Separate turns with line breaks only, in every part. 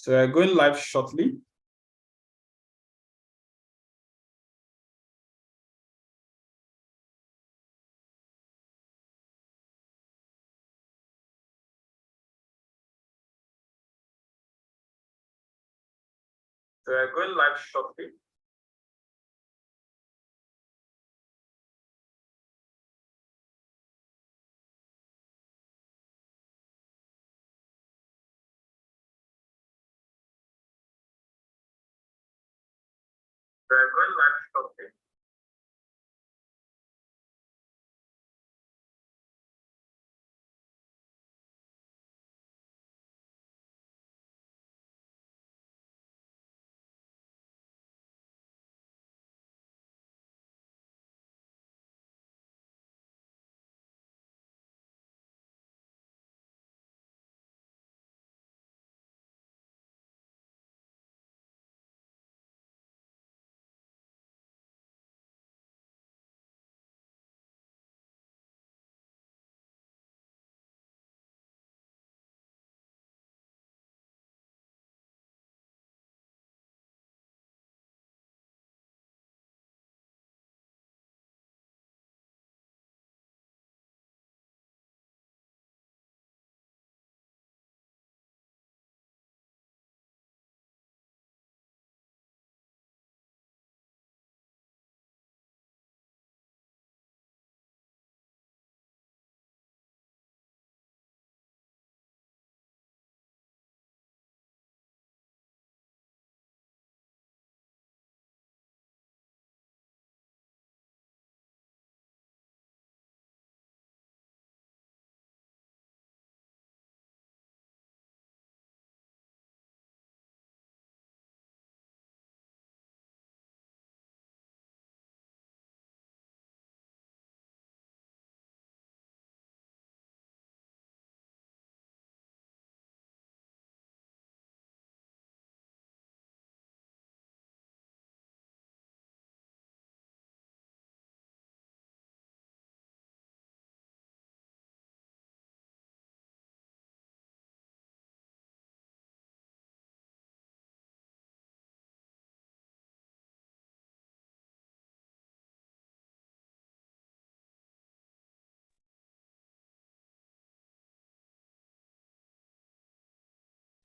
So we're going live shortly. So we're going live shortly. We're going live shortly.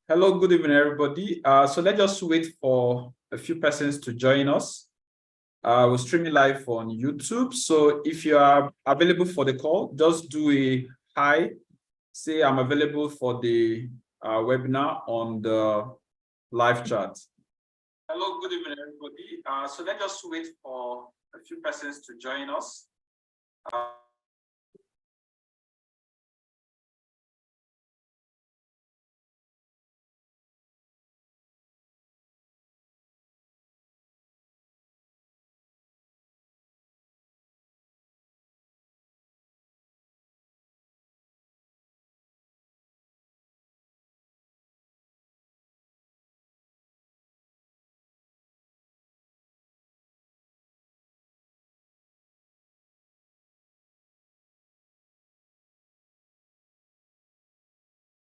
Hello, good evening, everybody. So let's just wait for a few persons to join us. We're streaming live on YouTube. So if you are available for the call, just do a hi, say I'm available for the webinar on the live chat. Hello, good evening, everybody. So let's just wait for a few persons to join us.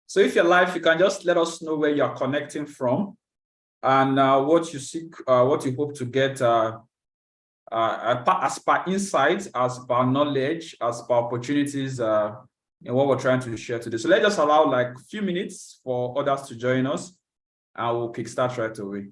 So if you're live, you can just let us know where you're connecting from and what you seek, what you hope to get as per insights, as per knowledge, as per opportunities in what we're trying to share today. So let's just allow like a few minutes for others to join us and we'll kickstart right away.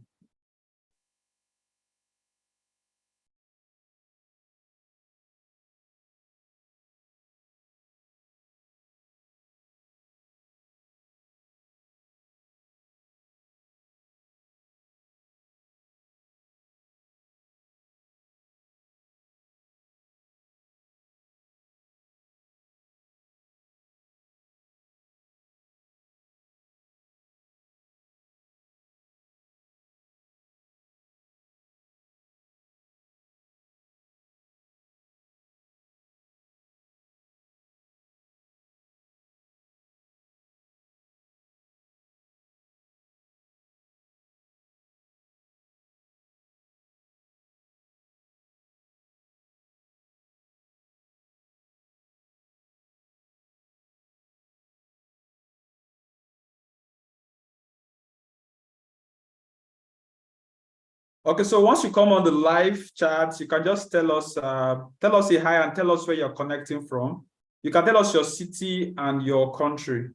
Okay, so once you come on the live chat, you can just tell us a hi and tell us where you're connecting from. You can tell us your city and your country.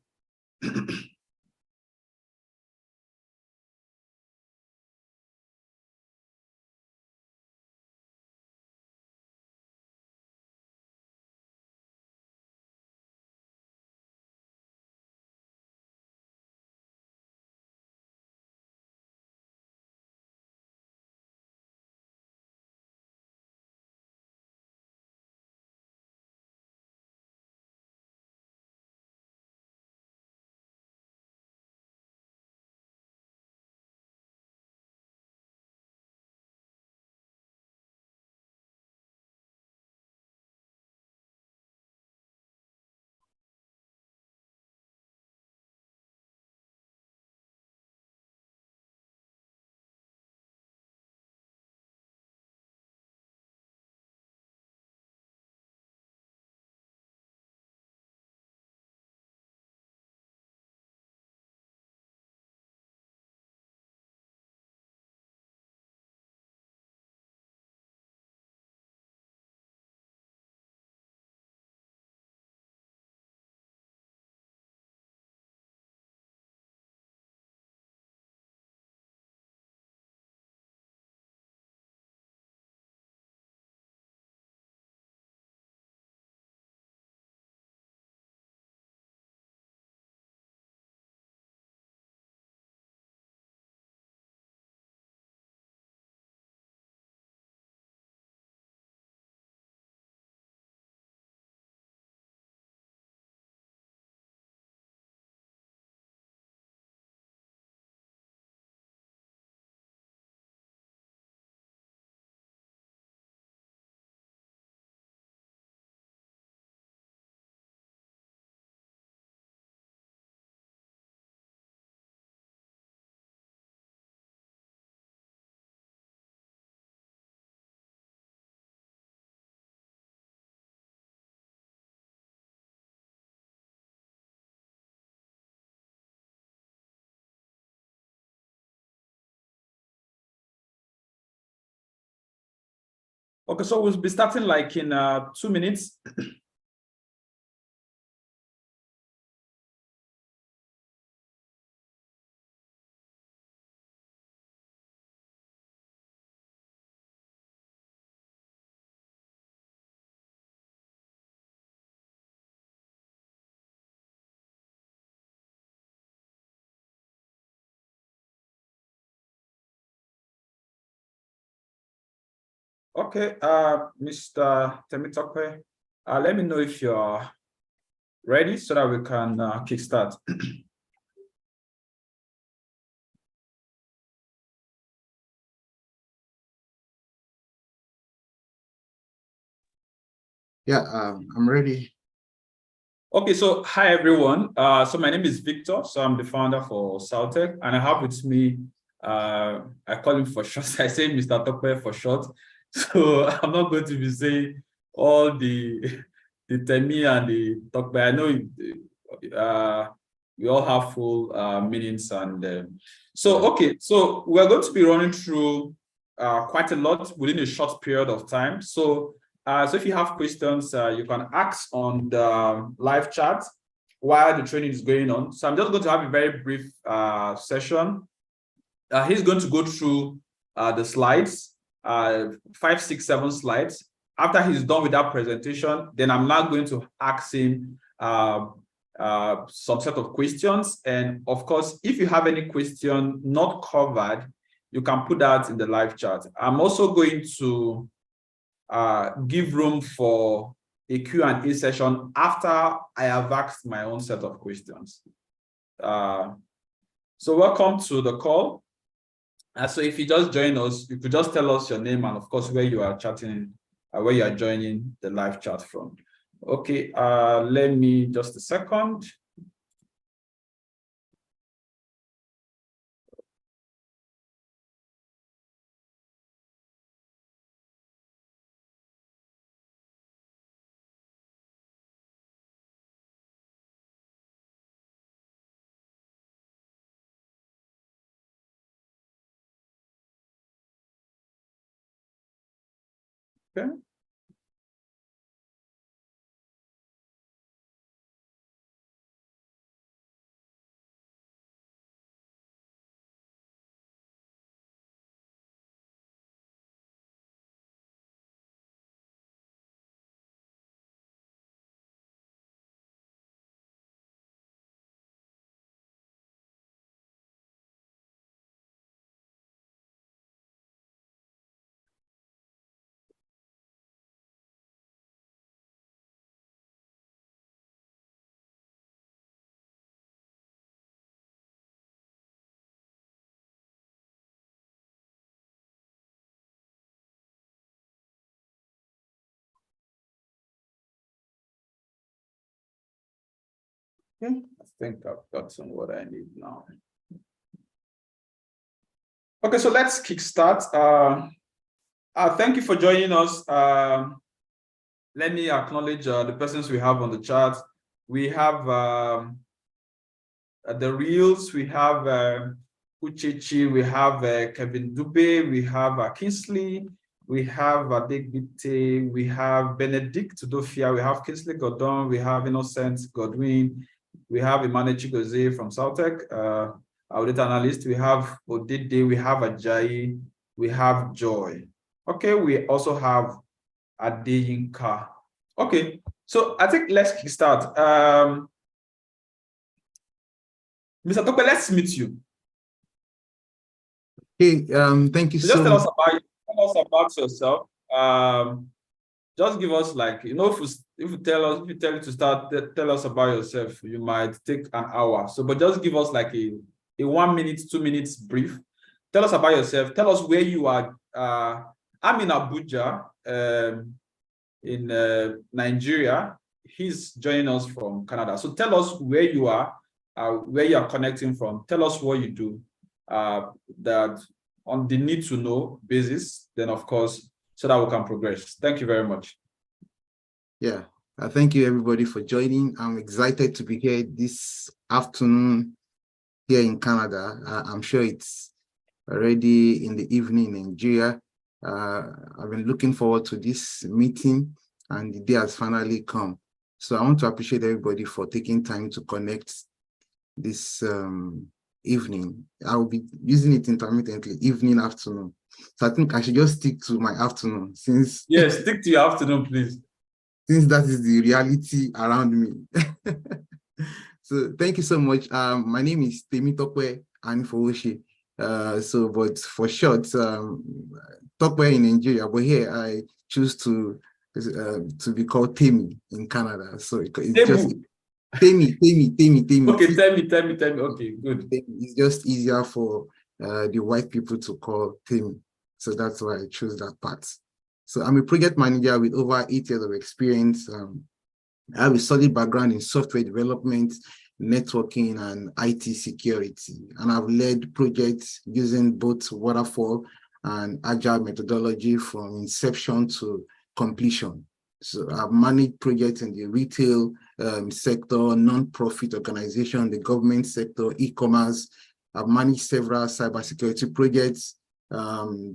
Okay, so we'll be starting like in 2 minutes. Okay, Mr. Temitope, let me know if you're ready so that we can kickstart.
Yeah, I'm ready.
Okay, so hi everyone. So my name is Victor. So I'm the founder for Saltech, and I have with me, I call him for short. I say Mr. Tope for short. So I'm not going to be saying all the Temi and the Tope. I know we all have full meanings, and so okay. So we're going to be running through quite a lot within a short period of time. So if you have questions, you can ask on the live chat while the training is going on. So I'm just going to have a very brief session. He's going to go through the slides, 5, 6, 7 slides. After he's done with that presentation, then I'm now going to ask him some set of questions. And of course, if you have any question not covered, you can put that in the live chat. I'm also going to give room for a Q&A session after I have asked my own set of questions. So welcome to the call. So if you just join us, you could just tell us your name and of course where you are chatting, where you are joining the live chat from. Okay, let me just a second. Okay. Okay. I think I've gotten what I need now. Okay, so let's kickstart. Thank you for joining us. Let me acknowledge the persons we have on the chat. We have the Reels, we have Uchechi, we have Kevin Dube, we have Kingsley, we have Adegbite, we have Benedict Dofia, we have Kingsley Gordon, we have Innocent Godwin, we have Emmanuel Chigozie from Southtech, our data analyst, we have Odede, we have Ajayi, we have Joy. Okay, we also have Adeyinka. Okay, so I think let's start. Mr. Tope, let's meet you.
Hey, thank you
So just
so
tell
much.
us about yourself. Just give us like, if you tell you to start, tell us about yourself, you might take an hour. So, but just give us like a 1 minute, 2 minutes brief. Tell us about yourself. Tell us where you are. I'm in Abuja, in Nigeria. He's joining us from Canada. So tell us where you are, where you are connecting from. Tell us what you do. That on the need to know basis, then of course, so that we can progress. Thank you very much.
Yeah, thank you everybody for joining. I'm excited to be here this afternoon here in Canada. I'm sure it's already in the evening in Nigeria. I've been looking forward to this meeting and the day has finally come. So I want to appreciate everybody for taking time to connect this evening. I will be using it intermittently, evening, afternoon. So I think I should just stick to my afternoon since
yes, stick to your afternoon, please.
Since that is the reality around me. So thank you so much. My name is Temitope Anifowoshi. But for short, Tope in Nigeria, but here I choose to be called Temi in Canada. So it's
Temu.
just Temi.
Okay, tell me. Okay, good.
It's just easier for the white people to call Temi. So that's why I chose that part. So I'm a project manager with over 8 years of experience. I have a solid background in software development, networking, and IT security. And I've led projects using both waterfall and agile methodology from inception to completion. So I've managed projects in the retail sector, non-profit organization, the government sector, e-commerce. I've managed several cybersecurity projects,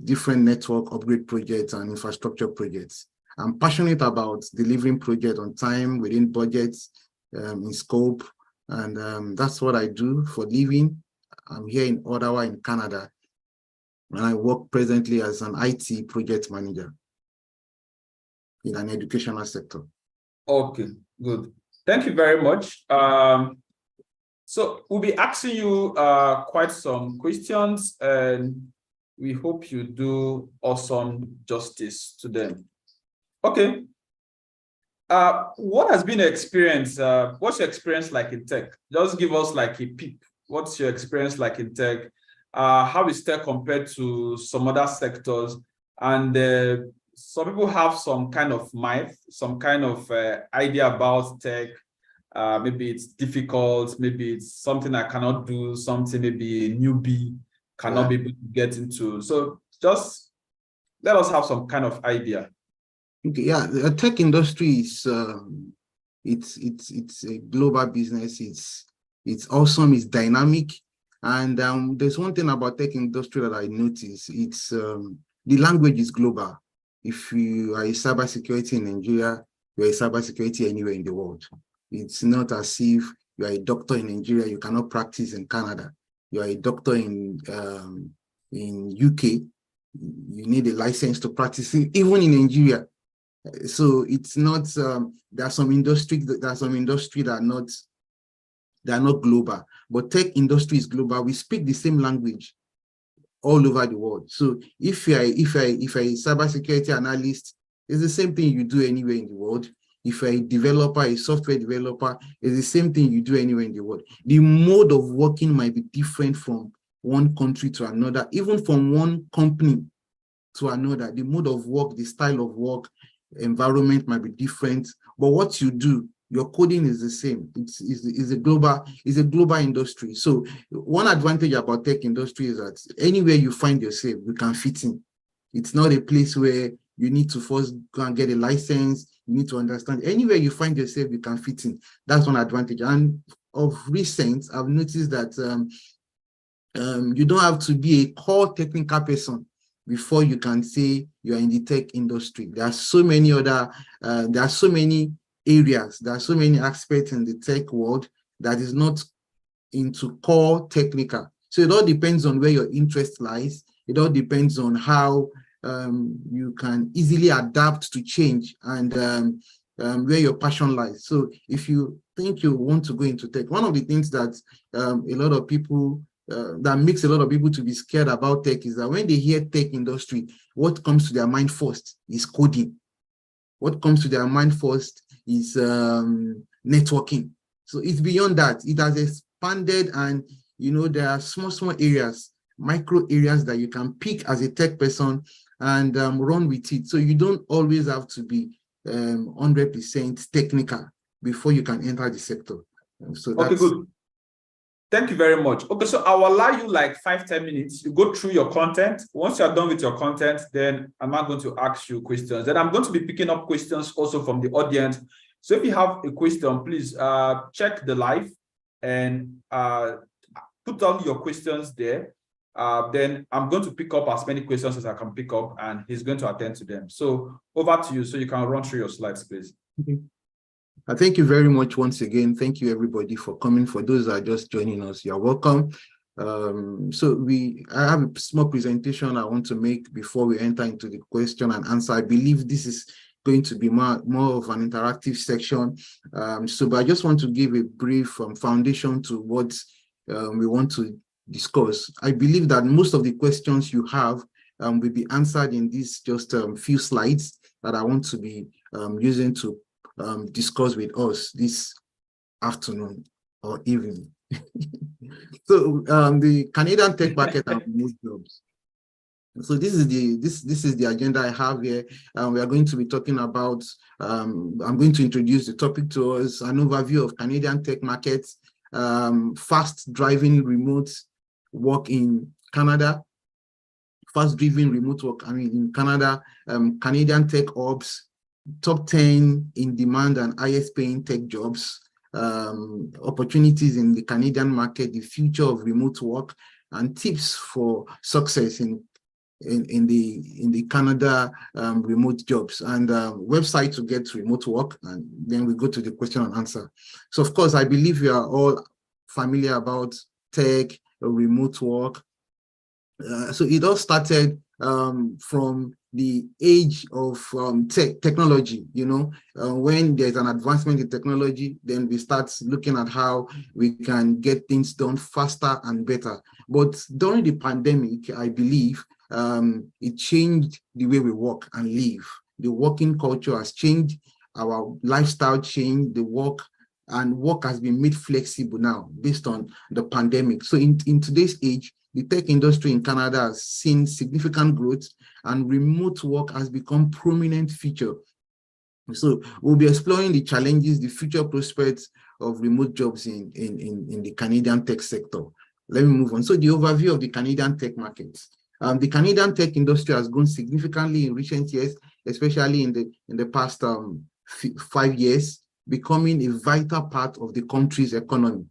different network upgrade projects and infrastructure projects. I'm passionate about delivering projects on time, within budgets, in scope, and that's what I do for living. I'm here in Ottawa in Canada, and I work presently as an IT project manager in an educational sector.
Okay, good. Thank you very much. So we'll be asking you quite some questions, and we hope you do awesome justice to them. Okay. What has been your experience? What's your experience like in tech? Just give us like a peep. What's your experience like in tech? How is tech compared to some other sectors? And some people have some kind of myth, some kind of idea about tech. Maybe it's difficult, maybe it's something I cannot do, something maybe a newbie cannot be able to get into. So just let us have some kind of idea.
Okay, yeah, the tech industry is it's a global business. It's awesome. It's dynamic, and there's one thing about tech industry that I notice. It's the language is global. if you are a cybersecurity in Nigeria, you're a cybersecurity anywhere in the world. It's not as if you are a doctor in Nigeria, you cannot practice in Canada. You are a doctor in UK, you need a license to practice even in Nigeria. So it's not, there are some industries that are not global, but tech industry is global. We speak the same language all over the world. So if you're a cybersecurity analyst, it's the same thing you do anywhere in the world. If you're a developer, a software developer, it's the same thing you do anywhere in the world. The mode of working might be different from one country to another, even from one company to another. The mode of work, the style of work, environment might be different, but what you do, your coding is the same. It's a global industry. So one advantage about tech industry is that anywhere you find yourself, you can fit in. It's not a place where you need to first go and get a license. You need to understand. Anywhere you find yourself, you can fit in. That's one advantage. And of recent, I've noticed that you don't have to be a core technical person before you can say you're in the tech industry. There are so many other, there are so many areas, there are so many aspects in the tech world that is not into core technical. So it all depends on where your interest lies. It all depends on how you can easily adapt to change and where your passion lies. So if you think you want to go into tech, one of the things that a lot of people that makes a lot of people to be scared about tech is that when they hear tech industry, what comes to their mind first is coding. What comes to their mind first is networking. So it's beyond that. It has expanded, and there are small areas, micro areas that you can pick as a tech person and run with it. So you don't always have to be 100% technical before you can enter the sector. So
okay, good. Thank you very much. Okay, so I'll allow you like 5-10 minutes. You go through your content. Once you're done with your content, then I'm not going to ask you questions. Then I'm going to be picking up questions also from the audience. So if you have a question, please check the live and put all your questions there. Then I'm going to pick up as many questions as I can pick up, and he's going to attend to them. So over to you, so you can run through your slides, please.
Okay. Thank you very much once again. Thank you everybody for coming. For those that are just joining us, you're welcome. So I have a small presentation I want to make before we enter into the question and answer. I believe this is going to be more of an interactive section. But I just want to give a brief foundation to what we want to discuss. I believe that most of the questions you have will be answered in these just few slides that I want to be using to discuss with us this afternoon or evening. So the Canadian tech market and remote jobs. So this is the agenda I have here. We are going to be talking about, I'm going to introduce the topic to us, an overview of Canadian tech markets, fast driving remote work in Canada, fast-driven remote work, in Canada, Canadian tech hubs, top 10 in demand and highest paying tech jobs, opportunities in the Canadian market, the future of remote work, and tips for success in the Canada remote jobs, and website to get remote work. And then we go to the question and answer. So of course, I believe you are all familiar about tech, remote work. So it all started from the age of technology, when there's an advancement in technology, then we start looking at how we can get things done faster and better. But during the pandemic, I believe it changed the way we work and live. The working culture has changed, our lifestyle changed, the work has been made flexible now based on the pandemic. So in today's age, the tech industry in Canada has seen significant growth, and remote work has become a prominent feature. So we'll be exploring the challenges, the future prospects of remote jobs in the Canadian tech sector. Let me move on. So the overview of the Canadian tech market. The Canadian tech industry has grown significantly in recent years, especially in the past 5 years, becoming a vital part of the country's economy.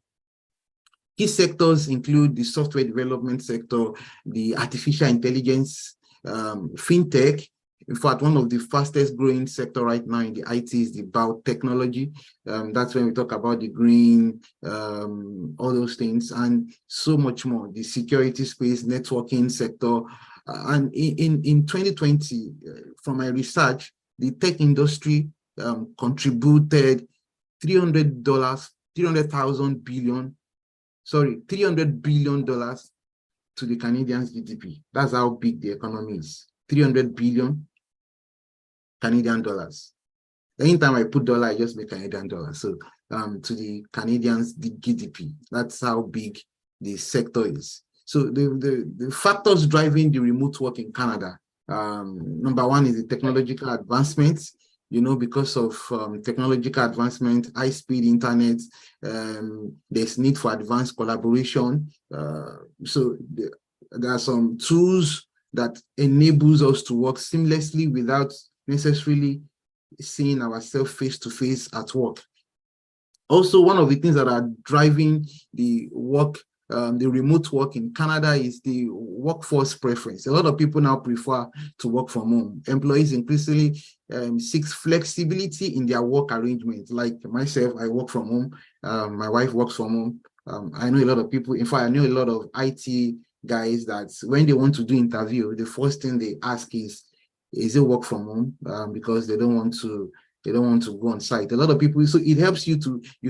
Key sectors include the software development sector, the artificial intelligence, fintech, In fact, one of the fastest growing sector right now in the IT is the biotechnology. That's when we talk about the green, all those things, and so much more. The security space, networking sector. And in 2020, from my research, the tech industry contributed $300 billion to the Canadians' GDP. That's how big the economy is. 300 billion Canadian dollars. Anytime I put dollar, I just make Canadian dollars. So to the Canadians, the GDP, that's how big the sector is. So the factors driving the remote work in Canada, number one is the technological advancements. Because of technological advancement, high-speed internet, there's need for advanced collaboration. So there are some tools that enables us to work seamlessly without necessarily seeing ourselves face-to-face at work. Also, one of the things that are driving the remote work in Canada is the workforce preference. A lot of people now prefer to work from home. Employees increasingly seek flexibility in their work arrangements. Like myself, I work from home. My wife works from home. I know a lot of people. In fact, I know a lot of IT guys that when they want to do interview, the first thing they ask is it work from home? Because they don't want to go on site. A lot of people, so it helps you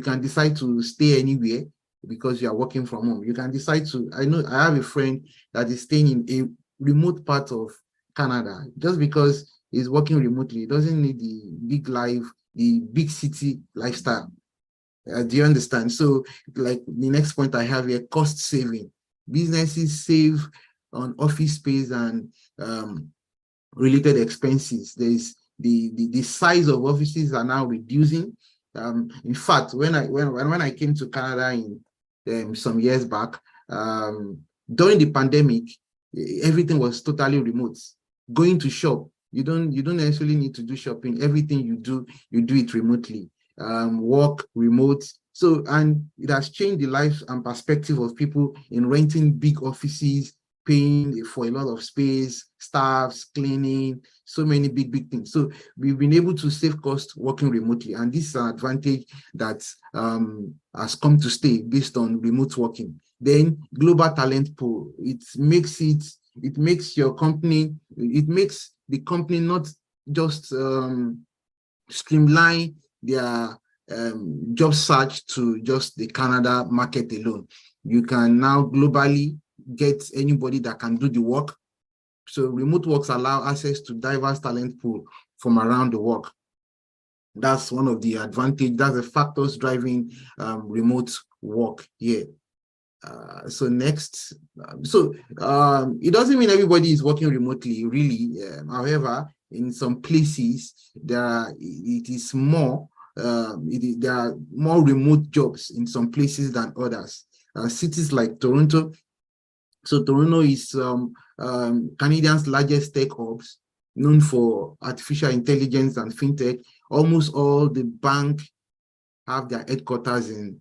can decide to stay anywhere because you are working from home. You can decide I have a friend that is staying in a remote part of Canada just because he's working remotely. He doesn't need the big city lifestyle. Do you understand? So like the next point I have here, cost saving. Businesses save on office space and related expenses. There's the size of offices are now reducing. In fact, when I came to Canada in some years back, during the pandemic, everything was totally remote. Going to shop, you don't necessarily need to do shopping. Everything you do it remotely. Work remote. So, and it has changed the life and perspective of people in renting big offices, paying for a lot of space, staffs, cleaning, so many big things. So we've been able to save costs working remotely, and this is an advantage that has come to stay based on remote working. Then global talent pool, it makes the company not just streamline their job search to just the Canada market alone. You can now globally get anybody that can do the work. So remote works allow access to diverse talent pool from around the world. That's one of the advantages. That's the factors driving remote work here. So next, it doesn't mean everybody is working remotely, really. However, in some places there are more remote jobs in some places than others. Cities like Toronto. So Toronto is Canadians' largest tech hubs, known for artificial intelligence and fintech. Almost all the banks have their headquarters in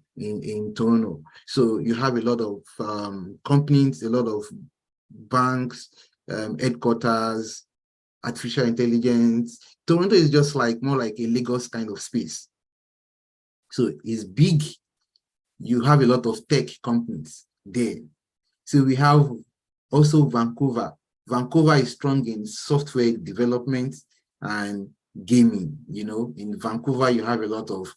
Toronto. So you have a lot of companies, a lot of banks, headquarters, artificial intelligence. Toronto is just more like a Lagos kind of space. So it's big. You have a lot of tech companies there. So we have also Vancouver. Vancouver is strong in software development and gaming. In Vancouver, you have a lot of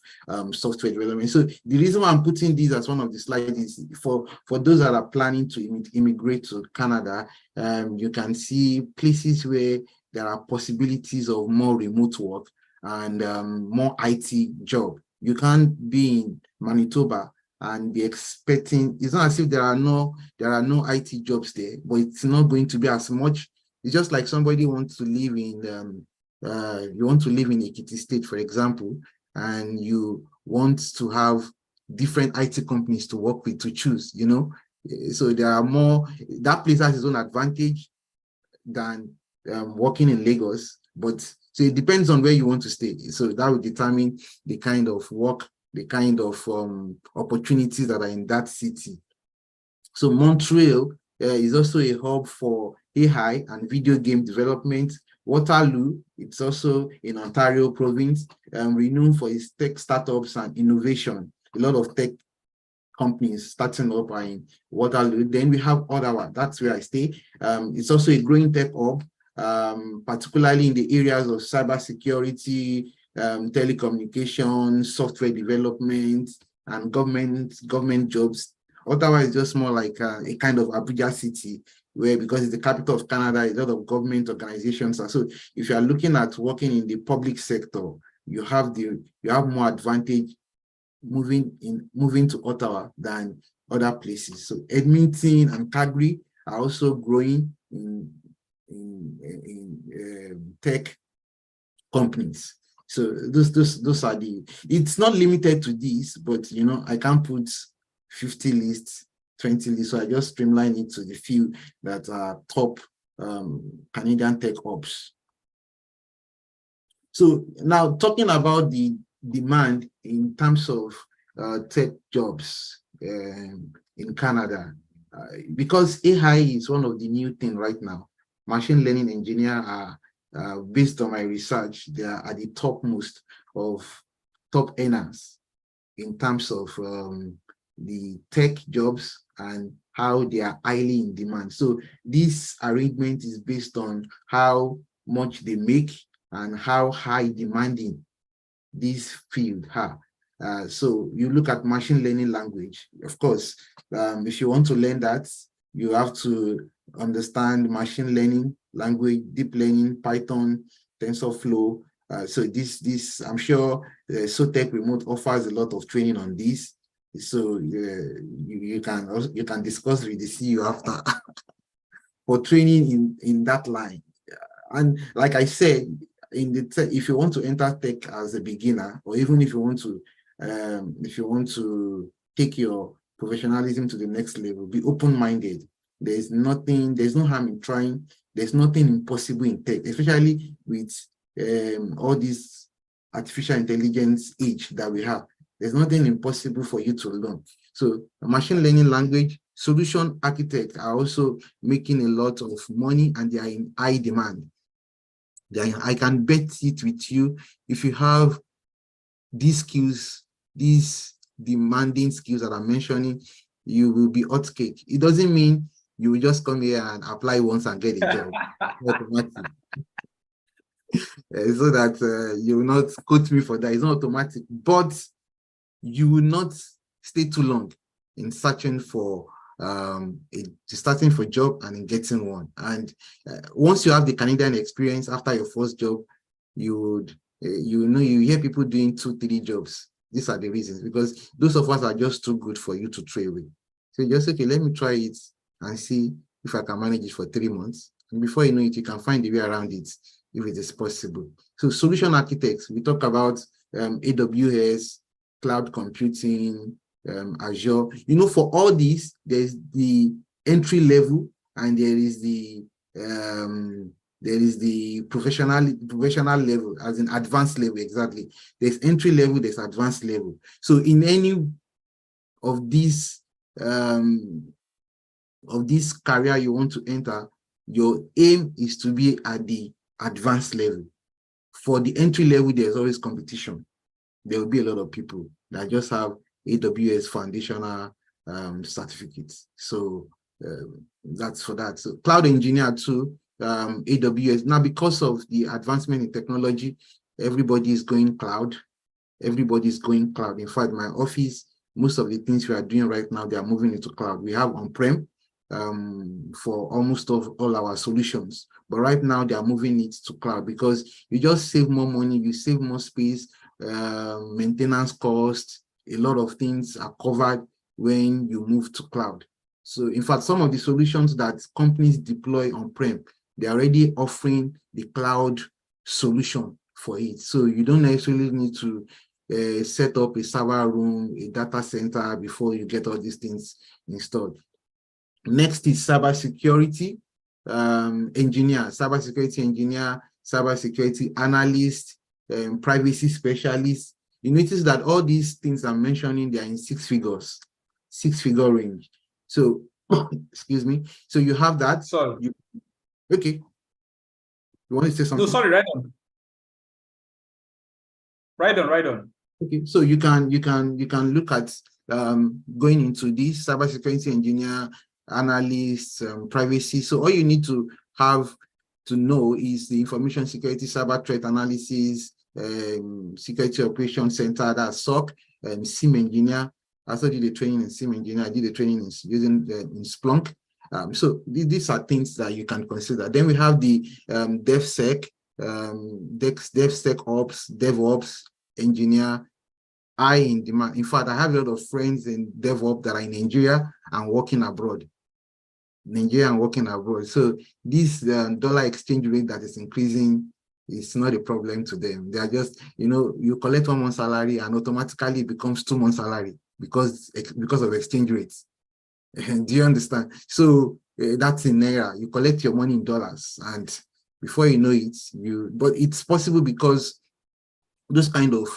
software development. So the reason why I'm putting this as one of the slides is for those that are planning to immigrate to Canada, you can see places where there are possibilities of more remote work and more IT job. You can't be in Manitoba and be expecting. It's not as if there are no IT jobs there, but it's not going to be as much. It's just like somebody wants to live in you want to live in Ekiti State, for example, and you want to have different IT companies to work with to choose. So there are more. That place has its own advantage than working in Lagos, but so it depends on where you want to stay. So that will determine the kind of work, the kind of opportunities that are in that city. So Montreal is also a hub for AI and video game development, Waterloo, it's also in Ontario province, renowned for its tech startups and innovation. A lot of tech companies starting up in Waterloo. Then we have Ottawa, that's where I stay. It's also a growing tech hub, particularly in the areas of cybersecurity, telecommunications, software development, and government jobs. Ottawa is just more like a kind of Abuja city, where because it's the capital of Canada, a lot of government organizations. And so if you are looking at working in the public sector, you have more advantage moving to Ottawa than other places. So Edmonton and Calgary are also growing in tech companies. So those are it's not limited to these, but I can't put 50 lists, 20 lists, so I just streamline it to the few that are top Canadian tech hubs. So now talking about the demand in terms of tech jobs in Canada, because AI is one of the new things right now. Machine learning engineers are, based on my research, they are at the topmost of top earners in terms of the tech jobs and how they are highly in demand. So this arrangement is based on how much they make and how high demanding this field are. So you look at machine learning language. Of course, if you want to learn that, you have to understand machine learning language, deep learning, Python, TensorFlow. So this I'm sure SOTEC Remote offers a lot of training on this. So you can discuss with the CEO after for training in that line. And like I said, if you want to enter tech as a beginner, or even if you want to take your professionalism to the next level, be open-minded. There's no harm in trying. There's nothing impossible in tech, especially with all this artificial intelligence age that we have. There's nothing impossible for you to learn. So machine learning language, solution architects are also making a lot of money, and they are in high demand. I can bet it with you, if you have these skills, these demanding skills that I'm mentioning, you will be hot cake. It doesn't mean you will just come here and apply once and get a job. So that you will not quote me for that. It's not automatic, but you will not stay too long in searching for starting for a job and in getting one. And once you have the Canadian experience after your first job, you hear people doing 2-3 jobs. These are the reasons, because those of us are just too good for you to trade with. So just, okay, let me try it and see if I can manage it for 3 months. And before you know it, you can find a way around it if it is possible. So solution architects, we talk about AWS, cloud computing, Azure. For all these, there's the entry level, and there is the professional level, as in advanced level. Exactly. There's entry level, there's advanced level. So in any of these career you want to enter, your aim is to be at the advanced level. For the entry level, there's always competition. There will be a lot of people that just have AWS foundational certificates. So that's for that. So cloud engineer too, AWS. Now, because of the advancement in technology, everybody is going cloud. Everybody's going cloud. In fact, my office, most of the things we are doing right now, they are moving into cloud. We have on-prem for almost all our solutions, but right now they are moving it to cloud, because you just save more money, you save more space, maintenance costs, a lot of things are covered when you move to cloud. So in fact, some of the solutions that companies deploy on-prem, they're already offering the cloud solution for it. So you don't necessarily need to set up a server room, a data center before you get all these things installed. Next is cybersecurity engineer, cybersecurity analyst, privacy specialist. You notice that all these things I'm mentioning, they are in 6 figures, 6-figure range. So, excuse me. So you have that.
So,
okay. You want to say something?
No, sorry, right on. Right on, right on.
Okay, so you can look at going into this cybersecurity engineer, analyst, privacy. So all you need to have to know is the information security, cyber threat analysis, security operations center, that's SOC, SIM engineer. I also did the training in SIM engineer. I did the training in using in Splunk. So these are things that you can consider. Then we have the DevSec, DevSecOps, DevOps engineer, high in demand. In fact, I have a lot of friends in DevOps that are in Nigeria and working abroad. So this dollar exchange rate that is increasing is not a problem to them. They are just, you collect 1 month salary and automatically it becomes 2 months salary because of exchange rates. Do you understand? So that's in naira. You collect your money in dollars, and before you know it, but it's possible because those kind of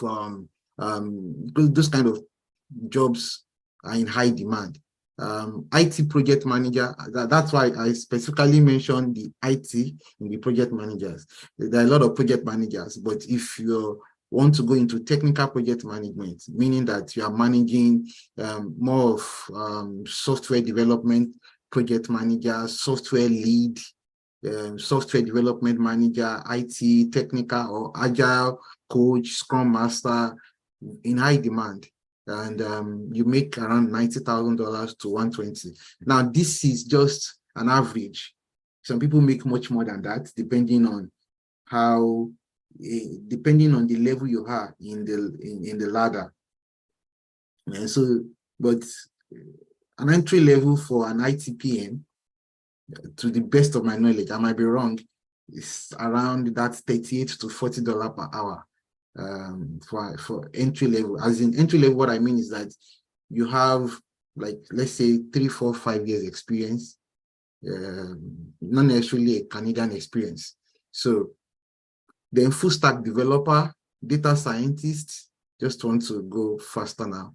jobs are in high demand. IT project manager, that's why I specifically mentioned the IT in the project managers. There are a lot of project managers, but if you want to go into technical project management, meaning that you are managing more of software development project manager, software lead, software development manager, IT, technical or agile coach, scrum master, in high demand, and you make around $90,000 to 120. Now, this is just an average. Some people make much more than that, depending on the level you are in the ladder. And so, but an entry level for an IT PM, to the best of my knowledge, I might be wrong, is around that $38 to $40 per hour. For entry level. As in entry level, what I mean is that you have, like, let's say 3, 4, 5 years experience, not necessarily a Canadian experience. So then full stack developer, data scientist, just want to go faster now,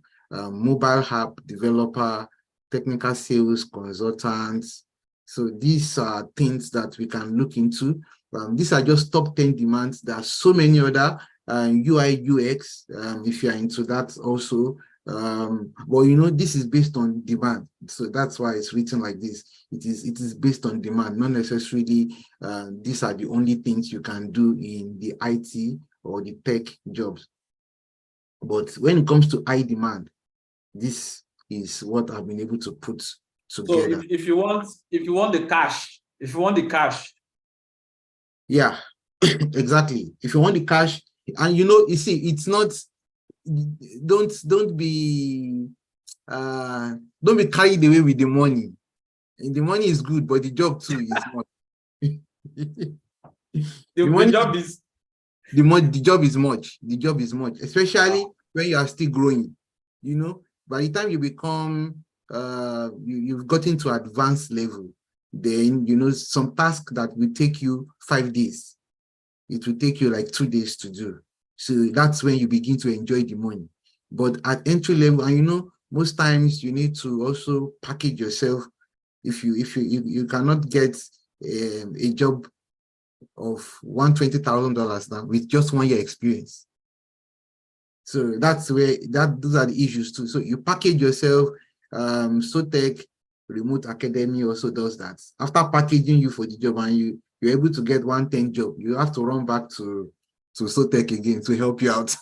mobile app developer, technical sales consultants. So these are things that we can look into. These are just top 10 demands. There are so many other UI, UX, if you're into that also. But this is based on demand. So that's why it's written like this. It is based on demand, not necessarily these are the only things you can do in the IT or the tech jobs. But when it comes to high demand, this is what I've been able to put together.
So if you want the cash,
yeah, exactly. If you want the cash, and you see, it's not, don't be carried away with the money. And the money is good, but the job too is not. The job is much, especially when you are still growing. By the time you become you've gotten to advanced level, then some task that will take you 5 days, it will take you like 2 days to do. So that's when you begin to enjoy the money. But at entry level, and most times you need to also package yourself. If you cannot get a job of $120,000 now with just 1 year experience. So that's where those are the issues too. So you package yourself. SOTEC Remote Academy also does that. After packaging you for the job and you're able to get 110 job, you have to run back to SOTEC again to help you out.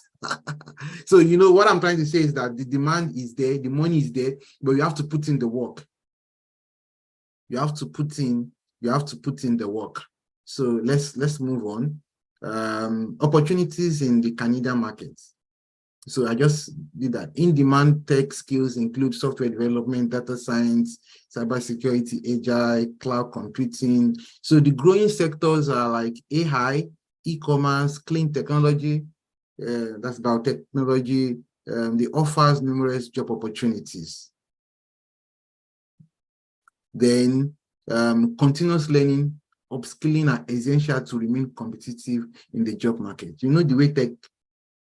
So what I'm trying to say is that the demand is there, the money is there, but you have to put in the work. You have to put in the work. So let's move on. Opportunities in the Canadian market. So I just did that. In-demand tech skills include software development, data science, cybersecurity, agile, cloud computing. So the growing sectors are like AI, e-commerce, clean technology, that's biotechnology. They offers numerous job opportunities. Then continuous learning, upskilling are essential to remain competitive in the job market. The way tech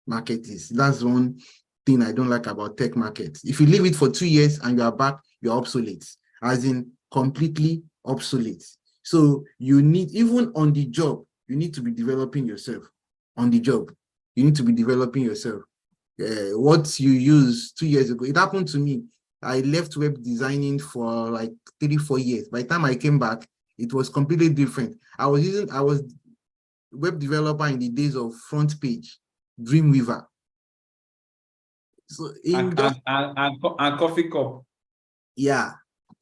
market is. That's one thing I don't like about tech markets. If you leave it for 2 years and you are back, you're obsolete, as in completely obsolete. So you need, even on the job, you need to be developing yourself on the job. You need to be developing yourself. What you used 2 years ago, it happened to me. I left web designing for like 3-4 years. By the time I came back, it was completely different. I was web developer in the days of Front Page, Dreamweaver. So
and coffee cup.
Yeah,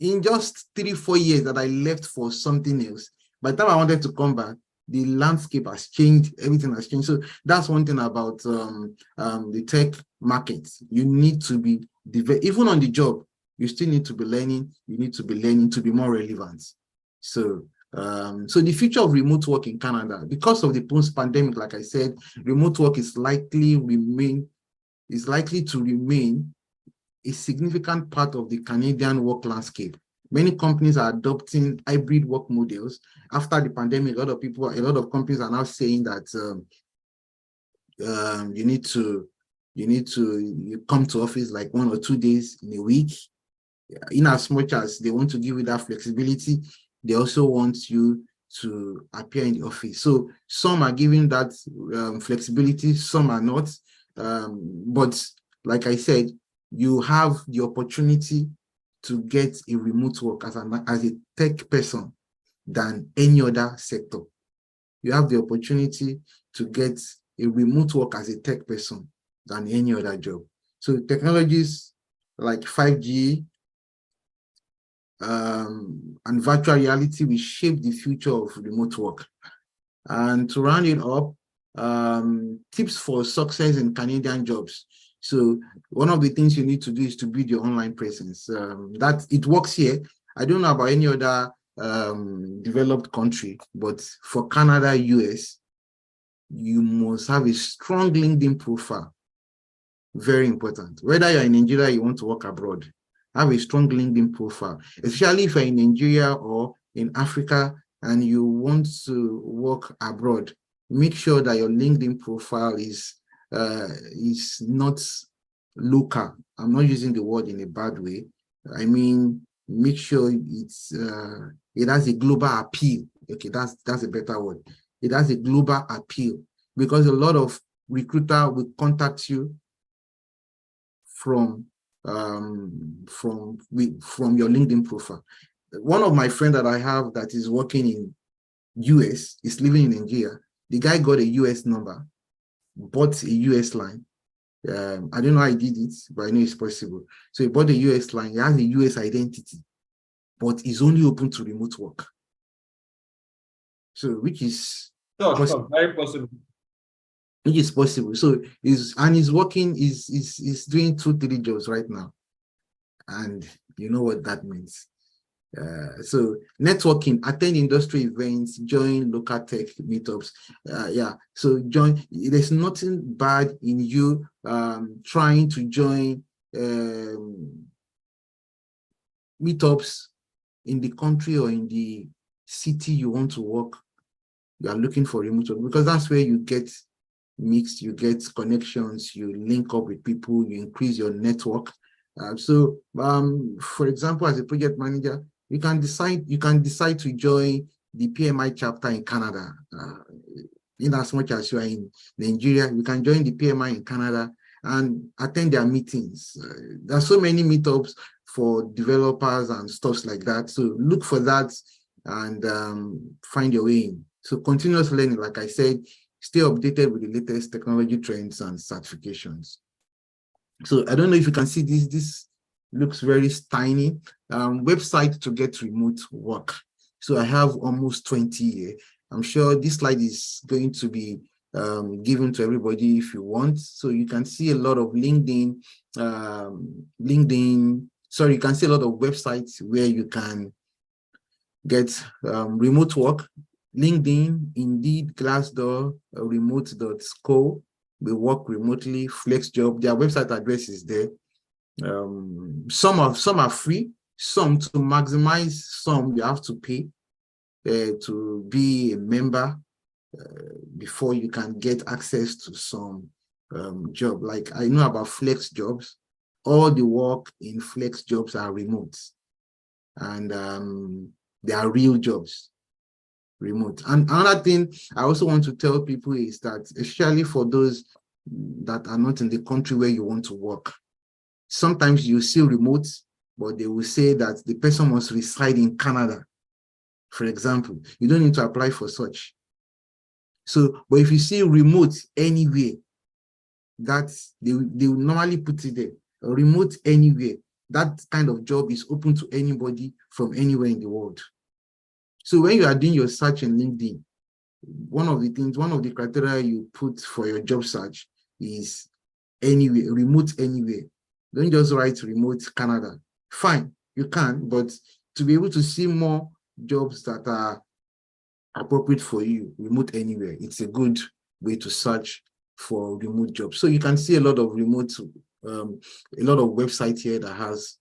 in just 3-4 years that I left for something else. By the time I wanted to come back, the landscape has changed, everything has changed. So that's one thing about the tech market. You need to be, even on the job, you still need to be learning. You need to be learning to be more relevant. So the future of remote work in Canada, because of the post-pandemic, like I said, remote work is likely to remain a significant part of the Canadian work landscape. Many companies are adopting hybrid work models. After the pandemic, a lot of companies are now saying that you come to office like 1 or 2 days in a week. In as much as they want to give you that flexibility, they also want you to appear in the office. So some are giving that flexibility, some are not. But like I said, you have the opportunity to get a remote work as a tech person than any other sector. You have the opportunity to get a remote work as a tech person than any other job. So technologies like 5G and virtual reality will shape the future of remote work. And to round it up, tips for success in Canadian jobs. So one of the things you need to do is to build your online presence. That it works here. I don't know about any other developed country, but for Canada, US, you must have a strong LinkedIn profile. Very important. Whether you're in Nigeria, you want to work abroad, have a strong LinkedIn profile, especially if you're in Nigeria or in Africa and you want to work abroad. Make sure that your LinkedIn profile is not local. I'm not using the word in a bad way. I mean, make sure it has a global appeal. Okay, that's a better word. It has a global appeal, because a lot of recruiter will contact you from your LinkedIn profile. One of my friends that I have that is working in US is living in Nigeria. The guy got a US number, bought a US line. I don't know how he did it, but I know it's possible. So he bought a US line. He has a US identity, but he's only open to remote work. So which is
sure, very possible.
Which is possible. So he's working, he's doing 2-3 jobs right now. And you know what that means. So networking, attend industry events, join local tech meetups. So join. There's nothing bad in you trying to join meetups in the country or in the city you want to work. You are looking for remote work, because that's where you get mixed, you get connections, you link up with people, you increase your network. For example, as a project manager, you can decide to join the PMI chapter in Canada. In as much as you are in Nigeria, you can join the PMI in Canada and attend their meetings. There are so many meetups for developers and stuff like that. So look for that and find your way in. So continuous learning, like I said, stay updated with the latest technology trends and certifications. So I don't know if you can see this. This looks very tiny. Website to get remote work. So I have almost 20 here. I'm sure this slide is going to be given to everybody if you want. So you can see a lot of LinkedIn. You can see a lot of websites where you can get remote work. LinkedIn, Indeed, Glassdoor, remote.co. We work remotely, FlexJob. Their website address is there. Some are free. Some, to maximize, some you have to pay to be a member before you can get access to some job. Like I know about FlexJobs. All the work in FlexJobs are remote, and they are real jobs. remote. And another thing I also want to tell people is that, especially for those that are not in the country where you want to work, sometimes you see remote, but they will say that the person must reside in Canada, for example. You don't need to apply for such. So, but if you see remote anywhere, that they will normally put it there, remote anywhere. That kind of job is open to anybody from anywhere in the world. So when you are doing your search in LinkedIn, one of the criteria you put for your job search is anywhere, remote anywhere. Don't just write remote Canada. Fine, you can, but to be able to see more jobs that are appropriate for you, remote anywhere, it's a good way to search for remote jobs. So you can see a lot of remote, a lot of websites here that has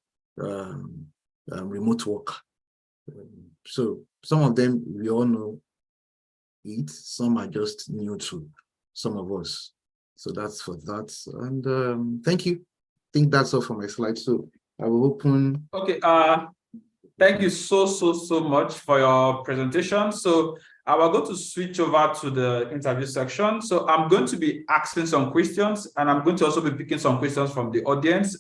remote work. So some of them we all know it, some are just new to some of us. So that's for that. And thank you. I think that's all for my slide. So I will open.
Okay. Thank you so much for your presentation. So I will go to switch over to the interview section. So I'm going to be asking some questions, and I'm going to also be picking some questions from the audience.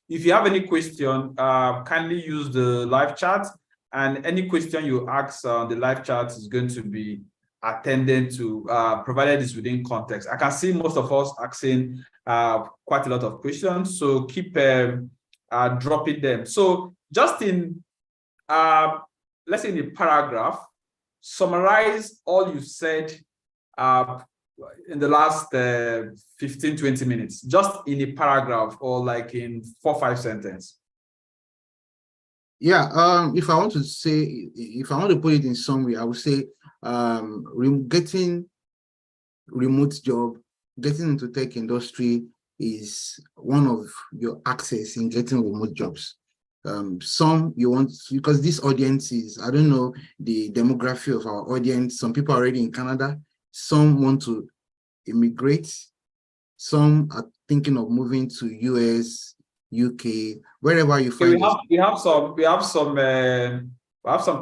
If you have any question, kindly use the live chat, and any question you ask on the live chat is going to be attended to, provided it's within context. I can see most of us asking quite a lot of questions, so keep dropping them. So just in, let's say in a paragraph, summarize all you said in the last 15-20 minutes, just in a paragraph or like in 4 or 5 sentences.
Yeah, if I want to put it in summary, I would say getting remote job, getting into tech industry is one of your access in getting remote jobs. Some you want, because this audience is, I don't know the demography of our audience. Some people are already in Canada, some want to immigrate, some are thinking of moving to US, UK, wherever you find.
We have some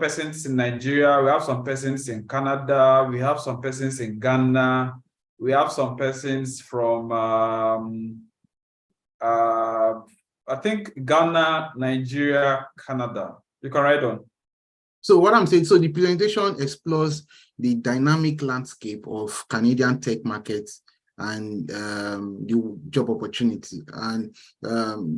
persons in Nigeria, we have some persons in Canada, we have some persons in Ghana, we have some persons from I think Ghana, Nigeria, Canada. You can write on.
So what I'm saying, so the presentation explores the dynamic landscape of Canadian tech markets and the job opportunity. And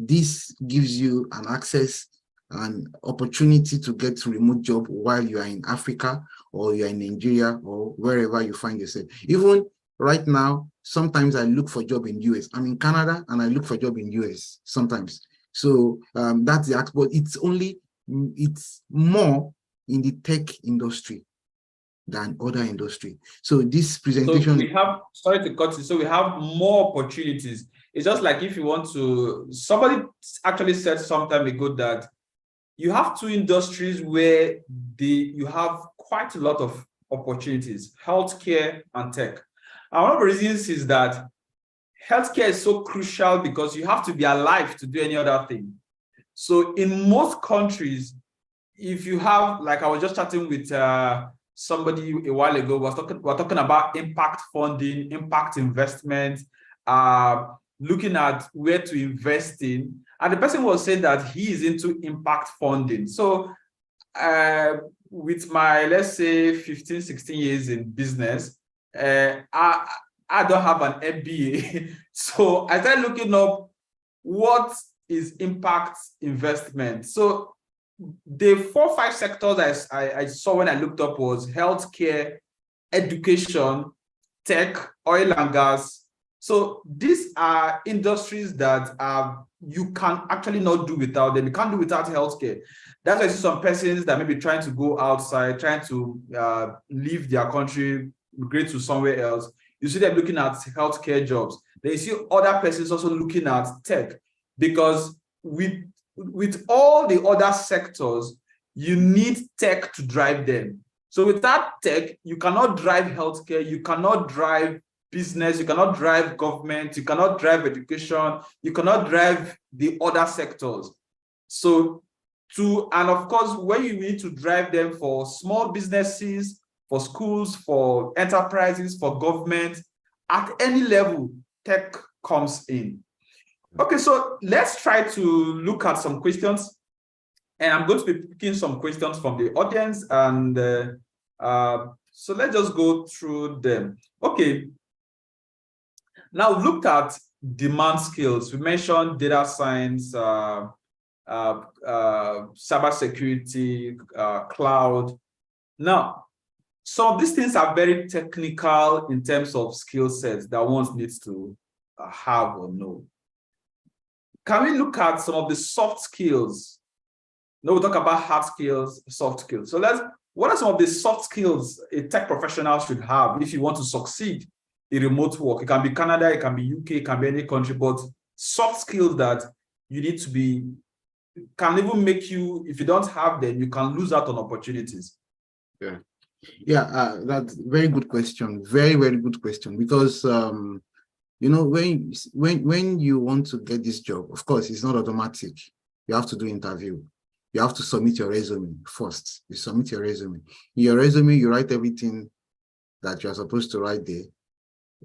this gives you an access and opportunity to get a remote job while you are in Africa or you're in Nigeria or wherever you find yourself. Even right now, sometimes I look for a job in US. I'm in Canada and I look for a job in US sometimes. So that's the but it's more in the tech industry than other industry. So this presentation.
So we have, sorry to cut you, so we have more opportunities. It's just like if you want to, somebody actually said some time ago that you have 2 industries where you have quite a lot of opportunities, healthcare and tech. And one of the reasons is that healthcare is so crucial because you have to be alive to do any other thing. So in most countries, if you have, like I was just chatting with somebody a while ago, we're talking about impact funding, impact investment, looking at where to invest in. And the person was saying that he is into impact funding. So with my, let's say, 15, 16 years in business, I don't have an MBA. So I started looking up what is impact investment. So the 4 or 5 sectors I saw when I looked up was healthcare, education, tech, oil and gas. So these are industries that you can actually not do without them. You can't do without healthcare. That's why I see some persons that may be trying to go outside, trying to leave their country, migrate to somewhere else. You see them looking at healthcare jobs. Then you see other persons also looking at tech, because with all the other sectors, you need tech to drive them. So without tech, you cannot drive healthcare, you cannot drive business, you cannot drive government, you cannot drive education, you cannot drive the other sectors. So and of course, when you need to drive them for small businesses, for schools, for enterprises, for government. At any level, tech comes in. Okay, so let's try to look at some questions. And I'm going to be picking some questions from the audience. And so let's just go through them. Okay. Now, looked at demand skills. We mentioned data science, cybersecurity, cloud. Now, some of these things are very technical in terms of skill sets that one needs to have or know. Can we look at some of the soft skills? No, we talk about hard skills, soft skills. So what are some of the soft skills a tech professional should have if you want to succeed in remote work? It can be Canada, it can be UK, it can be any country, but soft skills that you need to be, can even make you, if you don't have them, you can lose out on opportunities.
Yeah, that's a very good question. Very, very good question. Because you know, when you want to get this job, of course, it's not automatic. You have to do interview. You have to submit your resume first. You submit your resume. In your resume, you write everything that you're supposed to write there.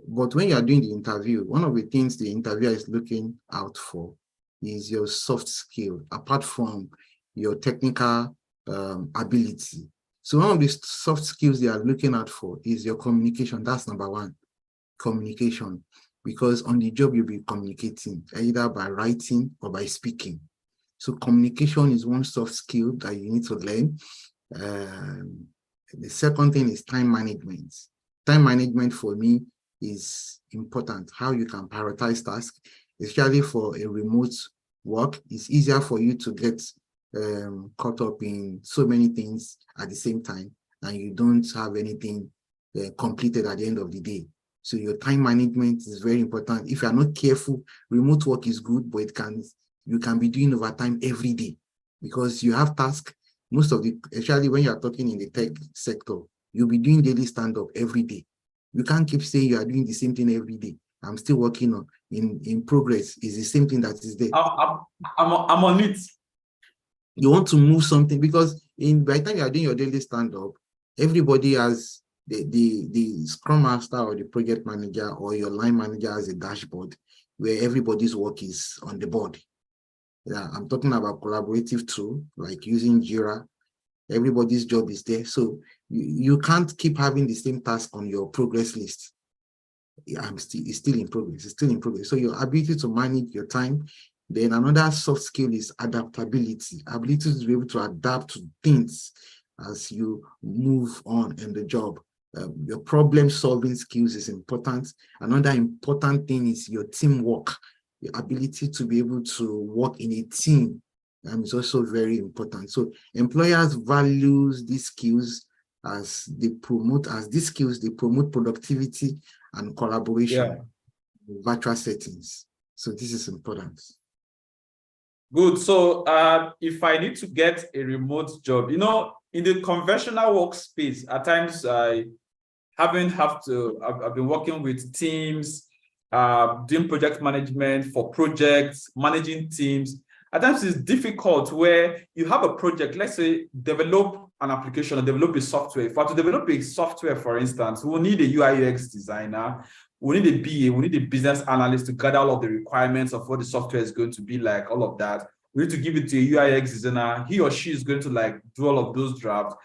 But when you're doing the interview, one of the things the interviewer is looking out for is your soft skill, apart from your technical ability. So one of the soft skills they are looking out for is your communication. That's number one, communication. Because on the job, you'll be communicating either by writing or by speaking. So communication is one soft skill that you need to learn. The second thing is time management. Time management for me is important. How you can prioritize tasks, especially for a remote work. It's easier for you to get caught up in so many things at the same time, and you don't have anything completed at the end of the day. So your time management is very important. If you are not careful, remote work is good, but you can be doing overtime every day because you have tasks. Most of the, especially when you are talking in the tech sector, you'll be doing daily stand-up every day. You can't keep saying you are doing the same thing every day. I'm still working on in progress. Is the same thing that is there.
I'm on it.
You want to move something because by the time you are doing your daily stand-up, everybody has the scrum master or the project manager or your line manager has a dashboard where everybody's work is on the board. Yeah, I'm talking about collaborative tool like using Jira. Everybody's job is there. So you can't keep having the same task on your progress list. It's still in progress. It's still in progress. So your ability to manage your time. Then another soft skill is adaptability. Ability to be able to adapt to things as you move on in the job. Your problem-solving skills is important. Another important thing is your teamwork. Your ability to be able to work in a team is also very important. So employers value these skills as they promote productivity and collaboration in virtual settings. So this is important.
Good. So if I need to get a remote job, you know, in the conventional workspace, at times I've been working with teams, doing project management for projects, managing teams. At times it's difficult where you have a project, let's say develop an application or develop a software. If I to develop a software, for instance, we'll need a UI UX designer, we need a BA, we need a business analyst to gather all of the requirements of what the software is going to be like, all of that. We need to give it to a UI UX designer. He or she is going to like do all of those drafts,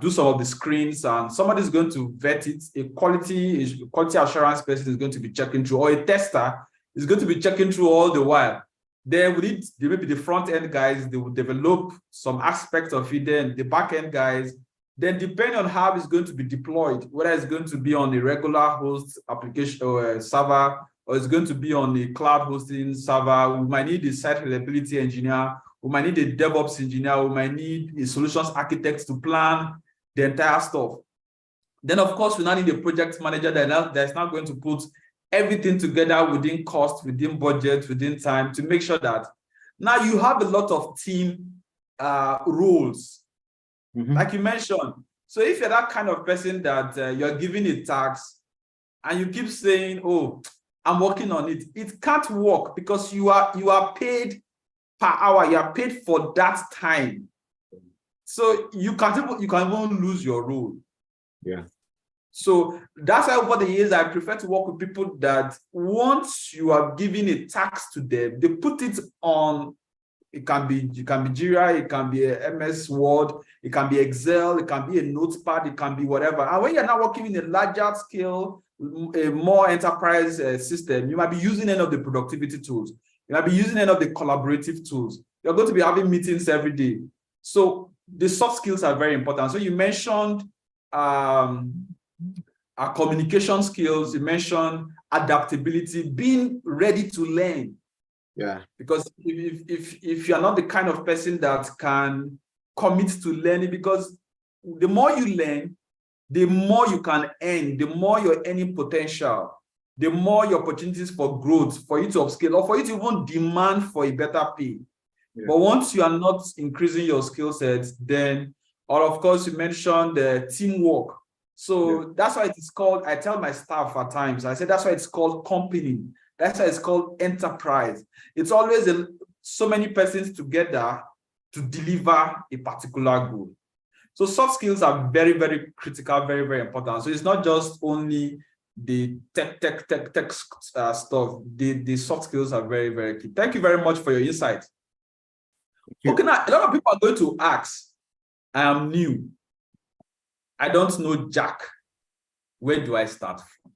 do some of the screens, and somebody's going to vet it. A quality assurance person is going to be checking through, or a tester is going to be checking through all the while. Then there may be the front end guys, they will develop some aspect of it, then the back end guys. Then depending on how it's going to be deployed, whether it's going to be on a regular host application or a server, or it's going to be on a cloud hosting server, we might need a site reliability engineer, we might need a DevOps engineer, we might need a solutions architect to plan the entire stuff. Then, of course, we now need a project manager that's now going to put everything together within cost, within budget, within time to make sure that now you have a lot of team roles, like you mentioned. So if you're that kind of person that you're giving a task and you keep saying, oh, I'm working on it, it can't work because you are paid per hour, you are paid for that time. So you can even lose your role.
Yeah.
So that's why over the years, I prefer to work with people that once you are giving a task to them, they put it on. It can be Jira, it can be a MS Word, it can be Excel, it can be a notepad, it can be whatever. And when you're now working in a larger scale, a more enterprise system, you might be using any of the productivity tools. You might be using any of the collaborative tools. You're going to be having meetings every day. So the soft skills are very important. So you mentioned our communication skills, you mentioned adaptability, being ready to learn.
Yeah.
Because if you're not the kind of person that can commit to learning, because the more you learn, the more you can earn, the more your earning potential, the more your opportunities for growth, for you to upskill, or for you to even demand for a better pay. Yeah. But once you are not increasing your skill sets, then, or of course, you mentioned the teamwork. So that's why it is called, I tell my staff at times, I say that's why it's called company. That's why it's called enterprise. It's always so many persons together to deliver a particular goal. So soft skills are very, very critical, very, very important. So it's not just only the tech stuff. The soft skills are very, very key. Thank you very much for your insight. Okay, now a lot of people are going to ask, I am new. I don't know Jack. Where do I start from?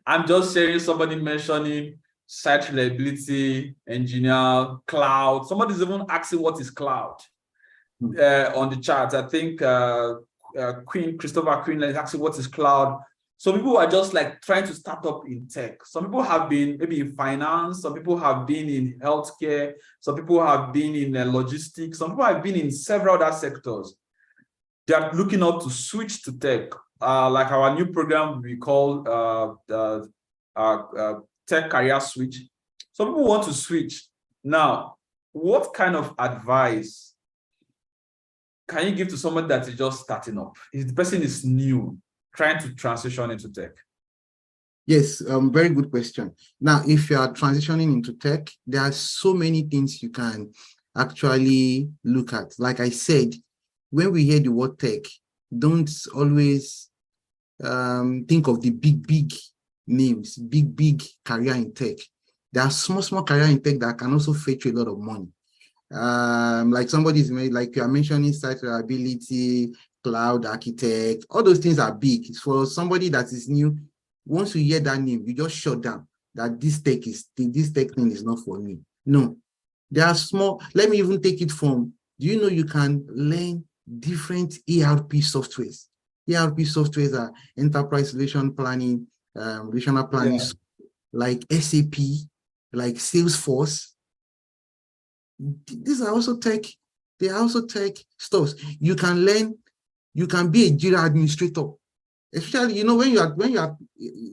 I'm just hearing somebody mentioning site reliability, engineer, cloud. Somebody's even asking what is cloud on the chat. I think Christopher Queen is asking what is cloud. Some people are just like trying to start up in tech. Some people have been maybe in finance. Some people have been in healthcare. Some people have been in logistics. Some people have been in several other sectors. They are looking up to switch to tech. Like our new program we call Tech Career Switch. Some people want to switch. Now, what kind of advice can you give to someone that is just starting up? If the person is new, trying to transition into tech?
Yes, very good question. Now, if you are transitioning into tech, there are so many things you can actually look at. Like I said, when we hear the word tech, don't always think of the big names, big career in tech. There are small career in tech that can also fetch you a lot of money. Like somebody's made, like you are mentioning, site reliability, cloud architect, all those things are big. It's for somebody that is new. Once you hear that name, you just shut down that this tech thing is not for me. No, they are small. Let me even take it from, do you know you can learn different ERP softwares? ERP softwares are enterprise relational planning, like SAP, like Salesforce. These are also tech. They are also tech stuff. You can learn. You can be a Jira administrator. Especially, when you are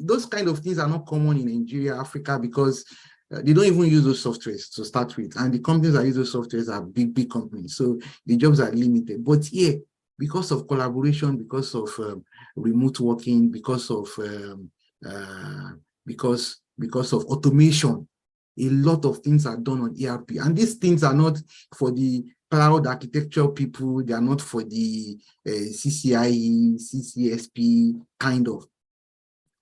those kind of things are not common in Nigeria, Africa, because they don't even use those softwares to start with, and the companies that use those softwares are big companies, so the jobs are limited. But here, because of collaboration, because of remote working, because of automation, a lot of things are done on ERP, and these things are not for the cloud architecture people. They are not for the CCIE, CCSP kind of.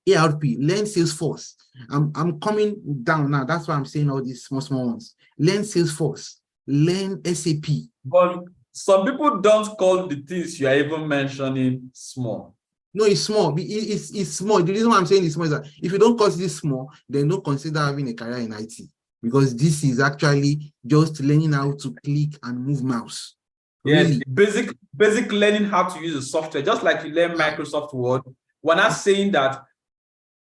ERP, learn Salesforce. I'm coming down now. That's why I'm saying all these small ones. Learn Salesforce, learn SAP.
But some people don't call the things you are even mentioning small.
No, it's small. It's small. The reason why I'm saying it's small is that if you don't consider this small, then don't consider having a career in IT, because this is actually just learning how to click and move mouse.
Really. Yeah, basic learning how to use the software, just like you learn Microsoft Word. We're not saying that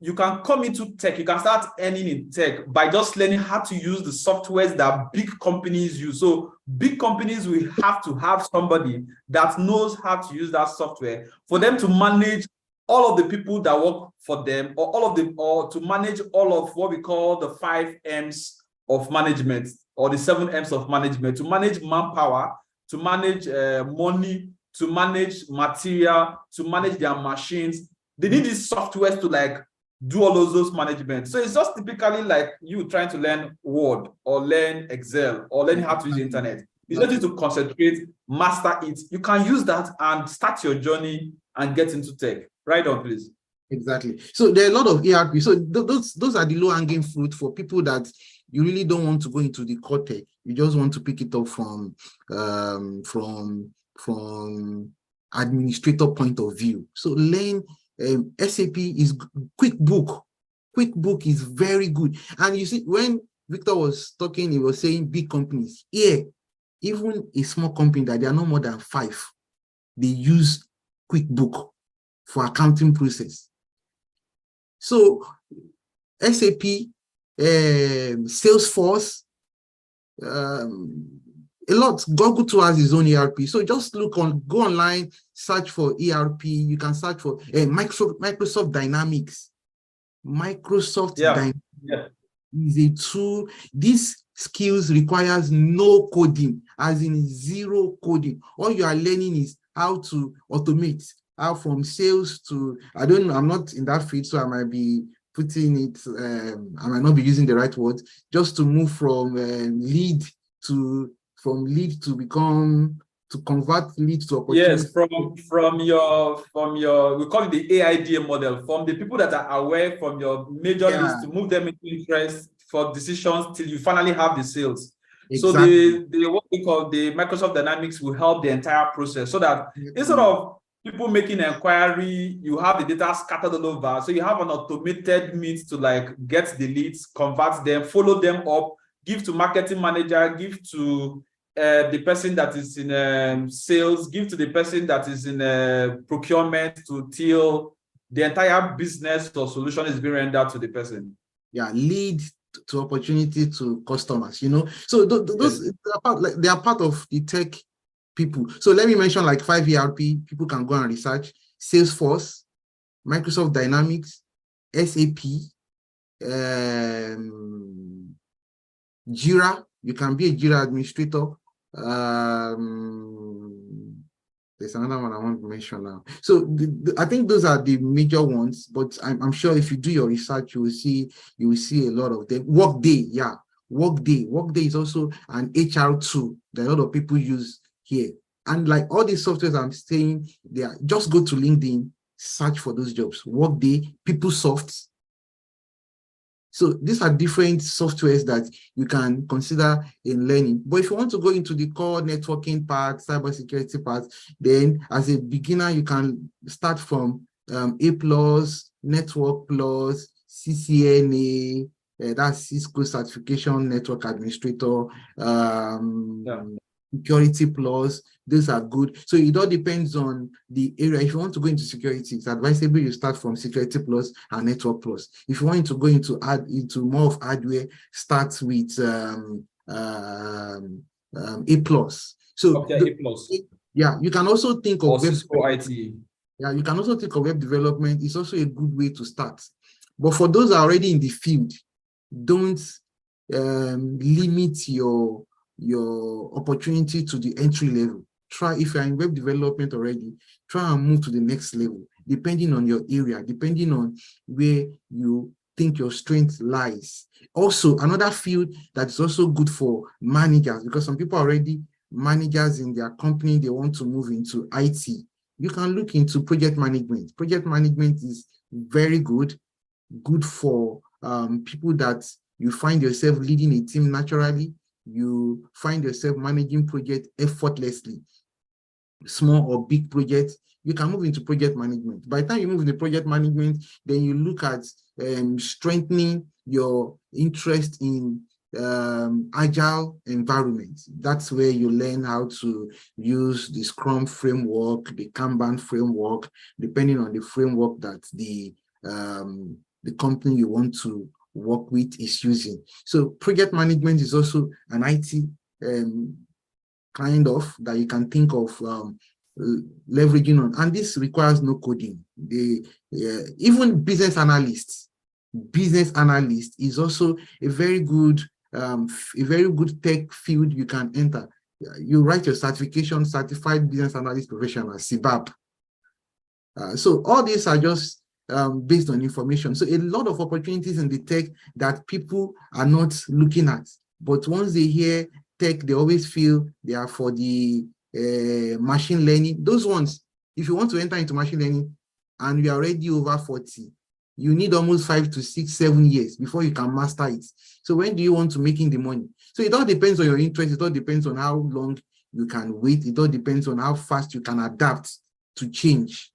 you can come into tech, you can start earning in tech by just learning how to use the softwares that big companies use. So big companies will have to have somebody that knows how to use that software for them to manage all of the people that work for them, or to manage all of what we call the 5 M's of management, or the 7 M's of management, to manage manpower, to manage money, to manage material, to manage their machines. They need these softwares to do all of those management. So it's just typically like you trying to learn Word or learn Excel or learning how to use the internet. You just need to concentrate, master it. You can use that and start your journey and get into tech. Right on, please.
Exactly. So there are a lot of ERP. So those are the low-hanging fruit for people that you really don't want to go into the core tech. You just want to pick it up from administrator point of view. So learn SAP is QuickBook. QuickBook is very good. And you see, when Victor was talking, he was saying big companies. Yeah, even a small company that they are no more than 5, they use QuickBook for accounting process. So SAP, Salesforce, a lot. Google too has his own ERP. So just go online, search for ERP. You can search for Microsoft Dynamics. Microsoft Dynamics is a tool. These skills requires no coding, as in zero coding. All you are learning is how to automate, how from sales to, I don't know, I'm not in that field, so I might be putting it, I might not be using the right words, just to move from lead to become, to convert lead to opportunity.
Yes, from your we call it the AIDA model, from the people that are aware from your major list to move them into interest for decisions till you finally have the sales. Exactly. So what we call the Microsoft Dynamics will help the entire process, so that instead of people making an inquiry, you have the data scattered all over. So you have an automated means to like get the leads, convert them, follow them up, give to marketing manager, give to the person that is in sales, give to the person that is in procurement, to till the entire business or solution is being rendered to the person.
Yeah, lead to opportunity to customers, you know. So those they are part of the tech people. So let me mention like 5 ERP people can go and research: Salesforce, Microsoft Dynamics, SAP, Jira. You can be a Jira administrator. There's another one I want to mention now. So I think those are the major ones, but I'm sure if you do your research, you will see a lot of them. Workday, yeah. Workday is also an HR tool that a lot of people use here. And like all these softwares I'm saying, they are, just go to LinkedIn, search for those jobs. Workday, PeopleSoft. So these are different softwares that you can consider in learning. But if you want to go into the core networking part, cybersecurity part, then as a beginner, you can start from A+, Network Plus, CCNA, that's Cisco Certification Network Administrator, Security Plus. These are good. So it all depends on the area. If you want to go into security, it's advisable you start from Security Plus and Network Plus. If you want to go into more of hardware, start with A+. So
A+.
Yeah, you can also think of
Cisco IT.
Yeah, you can also think of web development. It's also a good way to start. But for those already in the field, don't limit your opportunity to the entry level. Try, if you're in web development already, try and move to the next level, depending on your area, depending on where you think your strength lies. Also, another field that's also good for managers, because some people are already managers in their company, they want to move into IT. You can look into project management. Project management is very good for people that you find yourself leading a team naturally. You find yourself managing projects effortlessly, small or big projects. You can move into project management. By the time you move into project management, then you look at strengthening your interest in agile environments. That's where you learn how to use the Scrum framework, the Kanban framework, depending on the framework that the company you want to work with is using. So project management is also an IT kind of that you can think of leveraging on, and this requires no coding. Even business analyst is also a very good tech field you can enter. You write your certification, Certified Business Analyst Professional, CBAP. So all these are just based on information. So a lot of opportunities in the tech that people are not looking at, but once they hear tech, they always feel they are for the machine learning. Those ones, if you want to enter into machine learning, and you're already over 40, you need almost 5 to 6, 7 years before you can master it. So when do you want to making the money? So it all depends on your interest. It all depends on how long you can wait. It all depends on how fast you can adapt to change.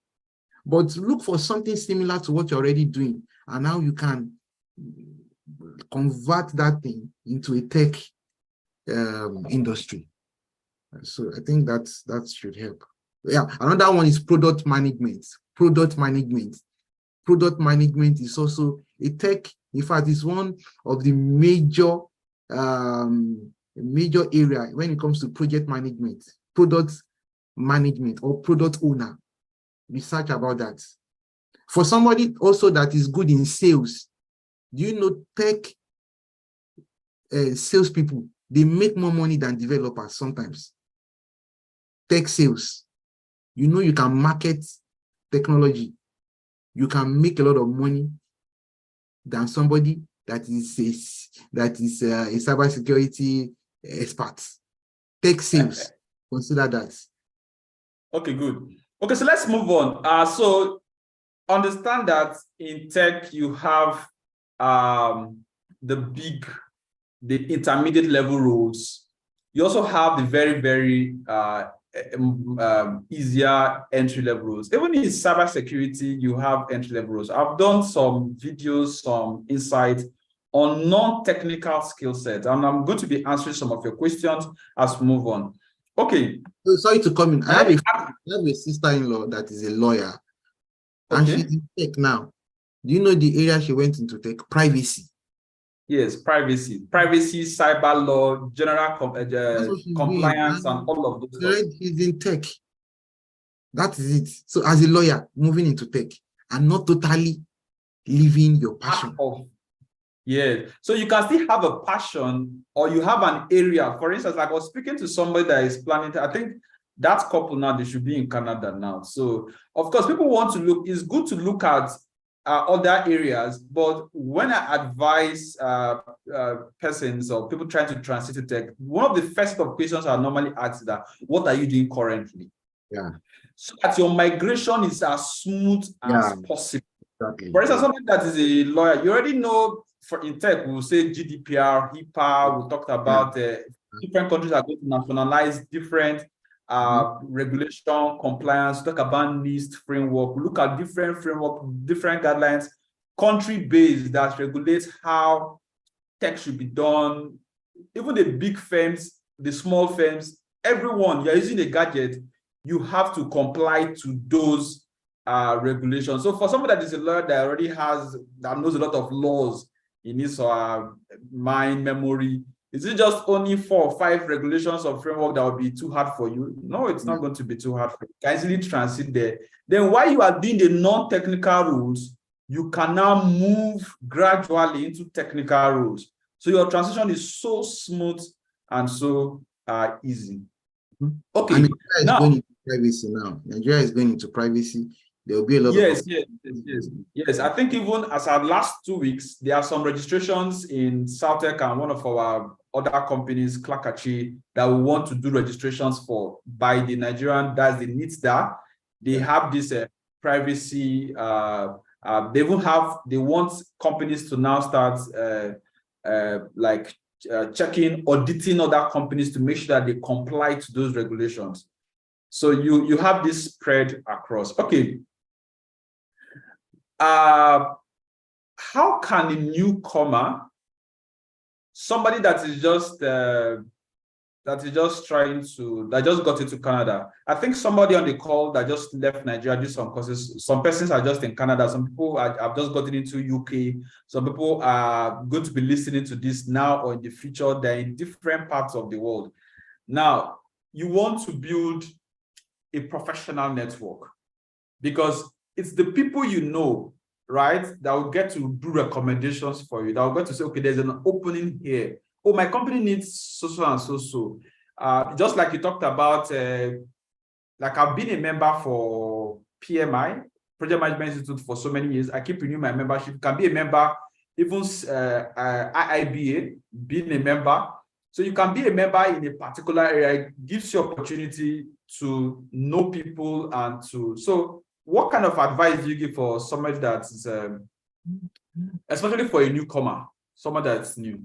But look for something similar to what you're already doing and how you can convert that thing into a tech industry. So I think that should help. Yeah, another one is product management. Product management is also a tech. In fact, it's one of the major area when it comes to project management, product management, or product owner. Research about that. For somebody also that is good in sales, do you know tech salespeople, they make more money than developers sometimes. Tech sales, you know, you can market technology, you can make a lot of money than somebody that is a cybersecurity expert. Tech sales, consider that.
Okay, good. Okay, so let's move on. So understand that in tech you have the intermediate level roles. You also have the very, very easier entry level roles. Even in cybersecurity, you have entry level roles. I've done some videos, some insights on non-technical skill sets, and I'm going to be answering some of your questions as we move on. Okay.
So sorry to come in. I have a sister-in-law that is a lawyer, and she's in tech now. Do you know the area she went into tech? Privacy.
Yes, privacy, cyber law, general compliance, and all of those
stuff. She's in tech. That is it. So as a lawyer, moving into tech and not totally leaving your passion.
Yeah, so you can still have a passion, or you have an area. For instance, like I was speaking to somebody that is planning, I think that couple now, they should be in Canada now. So of course, people want to look, it's good to look at other areas, but when I advise persons or people trying to transit to tech, one of the first of questions I normally ask is that, what are you doing currently?
Yeah.
So that your migration is as smooth as possible. Exactly. For instance, somebody that is a lawyer, you already know, for in tech, we'll say GDPR, HIPAA, we talked about different countries are going to nationalize different regulation, compliance, talk about NIST framework, we look at different framework, different guidelines, country-based that regulates how tech should be done. Even the big firms, the small firms, everyone, you're using a gadget, you have to comply to those regulations. So for somebody that is a lawyer that already that knows a lot of laws in his mind memory, is it just only 4 or 5 regulations or framework that will be too hard for you? No, it's not going to be too hard for you. You can easily transit there. Then while you are doing the non-technical rules, you can now move gradually into technical rules. So your transition is so smooth and so easy. Okay.
And Nigeria is going into privacy now. Nigeria is going into privacy. There will be a lot of...
Yes. I think even as our last 2 weeks, there are some registrations in Southtech and one of our other companies, Klakachi, that we want to do registrations for by the Nigerian, that's the NITDA. They have this privacy. They want companies to now start checking, auditing other companies to make sure that they comply to those regulations. So you have this spread across. Okay. How can a newcomer, somebody that just got into Canada, I think somebody on the call that just left Nigeria did some courses, some persons are just in Canada, some people have just gotten into UK, some people are going to be listening to this now or in the future, they're in different parts of the world. Now, you want to build a professional network because it's the people you know, right, that will get to do recommendations for you, that will get to say, okay, there's an opening here. Oh, my company needs so and so. Just like you talked about, like I've been a member for PMI, Project Management Institute, for so many years. I keep renewing my membership. You can be a member, even IIBA, being a member. So you can be a member in a particular area. It gives you opportunity to know people and so what kind of advice do you give for somebody that's, especially for a newcomer, someone that's new?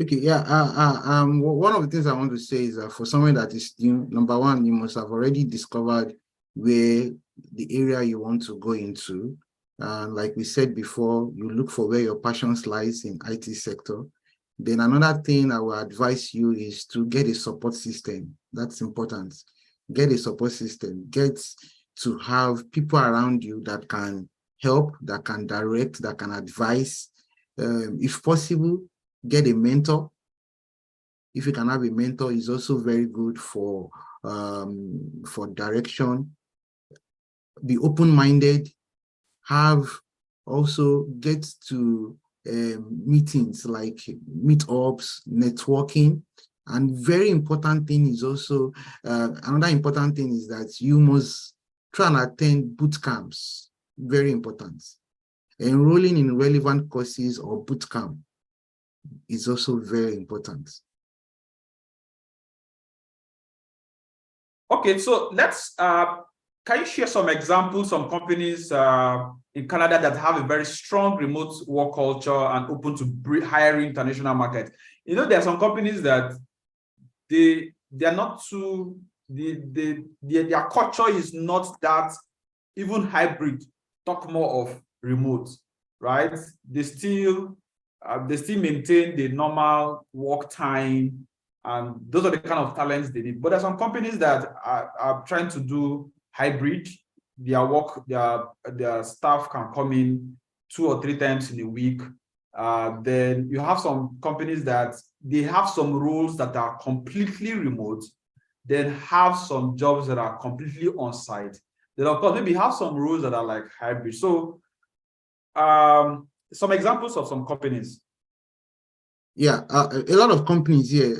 Okay, yeah. One of the things I want to say is that for someone that is new, number one, you must have already discovered where the area you want to go into. And like we said before, you look for where your passions lies in IT sector. Then another thing I will advise you is to get a support system. That's important. Get a support system. Get to have people around you that can help, that can direct, that can advise. If possible, get a mentor. If you can have a mentor, is also very good for direction. Be open-minded. Get to meetings like meetups, networking. And very important thing is also, another important thing is that you must try and attend boot camps. Very important. Enrolling in relevant courses or boot camp is also very important.
Okay, so let's, can you share some examples, some companies in Canada that have a very strong remote work culture and open to hiring international market? You know, there are some companies that they're not too, their culture is not that even hybrid, talk more of remote, right? They still maintain the normal work time, and those are the kind of talents they need. But there's some companies that are trying to do hybrid. Their staff can come in 2 or 3 times in a week. Then you have some companies that they have some roles that are completely remote, then have some jobs that are completely on-site. Then of course, maybe have some roles that are like hybrid. So some examples of some companies.
Yeah, a lot of companies here,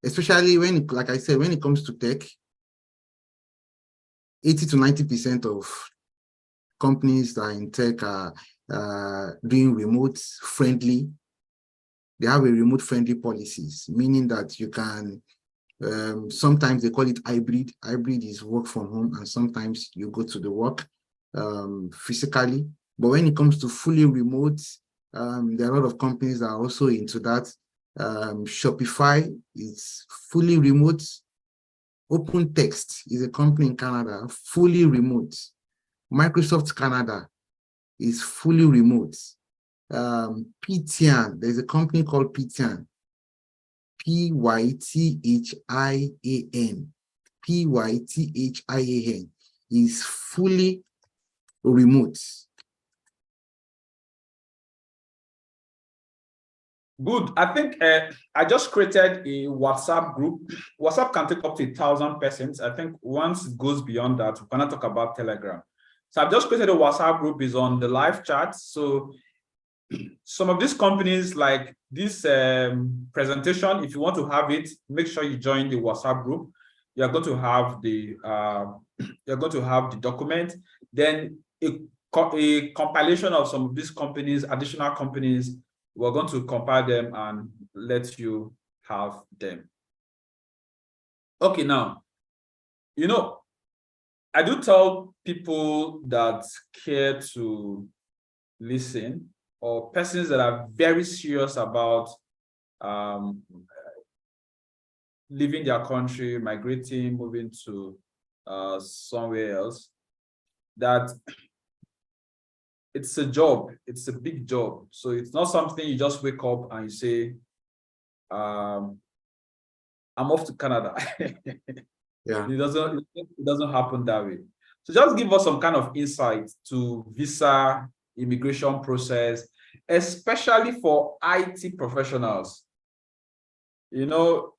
especially when, like I said, when it comes to tech, 80 to 90% of companies that are in tech are doing remote friendly. They have a remote friendly policies, meaning that you can, sometimes they call it hybrid. Hybrid is work from home, and sometimes you go to the work physically. But when it comes to fully remote, there are a lot of companies that are also into that. Shopify is fully remote. OpenText is a company in Canada, fully remote. Microsoft Canada is fully remote. Pythian, there's a company called Pythian, Pythian, Pythian is fully remote.
Good. I think I just created a WhatsApp group. WhatsApp can take up to 1,000 persons. I think once it goes beyond that, we cannot talk about Telegram. So I've just created a WhatsApp group, is on the live chat. So some of these companies, like this presentation, if you want to have it, make sure you join the WhatsApp group. You're going to have the document. Then a compilation of some of these companies, additional companies. We're going to compile them and let you have them. Okay, now, you know, I do tell people that care to listen, or persons that are very serious about leaving their country, migrating, moving to somewhere else, that it's a job, it's a big job. So it's not something you just wake up and you say, I'm off to Canada.
Yeah.
It doesn't happen that way. So just give us some kind of insight to visa, immigration process, especially for IT professionals. You know,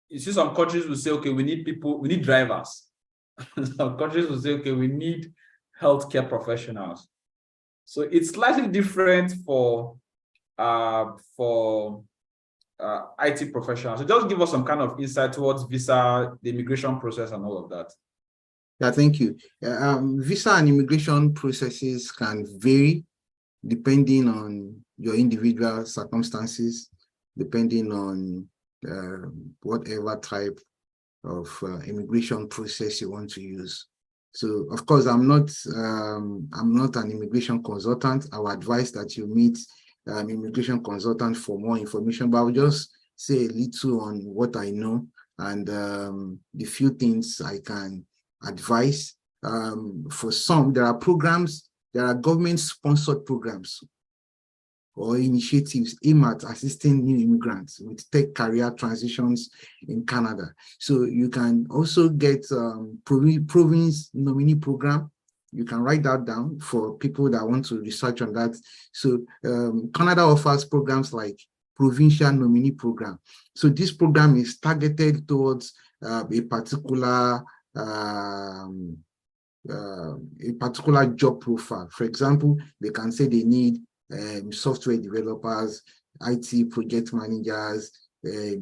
you see some countries will say, okay, we need people, we need drivers. Some countries will say, okay, we need healthcare professionals. So it's slightly different for IT professionals. So just give us some kind of insight towards visa, the immigration process, and all of that.
Yeah, thank you. Visa and immigration processes can vary depending on your individual circumstances, depending on whatever type of immigration process you want to use. So of course, I'm not an immigration consultant. I would advise that you meet immigration consultant for more information, but I will just say a little on what I know and the few things I can advise. For some, there are programs, there are government-sponsored programs or initiatives aimed at assisting new immigrants with tech career transitions in Canada. So you can also get province nominee program. You can write that down for people that want to research on that. So Canada offers programs like provincial nominee program. So this program is targeted towards a particular job profile. For example, they can say they need software developers, IT project managers.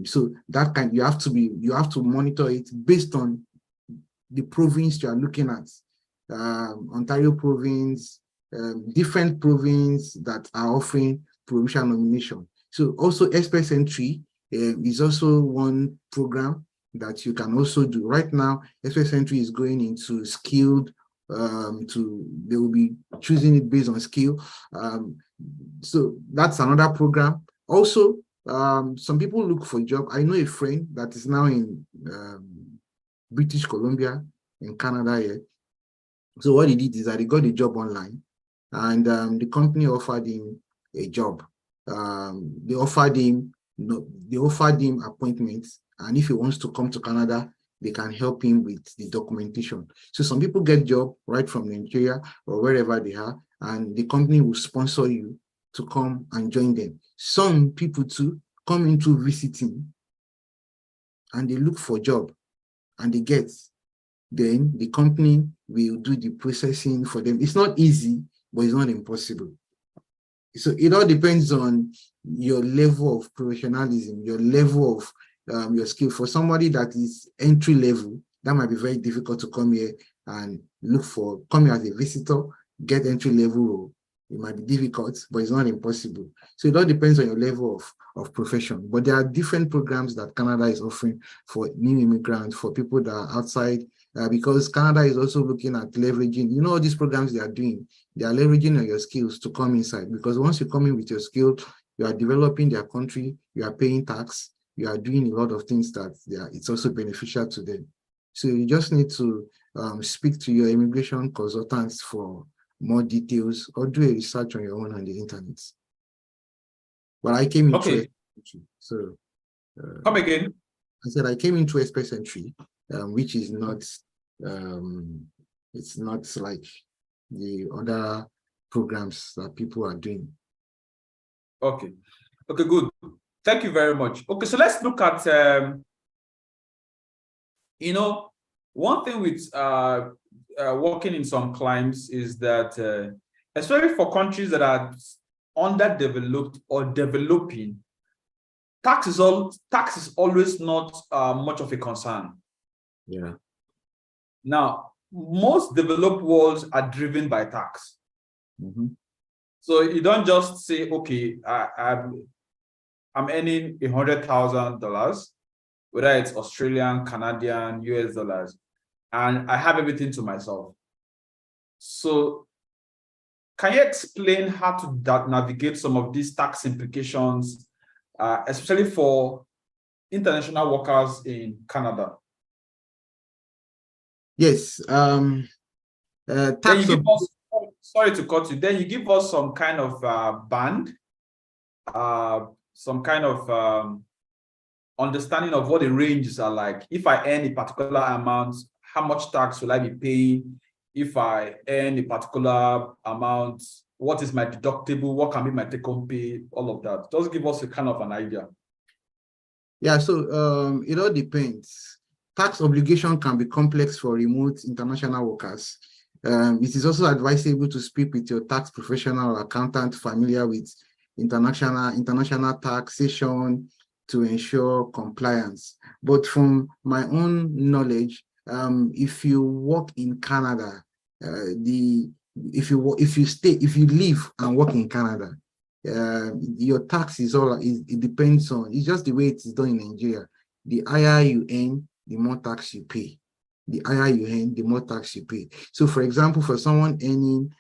So that kind, you have to monitor it based on the province you are looking at. Ontario province, different province that are offering provincial nomination. So also Express Entry is also one program that you can also do. Right now, Express Entry is going into skilled, they will be choosing it based on skill. So that's another program. Also, some people look for a job. I know a friend that is now in British Columbia in Canada here. So what he did is that he got a job online, and the company offered him a job. They offered him appointments, and if he wants to come to Canada, they can help him with the documentation. So some people get job right from Nigeria or wherever they are, and the company will sponsor you to come and join them. Some people too come into visiting and they look for job and they get. Then the company will do the processing for them. It's not easy, but it's not impossible. So it all depends on your level of professionalism, your level of your skill. For somebody that is entry level, that might be very difficult to come here and come here as a visitor, get entry level role. It might be difficult, but it's not impossible. So it all depends on your level of profession. But there are different programs that Canada is offering for new immigrants, for people that are outside, because Canada is also looking at leveraging, all these programs they are doing, they are leveraging on your skills to come inside. Because once you come in with your skill, you are developing their country, you are paying tax, you are doing a lot of things that it's also beneficial to them. So you just need to speak to your immigration consultants for more details, or do a research on your own on the internet. But I came into Express Entry. So
come again.
I said I came into Express Entry, which is not it's not like the other programs that people are doing.
Okay, good. Thank you very much. Okay, so let's look at one thing with working in some climes is that, especially for countries that are underdeveloped or developing, tax is always not much of a concern.
Yeah.
Now, most developed worlds are driven by tax.
Mm-hmm.
So you don't just say, okay, I'm earning $100,000, whether it's Australian, Canadian, US dollars, and I have everything to myself. So can you explain how to navigate some of these tax implications, especially for international workers in Canada?
Yes.
Sorry to cut you. Then you give us some kind of band, some kind of understanding of what the ranges are like. If I earn a particular amount, how much tax will I be paying? If I earn a particular amount, what is my deductible? What can be my take-home pay? All of that. Just give us a kind of an idea.
Yeah, so it all depends. Tax obligation can be complex for remote international workers. It is also advisable to speak with your tax professional or accountant familiar with international taxation to ensure compliance. But from my own knowledge, if you work in Canada, if you live and work in Canada, your tax it depends on, it's just the way it is done in Nigeria. The higher you earn, the more tax you pay. the higher you earn, the more tax you pay. So for example, for someone earning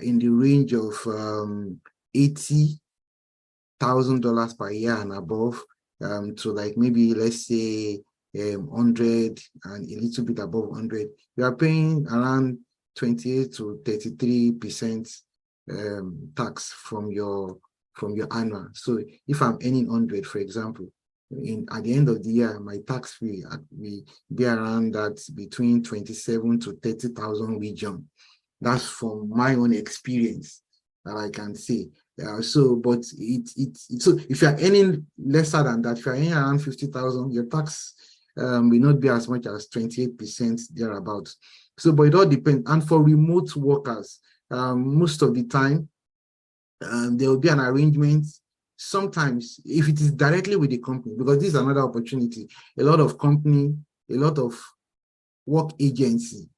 in the range of $80,000 per year and above, to like maybe let's say 100 and a little bit above 100, you are paying around 28 to 33% tax from your annual. So if I'm earning 100, for example, at the end of the year, my tax free will be around that between 27 to 30,000 region. That's from my own experience that I can say. So if you're earning lesser than that, if you're earning around 50,000, your tax will not be as much as 28% thereabouts. So, but it all depends. And for remote workers, most of the time, there will be an arrangement. Sometimes, if it is directly with the company, because this is another opportunity, a lot of work agency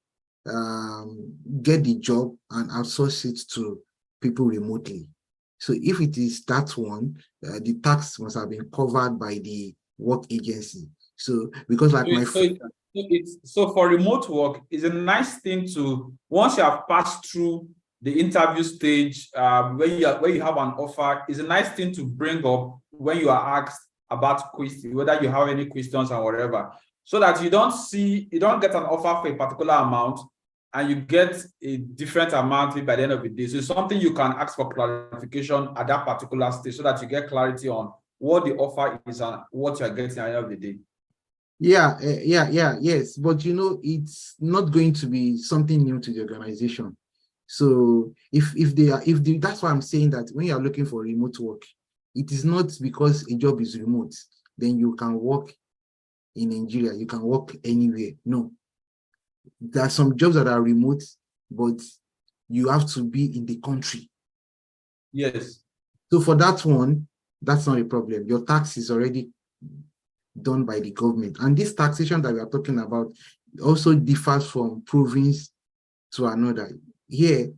get the job and outsource it to people remotely. So if it is that one, the tax must have been covered by the work agency. So because like
so for remote work, it's a nice thing to, once you have passed through the interview stage, where you have an offer, it's a nice thing to bring up when you are asked about questions, whether you have any questions or whatever, so that you don't get an offer for a particular amount and you get a different amount by the end of the day. So it's something you can ask for clarification at that particular stage so that you get clarity on what the offer is and what you're getting at the end of the day.
Yes. But it's not going to be something new to the organization. So that's why I'm saying that when you're looking for remote work, it is not because a job is remote, then you can work in Nigeria, you can work anywhere. No. There are some jobs that are remote, but you have to be in the country.
Yes.
So for that one, that's not a problem. Your tax is already done by the government. And this taxation that we are talking about also differs from province to another. Here,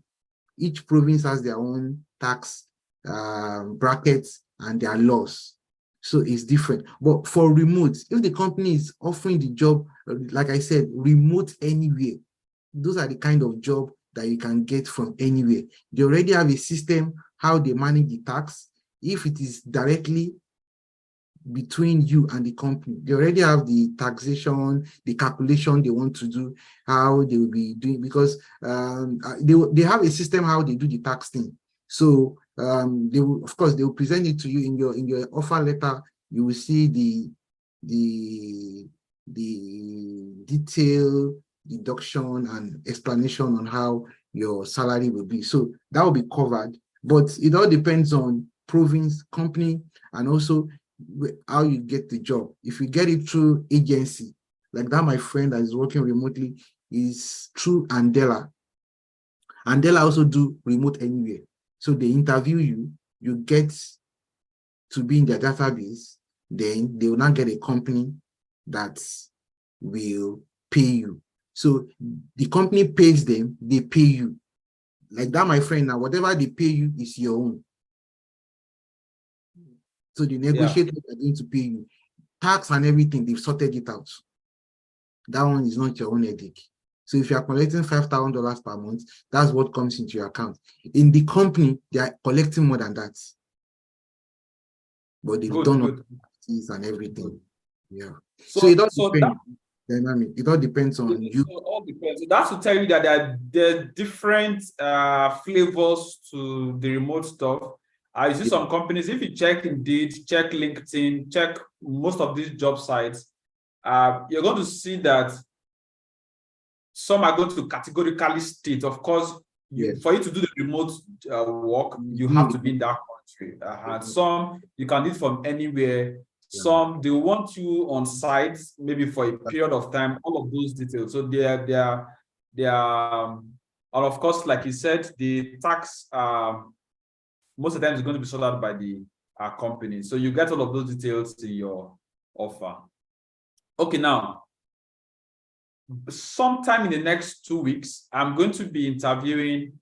each province has their own tax brackets and their laws. So it's different. But for remote, if the company is offering the job, like I said, remote anywhere, those are the kind of job that you can get from anywhere. They already have a system how they manage the tax. If it is directly between you and the company, they already have the taxation, the calculation they want to do, how they will be doing, because they have a system how they do the tax thing. So they will, of course, they will present it to you in your offer letter. You will see the detailed deduction and explanation on how your salary will be. So that will be covered, but it all depends on province, company, and also how you get the job. If you get it through agency, like that, my friend that is working remotely is through Andela. Andela also do remote anywhere. So they interview you, you get to be in their database, then they will not get a company that will pay you. So the company pays them, they pay you. Like that, my friend, now whatever they pay you is your own. So the negotiators are going to pay you. Tax and everything, they've sorted it out. That one is not your own headache. So if you are collecting $5,000 per month, that's what comes into your account. In the company, they are collecting more than that. But they've done all these and everything. Yeah. So it all depends. It all depends on you.
It all depends. So that's to tell you that there are different flavors to the remote stuff. I see some companies, if you check Indeed, check LinkedIn, check most of these job sites, you're going to see that some are going to categorically state, of course, for you to do the remote work, you have to be in that country. And some, you can do it from anywhere. Some, they want you on site, maybe for a period of time, all of those details. So they are, and of course, like you said, the tax, most of the time is going to be sorted out by the company. So you get all of those details in your offer. Okay, now, sometime in the next 2 weeks, I'm going to be interviewing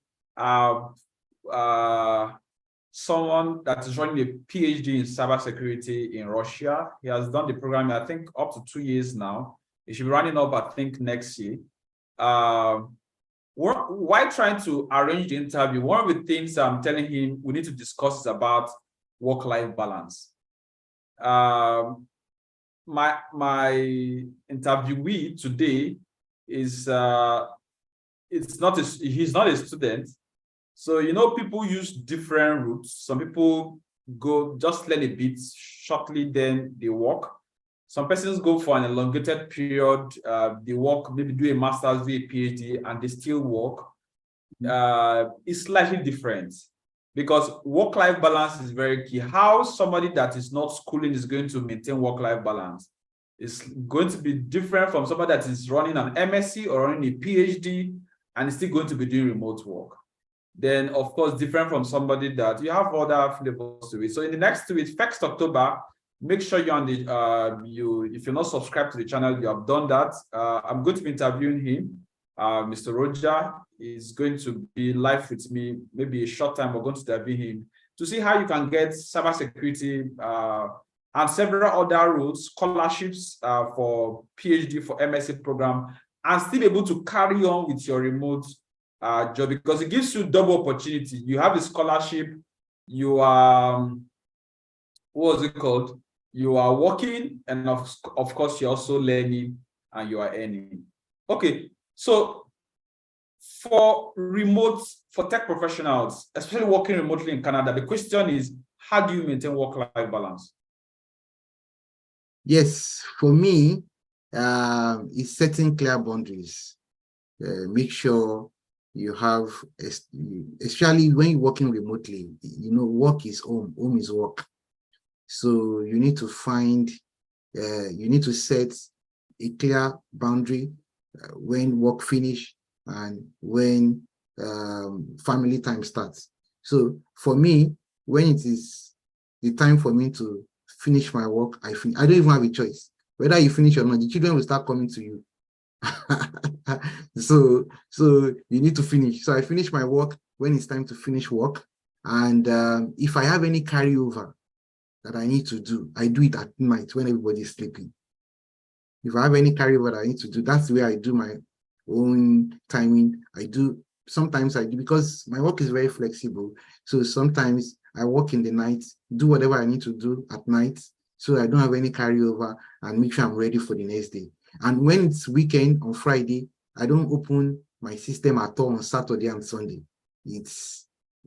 someone that is running a PhD in cybersecurity in Russia. He has done the program, I think, up to 2 years now. It should be running up, I think, next year. While trying to arrange the interview, one of the things I'm telling him we need to discuss is about work-life balance. My interviewee today is he's not a student. So, people use different routes. Some people go just learn a bit shortly, then they work. Some persons go for an elongated period. They work, maybe do a master's, do a PhD, and they still work. It's slightly different because work-life balance is very key. How somebody that is not schooling is going to maintain work-life balance is going to be different from somebody that is running an MSc or running a PhD and is still going to be doing remote work. Then, of course, different from somebody that you have other flavors to it. So in the next 2 weeks, 1st October, make sure you're on the, if you're not subscribed to the channel, you have done that. I'm going to be interviewing him. Mr. Roger is going to be live with me, maybe a short time. We're going to interview him to see how you can get cybersecurity and several other routes, scholarships for PhD, for MSc program, and still able to carry on with your remote job, because it gives you double opportunity. You have a scholarship, you are, what was it called? You are working, and of course, you're also learning and you are earning. Okay, so for tech professionals, especially working remotely in Canada, the question is, how do you maintain work-life balance?
Yes, for me, it's setting clear boundaries. Make sure you have, especially when you're working remotely, work is home, home is work. So you need to set a clear boundary when work finish and when family time starts. So for me, when it is the time for me to finish my work, I don't even have a choice. Whether you finish or not, the children will start coming to you. So you need to finish. So I finish my work when it's time to finish work. And if I have any carryover that I need to do, I do it at night when everybody's sleeping. If I have any carryover that I need to do, that's the way I do my own timing. Sometimes I do, because my work is very flexible. So sometimes I work in the night, do whatever I need to do at night, so I don't have any carryover, and make sure I'm ready for the next day. And when it's weekend on Friday, I don't open my system at all on Saturday and Sunday.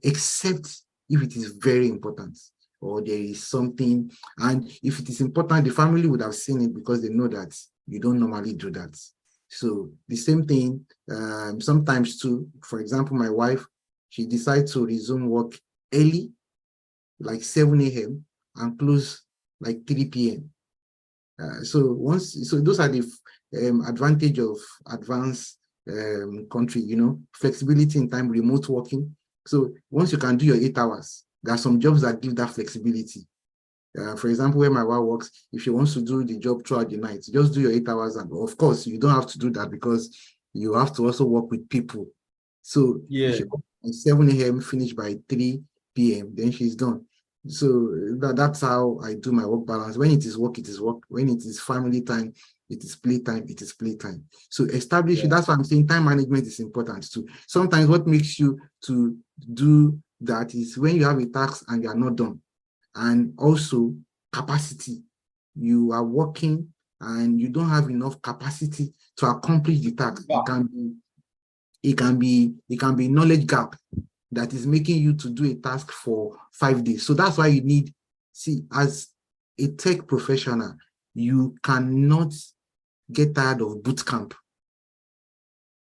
Except if it is very important or there is something. And if it is important, the family would have seen it, because they know that you don't normally do that. So the same thing, sometimes too, for example, my wife, she decides to resume work early, like 7 a.m. and close like 3 p.m. So those are the advantage of advanced country, flexibility in time, remote working. So once you can do your 8 hours, there are some jobs that give that flexibility. For example, where my wife works, if she wants to do the job throughout the night, just do your 8 hours. And of course, you don't have to do that, because you have to also work with people. So if she works at 7 a.m., finish by 3 p.m., then she's done. So that's how I do my work balance. When it is work, it is work. When it is family time, it is play time, it is play time. So establish it. That's why I'm saying time management is important too. Sometimes what makes you to do that is when you have a task and you are not done. And also capacity. You are working and you don't have enough capacity to accomplish the task. It can be knowledge gap that is making you to do a task for 5 days. So that's why you need, as a tech professional, you cannot get tired of boot camp.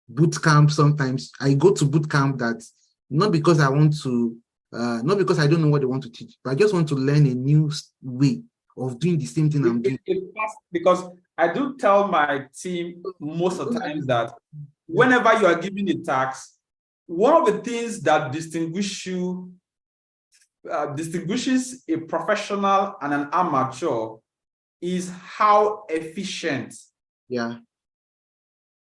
Boot camp, sometimes I go to boot camp that not because I want to, not because I don't know what they want to teach, but I just want to learn a new way of doing the same thing I'm doing.
Because I do tell my team most of the times that whenever you are given a task, one of the things that distinguishes a professional and an amateur is how efficient.
Yeah.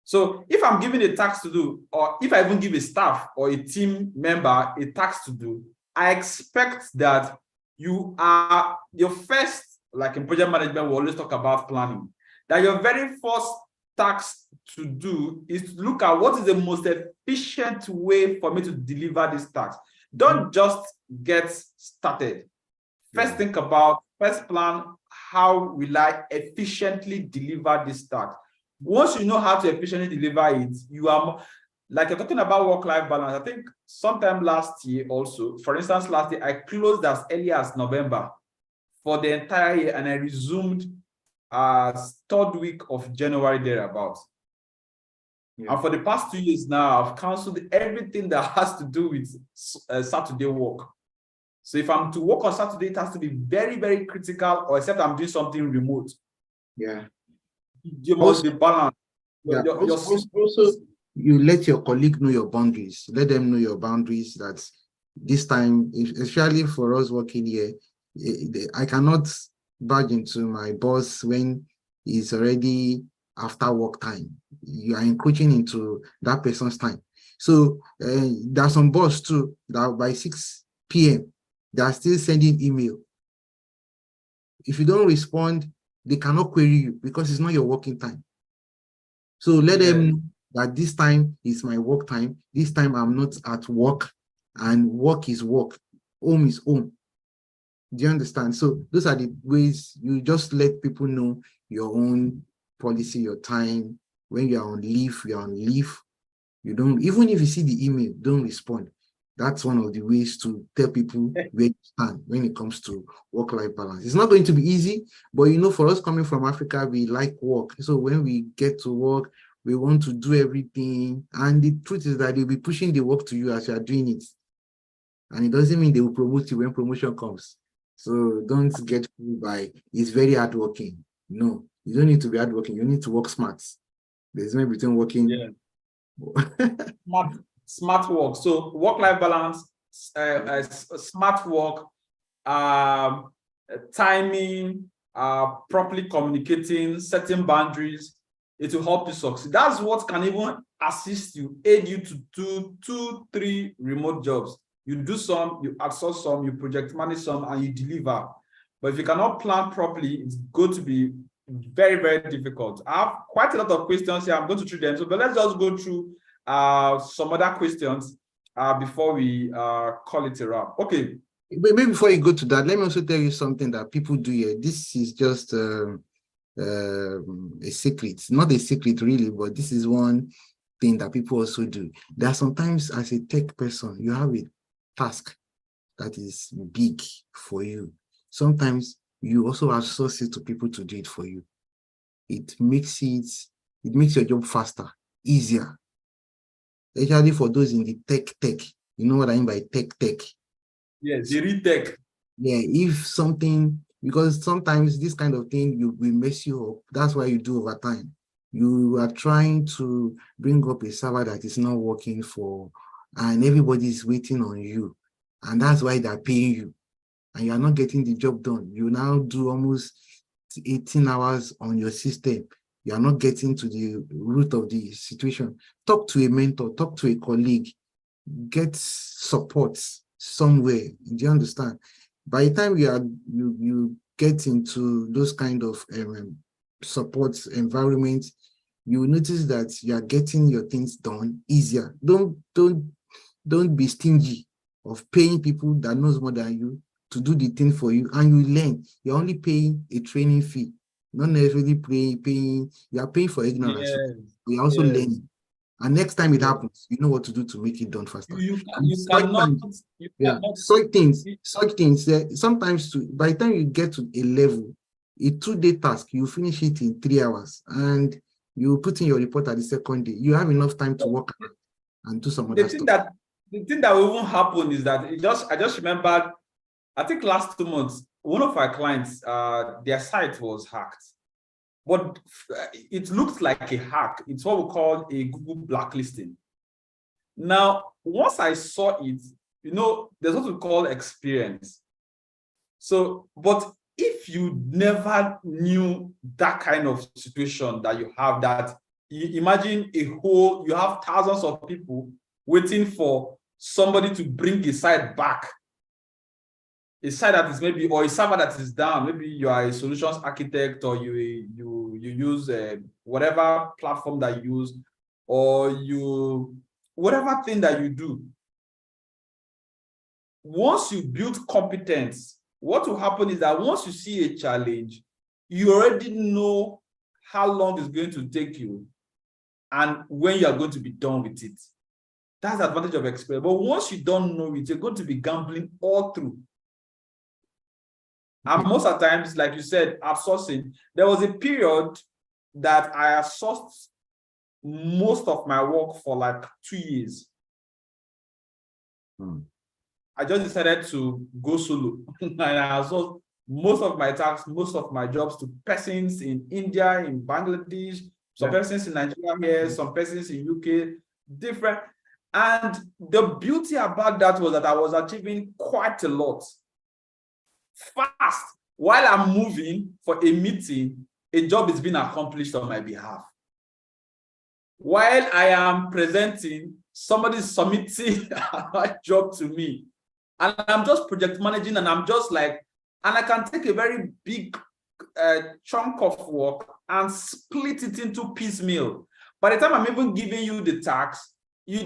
So if I'm given a task to do, or if I even give a staff or a team member a task to do, I expect that you are your first, like in project management, we always talk about planning, that your very first task to do is to look at what is the most efficient way for me to deliver this task. Don't just get started. First, think about, first plan, how will I efficiently deliver this task? Once you know how to efficiently deliver it, you are, like you're talking about work-life balance. I think sometime last year also, for instance, last year, I closed as early as November for the entire year, and I resumed as third week of January thereabouts. And for the past 2 years now, I've canceled everything that has to do with Saturday work. So if I'm to work on Saturday, it has to be very, very critical, or except I'm doing something remote. You must be balanced.
Also, you let your colleague know your boundaries. Let them know your boundaries, that this time, especially for us working here, I cannot barge into my boss when it's already after work time. You are encroaching into that person's time. So there are some boss too that by 6 p.m. they are still sending email. If you don't respond, they cannot query you because it's not your working time. So let them know that this time is my work time. This time I'm not at work, and work is work. Home is home. Do you understand? So those are the ways you just let people know your own policy, your time. When you are on leave, you are on leave. You don't, even if you see the email, don't respond. That's one of the ways to tell people where you stand when it comes to work-life balance. It's not going to be easy, but you know, for us coming from Africa, we like work. So when we get to work, we want to do everything. And the truth is that they'll be pushing the work to you as you are doing it. And it doesn't mean they will promote you when promotion comes. So don't get fooled by it's very hardworking. No, you don't need to be hardworking. You need to work smart. There's no between working.
Smart work. So work-life balance, smart work, timing, properly communicating, setting boundaries. It will help you succeed. That's what can even assist you, aid you to do 2-3 remote jobs. You do some, you outsource some, you project manage some, and you deliver. But if you cannot plan properly, it's going to be very, very difficult. I have quite a lot of questions here. I'm going to treat them. So, but let's just go through some other questions before we call it a wrap. Okay.
But maybe before you go to that, let me also tell you something that people do here. This is just a secret. Not a secret really, but this is one thing that people also do. There are sometimes as a tech person, you have a task that is big for you. Sometimes you also outsource it to people to do it for you. It makes your job faster, easier. Especially for those in the tech. You know what I mean by tech?
Yes, the real tech.
Yeah, if something, because sometimes this kind of thing will mess you up. That's why you do overtime. You are trying to bring up a server that is not working and everybody is waiting on you. And that's why they're paying you. And you are not getting the job done. You now do almost 18 hours on your system. You are not getting to the root of the situation. Talk to a mentor, talk to a colleague, get support somewhere. Do you understand? By the time you get into those kind of support environments, you will notice that you are getting your things done easier. Don't be stingy of paying people that knows more than you to do the thing for you, and you learn. You're only paying a training fee, not necessarily paying. You are paying for ignorance.
Yes.
You're also learning. And next time it happens, you know what to do to make it done faster. Such things. Sometimes by the time you get to a level, a 2-day task, you finish it in 3 hours, and you put in your report at the second day. You have enough time to work and do some other stuff.
The thing that will even happen is that I just remembered, I think last 2 months, one of our clients, their site was hacked. But it looks like a hack. It's what we call a Google blacklisting. Now, once I saw it, you know, there's what we call experience. So, but if you never knew that kind of situation that you have, that you imagine you have thousands of people waiting for somebody to bring a site back. a site that is maybe, or a server that is down, maybe you are a solutions architect, or you use whatever platform that you use, or whatever thing that you do. Once you build competence, what will happen is that once you see a challenge, you already know how long it's going to take you and when you are going to be done with it. That's the advantage of experience. But once you don't know it, you're going to be gambling all through. And most of the times, like you said, outsourcing, there was a period that I outsourced most of my work for like 2 years. I just decided to go solo. And I outsourced most of my tasks, most of my jobs to persons in India, in Bangladesh, some persons in Nigeria here, some persons in UK, different. And the beauty about that was that I was achieving quite a lot fast. While I'm moving for a meeting, a job is being accomplished on my behalf. While I am presenting, somebody is submitting a job to me. And I'm just project managing, and I'm just like, and I can take a very big chunk of work and split it into piecemeal. By the time I'm even giving you the task, you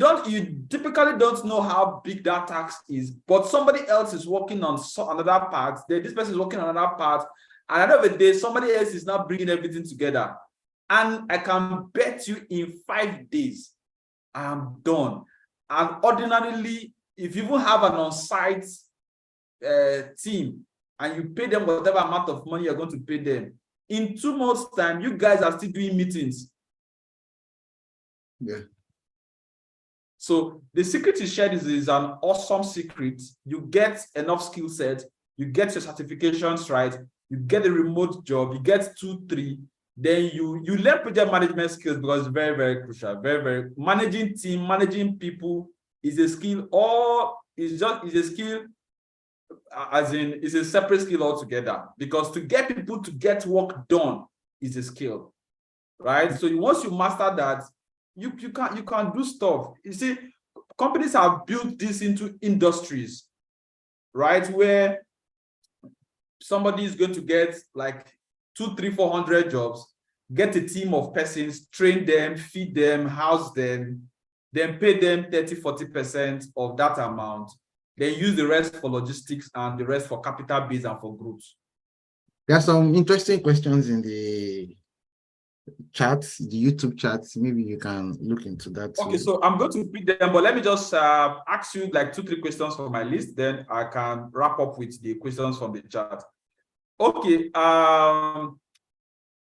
typically don't know how big that task is, but somebody else is working on another part. This person is working on another part. And at the end of the day, somebody else is now bringing everything together. And I can bet you in 5 days, I'm done. And ordinarily, if you even have an on-site team and you pay them whatever amount of money you're going to pay them, in 2 months' time, you guys are still doing meetings.
Yeah.
So the secret is shared is an awesome secret. You get enough skill set, you get your certifications right, you get a remote job, you get 2, 3, then you learn project management skills, because it's very, very crucial. Very, very managing team, managing people is a skill, or is a skill, as in it's a separate skill altogether, because to get people to get work done is a skill, right? So once you master that, you can do stuff. You see, companies have built this into industries, right? Where somebody is going to get like 200, 300, 400 jobs, get a team of persons, train them, feed them, house them, then pay them 30, 40% of that amount, then use the rest for logistics and the rest for capital base and for growth.
There are some interesting questions in the chats, the YouTube chats. Maybe you can look into that too.
Okay, so I'm going to pick them, but let me just ask you like 2, 3 questions from my list, then I can wrap up with the questions from the chat. Okay,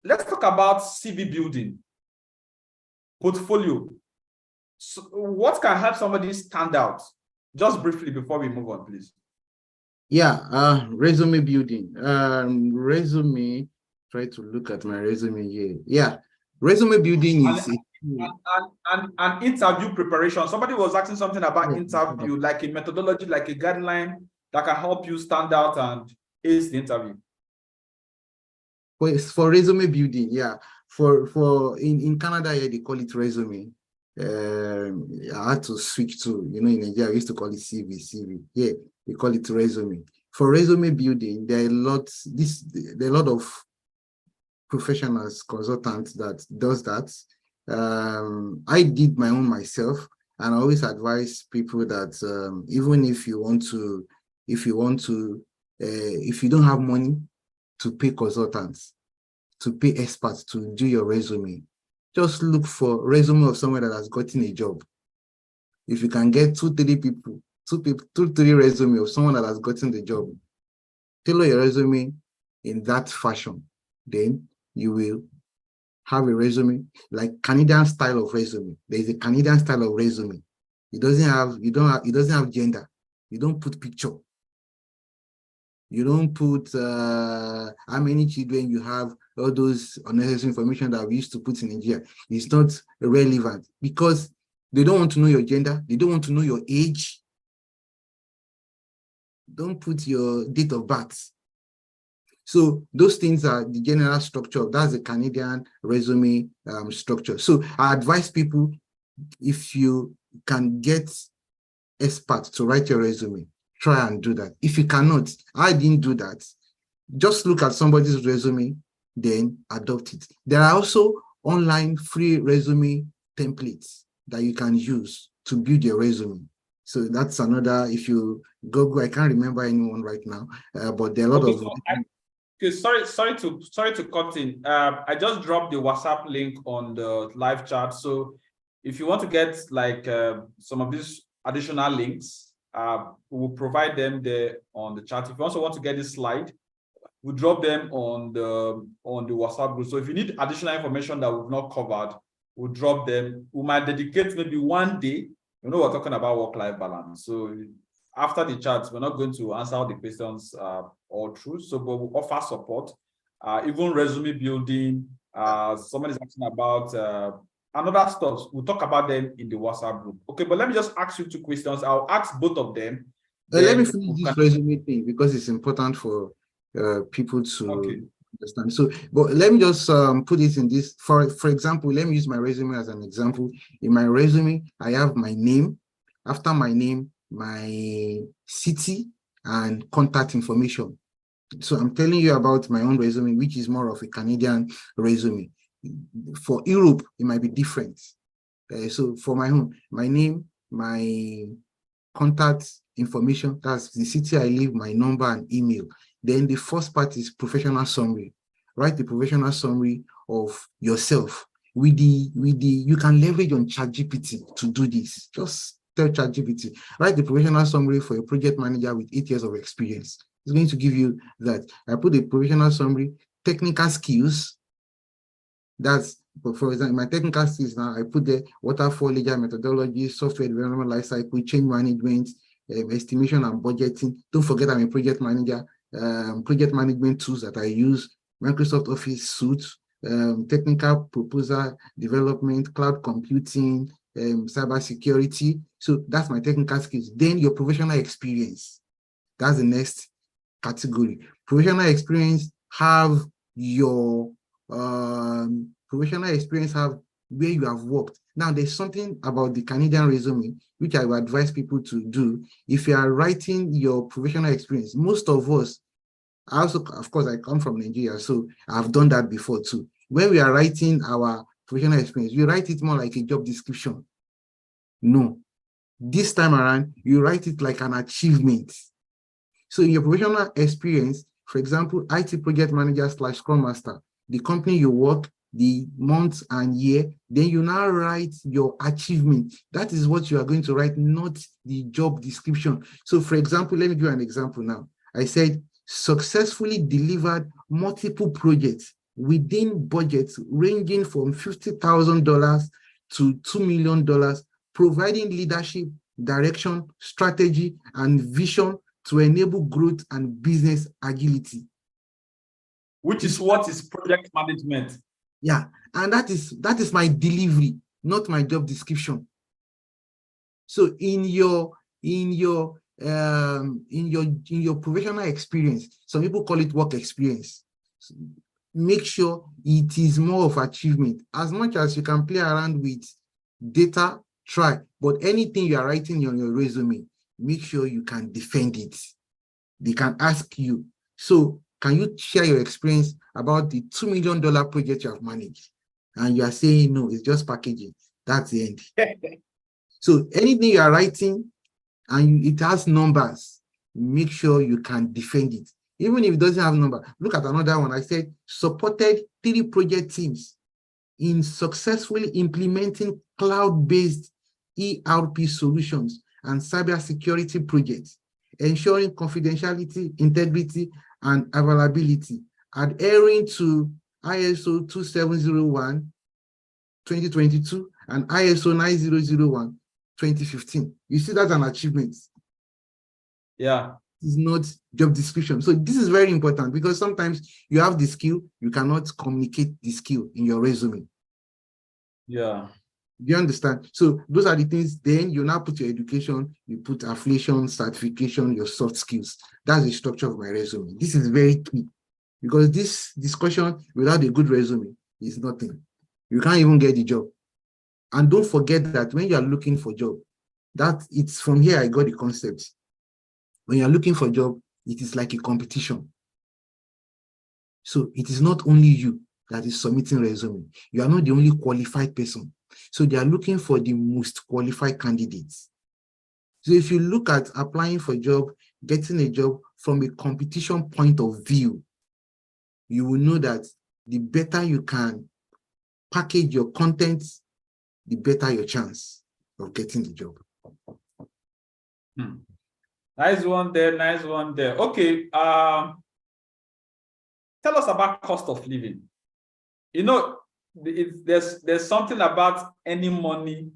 let's talk about CV building, portfolio. So what can help somebody stand out? Just briefly before we move on, please.
Yeah, resume building. Resume. Try to look at my resume here. Yeah, resume building is
and interview preparation. Somebody was asking something about interview, like a methodology, like a guideline that can help you stand out and ace the interview.
For resume building, yeah. In Canada, yeah, they call it resume. I had to switch to, in Nigeria, we used to call it CV. Yeah, they call it resume. For resume building, there are a lot of professionals, consultants that does that. I did my own myself, and I always advise people that even if you don't have money to pay consultants, to pay experts to do your resume, just look for resume of someone that has gotten a job. If you can get 2, 3 resume of someone that has gotten the job, tailor your resume in that fashion, then you will have a resume like Canadian style of resume. There is a Canadian style of resume. It doesn't have gender. You don't put picture. You don't put how many children you have, all those unnecessary information that we used to put in Nigeria. It's not relevant because they don't want to know your gender. They don't want to know your age. Don't put your date of birth. So those things are the general structure. That's the Canadian resume structure. So I advise people, if you can get experts to write your resume, try and do that. If you cannot, I didn't do that. Just look at somebody's resume, then adopt it. There are also online free resume templates that you can use to build your resume. So that's another, if you Google, I can't remember anyone right now, but there are a lot of.
Okay, sorry to cut in. I just dropped the WhatsApp link on the live chat. So if you want to get like some of these additional links, we will provide them there on the chat. If you also want to get this slide, we'll drop them on the WhatsApp group. So if you need additional information that we've not covered, we'll drop them. We might dedicate maybe one day. You know, we're talking about work-life balance. So after the chat, we're not going to answer all the questions all through. So, but we'll offer support, even resume building. Somebody's asking about another stuff. We'll talk about them in the WhatsApp group. Okay, but let me just ask you two questions. I'll ask both of them.
Let me finish this resume thing because it's important for people to understand. So, but let me just put it in this. For example, let me use my resume as an example. In my resume, I have my name. After my name, my city and contact information. So I'm telling you about my own resume, which is more of a Canadian resume. For Europe, it might be different. So for my own, my name, my contact information, that's the city I live, my number and email. Then the first part is professional summary. Write the professional summary of yourself. You can leverage on ChatGPT to do this. Just tell ChatGPT, write the professional summary for a project manager with 8 years of experience. It's going to give you that. I put the professional summary, technical skills. That's, for example, my technical skills now, I put the waterfall ledger methodology, software development lifecycle, change management, estimation and budgeting. Don't forget I'm a project manager. Project management tools that I use, Microsoft Office suite, technical proposal development, cloud computing, cybersecurity. So that's my technical skills. Then your professional experience. That's the next category. Professional experience have your professional experience have where you have worked. Now, there's something about the Canadian resume, which I would advise people to do. If you are writing your professional experience, most of us, also, of course, I come from Nigeria, so I've done that before too. When we are writing our professional experience, we write it more like a job description. No. This time around, you write it like an achievement. So in your professional experience, for example, IT project manager / Scrum Master, the company you work, the month and year, then you now write your achievement. That is what you are going to write, not the job description. So for example, let me give you an example now. I said, successfully delivered multiple projects within budgets ranging from $50,000 to $2 million, providing leadership, direction, strategy, and vision to enable growth and business agility.
Which is what is project management.
Yeah, and that is my delivery, not my job description. So in your professional experience, some people call it work experience. So make sure it is more of achievement. As much as you can play around with data, try. But anything you are writing on your resume, make sure you can defend it. They can ask you, so can you share your experience about the $2 million project you have managed? And you are saying, no, it's just packaging. That's the end. So anything you are writing and it has numbers, make sure you can defend it. Even if it doesn't have number, look at another one. I said, supported 3 project teams in successfully implementing cloud-based ERP solutions and cybersecurity projects, ensuring confidentiality, integrity, and availability, adhering to ISO 2701 2022 and ISO 9001 2015. You see, that's an achievement.
Yeah.
It's not job description. So this is very important because sometimes you have the skill, you cannot communicate the skill in your resume.
Yeah.
Do you understand? So those are the things. Then you now put your education, you put affiliation, certification, your soft skills. That's the structure of my resume. This is very key because this discussion without a good resume is nothing. You can't even get the job. And don't forget that when you are looking for a job, that it's from here I got the concept. when you're looking for a job, it is like a competition. So it is not only you that is submitting resume. You are not the only qualified person. So they are looking for the most qualified candidates. So if you look at applying for a job, getting a job from a competition point of view, you will know that the better you can package your content, the better your chance of getting the job.
Nice one there, nice one there. Okay, tell us about cost of living. You know, there's something about earning money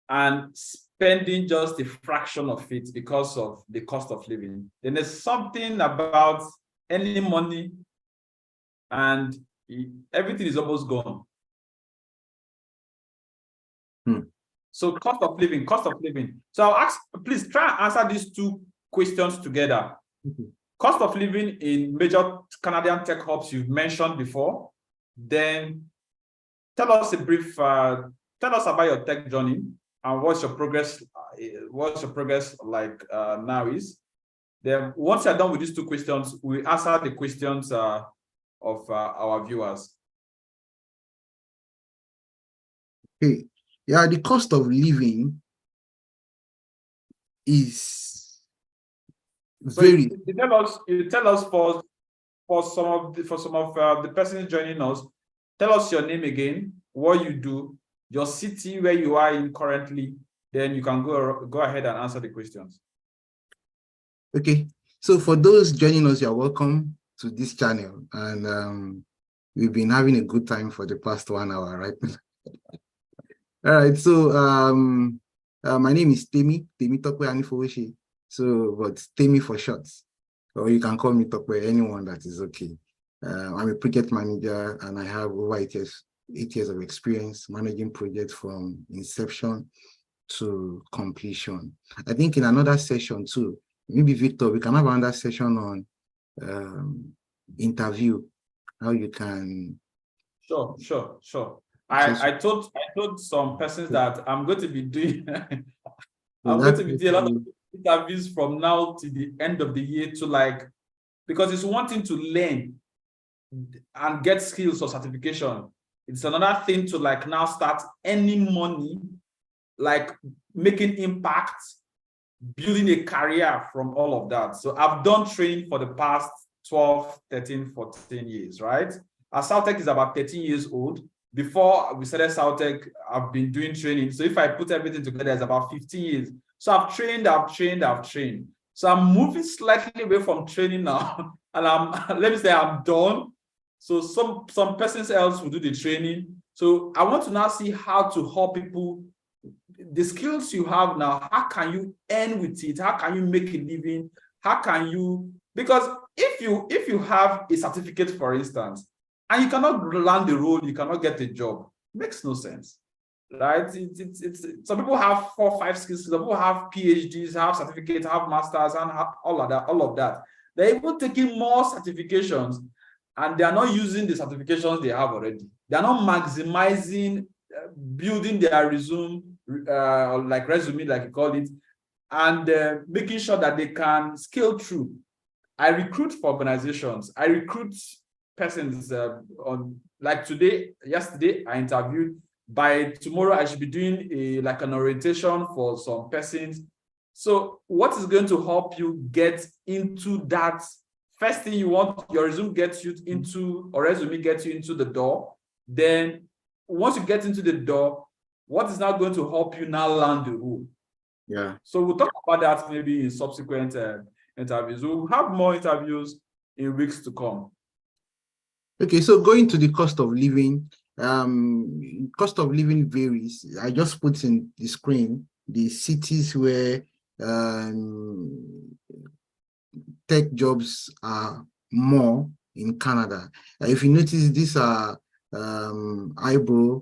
and spending just a fraction of it because of the cost of living. Then there's something about earning money and everything is almost gone. So cost of living. So I'll ask, please try and answer these two questions together. Cost of living in major Canadian tech hubs you've mentioned before. Then tell us about your tech journey and what's your progress like now is. Then once you're done with these two questions, we answer the questions of our viewers.
Okay. Yeah, the cost of living is very.
So you tell us for some of the persons joining us. Tell us your name again, what you do, your city where you are in currently. Then you can go ahead and answer the questions.
Okay. So for those joining us, you're welcome to this channel, and we've been having a good time for the past 1 hour, right? All right, so my name is Temi Tokwe Anifoweshi. So, but Temi for short, or you can call me Tokwe, anyone that is okay. I'm a project manager, and I have over 8 years of experience managing projects from inception to completion. I think in another session too, maybe Victor, we can have another session on interview, how you can.
Sure. I told some persons that I'm going to be doing I'm going to be doing a lot of interviews from now to the end of the year because it's one thing to learn and get skills or certification. It's another thing to now start earning money, making impact, building a career from all of that. So I've done training for the past 12, 13, 14 years, right? South-Tech is about 13 years old. Before we started South-Tech, I've been doing training. So if I put everything together, it's about 15 years. So I've trained. So I'm moving slightly away from training now. And let me say I'm done. So some persons else will do the training. So I want to now see how to help people. The skills you have now, how can you earn with it? How can you make a living? How can you, because if you have a certificate, for instance, and you cannot land the role, you cannot get a job, it makes no sense, right? Some people have 4 or 5 skills, some people have PhDs, have certificates, have masters, and have all of that. They're even taking more certifications, and they are not using the certifications they have already. They are not maximizing, building their resume, resume, like you call it, and making sure that they can scale through. I recruit for organizations. I recruit persons yesterday I interviewed. By tomorrow I should be doing an orientation for some persons. So what is going to help you get into that? First thing you want, your resume gets you into, or resume gets you into the door. Then once you get into the door, what is now going to help you now land the role?
Yeah.
So we'll talk about that maybe in subsequent interviews. We'll have more interviews in weeks to come.
Okay, so going to the cost of living, cost of living varies. I just put in the screen the cities where tech jobs are more in Canada. If you notice, these are eyebrow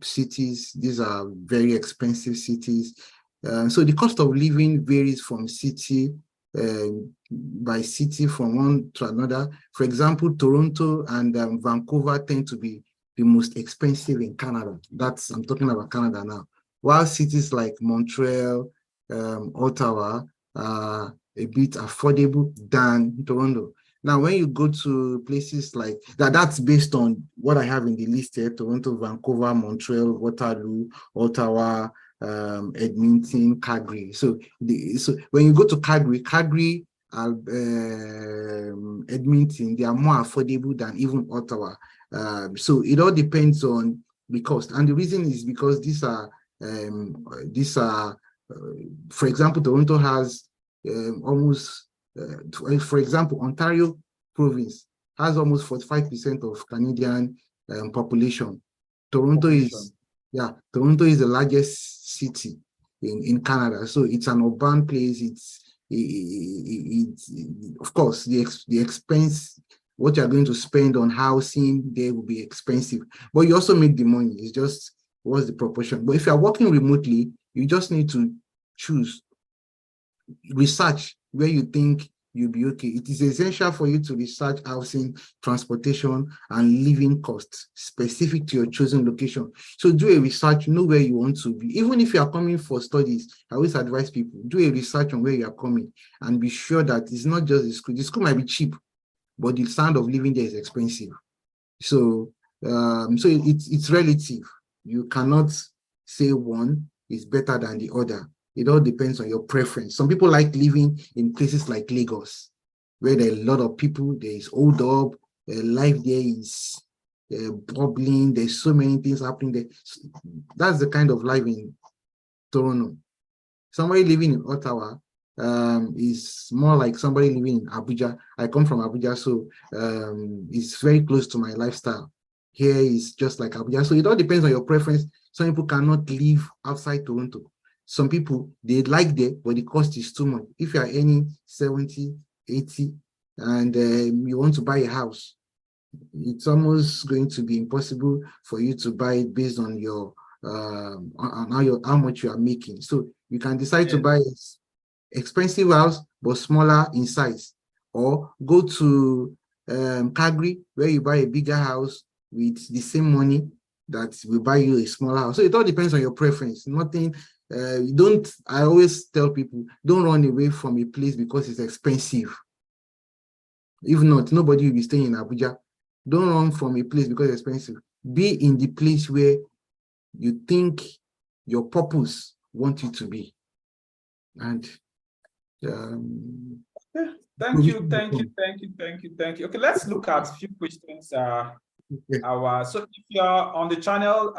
cities. These are very expensive cities. So the cost of living varies from city by city, from one to another. For example, Toronto and Vancouver tend to be the most expensive in Canada. I'm talking about Canada now. While cities like Montreal, Ottawa a bit affordable than Toronto. Now, when you go to places like that, that's based on what I have in the list here: Toronto, Vancouver, Montreal, Waterloo, Ottawa, Edmonton, Calgary. So when you go to Calgary, Edmonton, they are more affordable than even Ottawa. So it all depends on the cost, and the reason is because these are, for example, Toronto has almost, for example, Ontario province has almost 45% of Canadian population. Toronto is the largest city in Canada, so it's an urban place. It's of course the expense, what you're going to spend on housing there will be expensive, but you also make the money. It's just what's the proportion. But if you're working remotely, you just need to choose, research where you think you'll be okay. It is essential for you to research housing, transportation, and living costs specific to your chosen location. So do a research, know where you want to be. Even if you are coming for studies, I always advise people, do a research on where you are coming and be sure that it's not just the school. The school might be cheap, but the standard of living there is expensive. So, it's relative. You cannot say one is better than the other. It all depends on your preference. Some people like living in places like Lagos, where there are a lot of people, there is hold up, life there is bubbling, there's so many things happening there. That's the kind of life in Toronto. Somebody living in Ottawa is more like somebody living in Abuja. I come from Abuja, so it's very close to my lifestyle. Here is just like Abuja. So it all depends on your preference. Some people cannot live outside Toronto. Some people, they like there, but the cost is too much. If you are earning 70, 80, and you want to buy a house, it's almost going to be impossible for you to buy it based on your on how much you are making. So you can decide to buy an expensive house, but smaller in size, or go to Calgary, where you buy a bigger house with the same money that will buy you a smaller house. So it all depends on your preference. Nothing. I always tell people, don't run away from a place because it's expensive. If not, nobody will be staying in Abuja. Don't run from a place because it's expensive. Be in the place where you think your purpose wants you to be. And
thank you. Okay, let's look at a few questions. So if you're on the channel,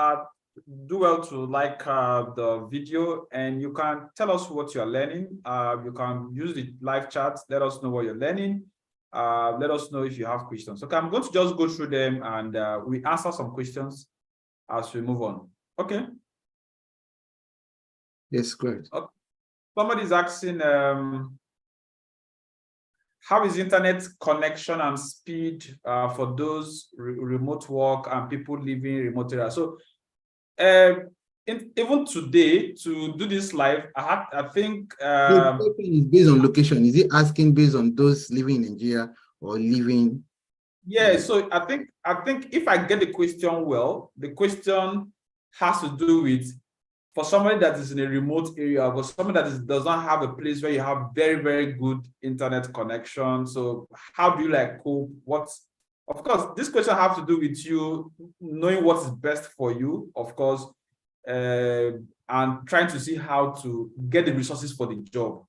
do well to like the video, and you can tell us what you're learning. You can use the live chat, let us know what you're learning. Let us know if you have questions. Okay, I'm going to just go through them, and we answer some questions as we move on. Okay.
Yes, great.
Okay. Somebody's asking, how is internet connection and speed for those remote work and people living in remote areas? So even today, to do this live, I think
it's based on location. Is it asking based on those living in Nigeria or living?
Yeah, so I think if I get the question well, the question has to do with, for somebody that is in a remote area, or somebody that does not have a place where you have very, very good internet connection. So how do you cope? Of course, this question has to do with you knowing what is best for you, of course, and trying to see how to get the resources for the job.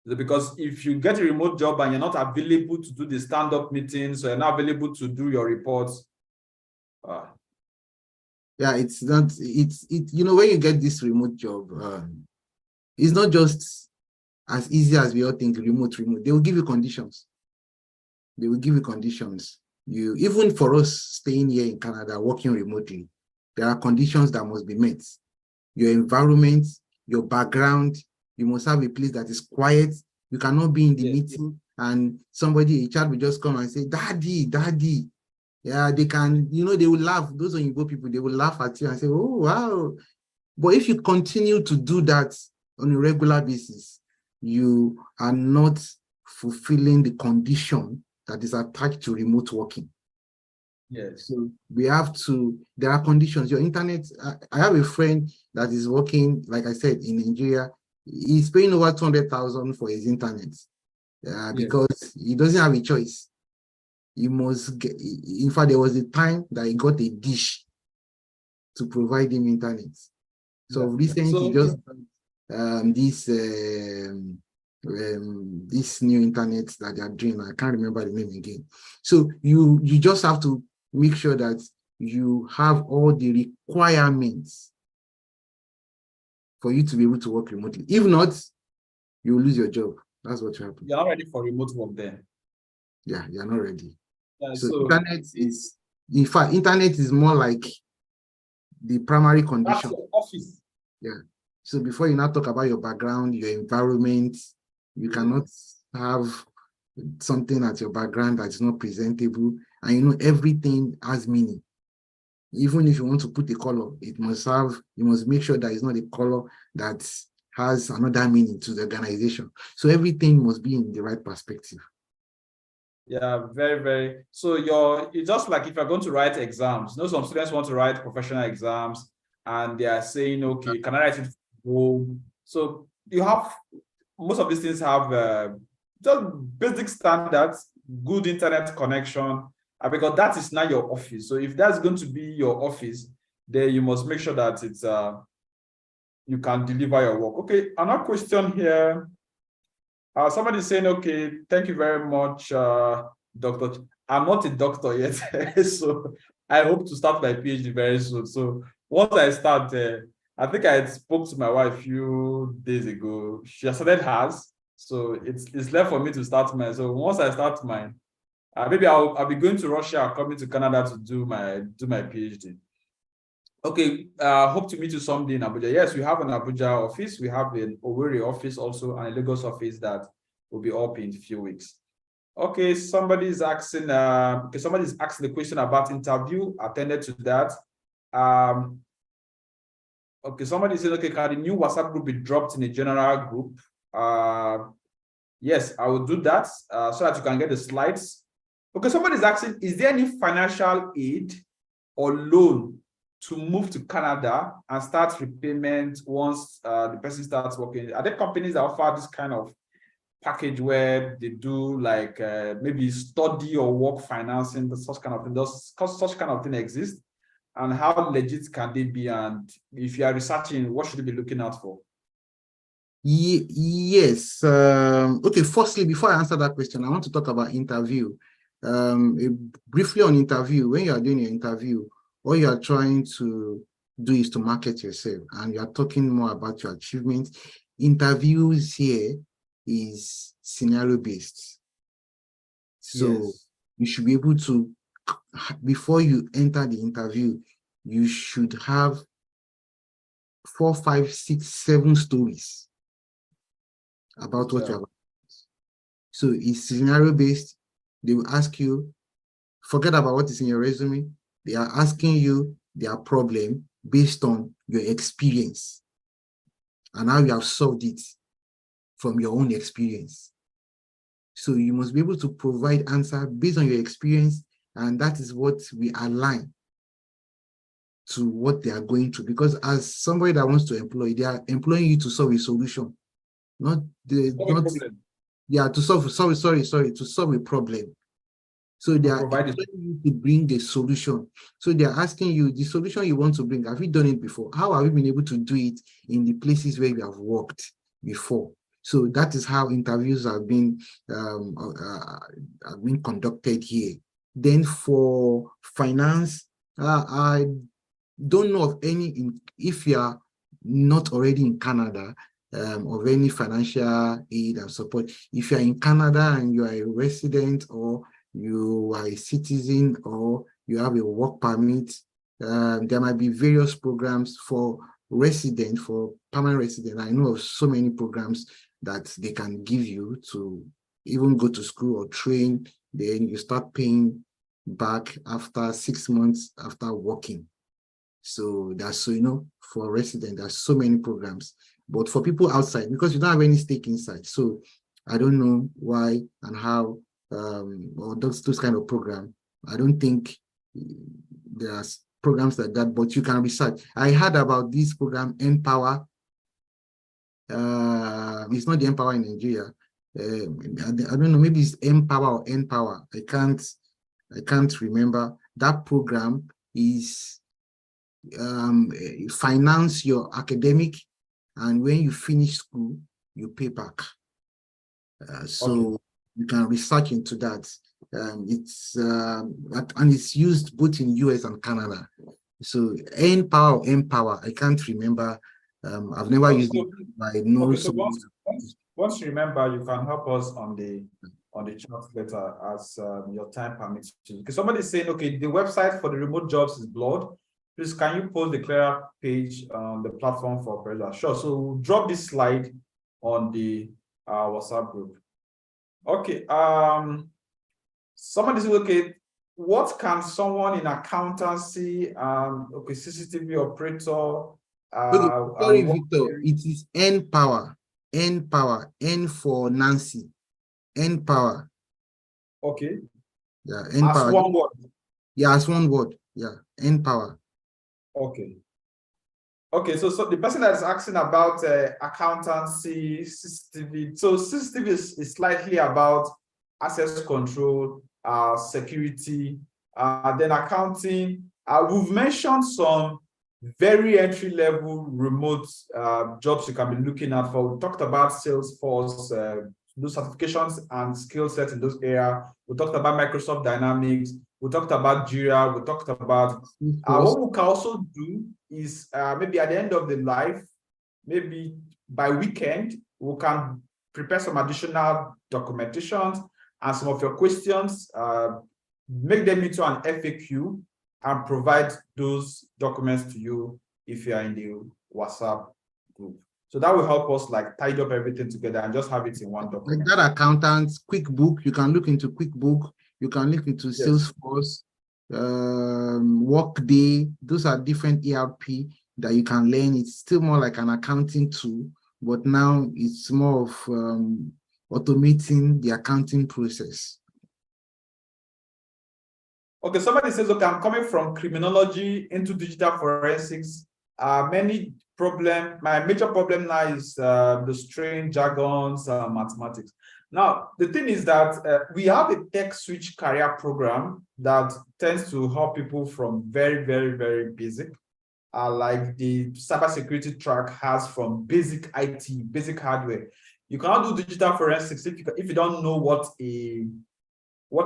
Because if you get a remote job and you're not available to do the stand-up meetings, or you're not available to do your reports,
it's not, when you get this remote job, it's not just as easy as we all think. Remote, they will give you conditions. Even for us staying here in Canada, working remotely, there are conditions that must be met. Your environment, your background, you must have a place that is quiet. You cannot be in the meeting and somebody, a child will just come and say, daddy. Yeah, they can, they will laugh. Those Oyinbo people, they will laugh at you and say, oh, wow. But if you continue to do that on a regular basis, you are not fulfilling the condition that is attached to remote working.
Yes.
So there are conditions. Your internet, I have a friend that is working, like I said, in Nigeria. He's paying over 200,000 for his internet because he doesn't have a choice. He must get, in fact, there was a time that he got a dish to provide him internet. So recently, just this new internet that they are doing, I can't remember the name again. So you just have to make sure that you have all the requirements for you to be able to work remotely. If not, you will lose your job. That's what will happen.
You're not ready for remote work then.
Yeah, you're not ready.
Yeah,
so internet is, in fact, internet is more like the primary condition.
That's your office.
Yeah. So before you now talk about your background, your environment, you cannot have something at your background that is not presentable. And you know, everything has meaning. Even if you want to put a color, it must have, you must make sure that it's not a color that has another meaning to the organization. So everything must be in the right perspective.
Yeah, very, very. So it's just like if you're going to write exams. You know, some students want to write professional exams and they are saying, okay, can I write it home? So you have, most of these things have just basic standards, good internet connection, because that is not your office. So if that's going to be your office, then you must make sure that it's you can deliver your work. Okay, another question here. Somebody is saying, okay, thank you very much, Doctor. I'm not a doctor yet, so I hope to start my PhD very soon. So once I start, I think I spoke to my wife a few days ago. She has started hers, so it's left for me to start mine. So once I start mine, maybe I'll be going to Russia or coming to Canada to do my PhD. Okay, hope to meet you someday in Abuja. Yes, we have an Abuja office. We have an Owerri office also and a Lagos office that will be up in a few weeks. Okay, somebody's asking. Somebody's asking the question about interview. Attended to that. Okay, somebody said, okay, can the new WhatsApp group be dropped in a general group? Yes, I will do that so that you can get the slides. Okay, somebody's asking, is there any financial aid or loan to move to Canada and start repayment once the person starts working? Are there companies that offer this kind of package where they do like maybe study or work financing, such kind of thing? Does such kind of thing exist? And how legit can they be? And if you are researching, what should you be looking out for?
Yes. Okay, firstly, before I answer that question, I want to talk about interview. Briefly on interview, when you are doing your interview, all you are trying to do is to market yourself and you are talking more about your achievements. Interviews here is scenario based. So you should be able to, before you enter the interview, you should have 4, 5, 6, 7 stories about what you have. So it's scenario based. They will ask you, forget about what is in your resume. They are asking you their problem based on your experience and how you have solved it from your own experience. So you must be able to provide answer based on your experience, and that is what we align to what they are going through. Because as somebody that wants to employ, they are employing you to solve a solution, to solve a problem. So they are employing you to bring a solution. So they are asking you the solution you want to bring. Have you done it before? How have you been able to do it in the places where you have worked before? So that is how interviews have been conducted here. Then for finance, I don't know of any, if you are not already in Canada, of any financial aid and support. If you are in Canada and you are a resident or you are a citizen or you have a work permit, there might be various programs for resident, for permanent resident. I know of so many programs that they can give you to even go to school or train. Then you start paying back after 6 months after working. So that's, so, you know, for resident, there's so many programs. But for people outside, because you don't have any stake inside, so I don't know why and how, or those kind of program. I don't think there's programs like that, but you can research. I heard about this program, Empower. It's not the Empower in Nigeria. I don't know, maybe it's Empower or Npower. I can't remember. That program is finance your academic, and when you finish school, you pay back. So you can research into that. And it's used both in US and Canada. So Empower, I can't remember. I've never used it, but I know.
Okay, so once you remember, you can help us on the chat later as your time permits you. Because somebody is saying, okay, the website for the remote jobs is blurred. Please, can you post the clearer page on the platform for Operator? Sure. So we'll drop this slide on the WhatsApp group. Okay. Somebody says, okay, what can someone in accountancy, okay, CCTV operator,
sorry, Victor, it is Npower, N for Nancy, Npower.
Okay.
Yeah, Npower.
As one word.
Yeah, as one word. Yeah, Npower.
Okay. Okay, so the person that is asking about accountancy, CCTV. So CCTV is slightly about access control, security, then accounting. We've mentioned some very entry-level remote jobs you can be looking at for. We talked about Salesforce, those certifications and skill sets in those areas. We talked about Microsoft Dynamics. We talked about Jira. We talked about what we can also do is maybe at the end of the life, maybe by weekend, we can prepare some additional documentations and some of your questions, make them into an FAQ and provide those documents to you if you are in the WhatsApp group. So that will help us like tidy up everything together and just have it in one document.
Like that accountants, QuickBook, you can look into QuickBook, you can look into Salesforce, Workday. Those are different ERP that you can learn. It's still more like an accounting tool, but now it's more of automating the accounting process.
Okay, somebody says, okay, I'm coming from criminology into digital forensics. My major problem now is the strange jargons, mathematics. Now, the thing is that we have a tech switch career program that tends to help people from very, very, very basic, like the cybersecurity track has from basic IT, basic hardware. You cannot do digital forensics if you don't know what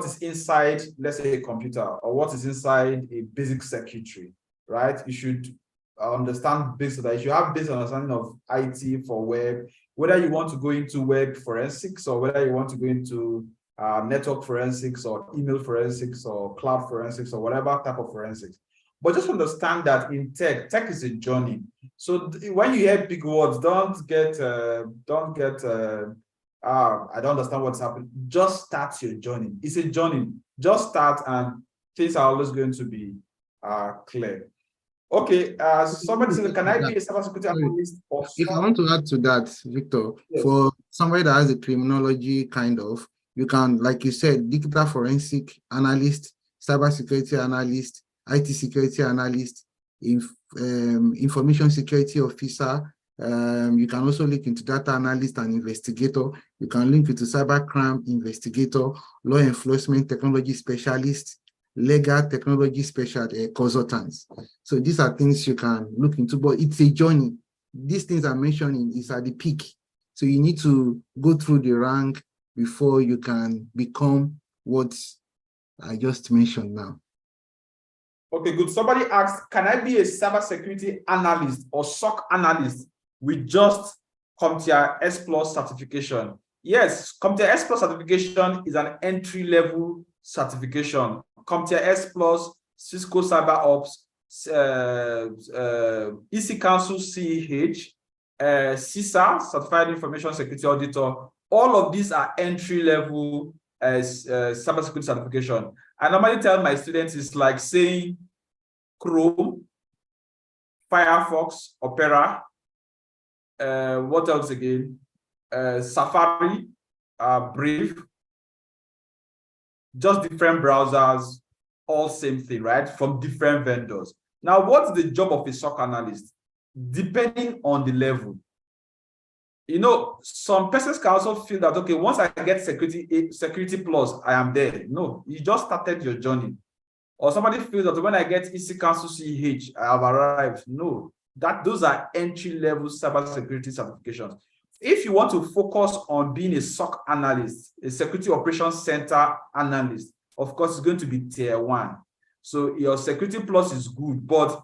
is inside, let's say, a computer, or what is inside a basic circuitry, right? You should understand basic, that you should have basic understanding of IT for web, whether you want to go into web forensics or whether you want to go into network forensics or email forensics or cloud forensics or whatever type of forensics. But just understand that in tech is a journey. So when you hear big words, don't get I don't understand what's happening. Just start your journey. It's a journey. Just start and things are always going to be clear. Okay, somebody said, can I be a cybersecurity analyst?
If I want to add to that, Victor,
yes.
For somebody that has a criminology kind of, you can, like you said, digital forensic analyst, cybersecurity analyst, IT security analyst, information security officer. You can also link into data analyst and investigator. You can link into cybercrime investigator, law enforcement technology specialist, legal technology specialist, consultants. So these are things you can look into, but it's a journey. These things I'm mentioning is at the peak. So you need to go through the rank before you can become what I just mentioned now.
Okay, good. Somebody asked, can I be a cybersecurity analyst or SOC analyst with just CompTIA S+ certification? Yes, CompTIA S+ certification is an entry-level certification. CompTIA S+, Cisco CyberOps, EC Council CEH, CISA, Certified Information Security Auditor. All of these are entry-level cybersecurity certification. I normally tell my students it's like saying Chrome, Firefox, Opera, what else again? Safari, Brave, just different browsers, all same thing, right? From different vendors. Now, what's the job of a SOC analyst? Depending on the level, some persons can also feel that, okay, once I get security plus, I am there. No, you just started your journey. Or somebody feels that when I get EC Council CH, I have arrived. No, those are entry-level cybersecurity certifications. If you want to focus on being a SOC analyst, a security operations center analyst, of course, it's going to be tier 1. So your security plus is good, but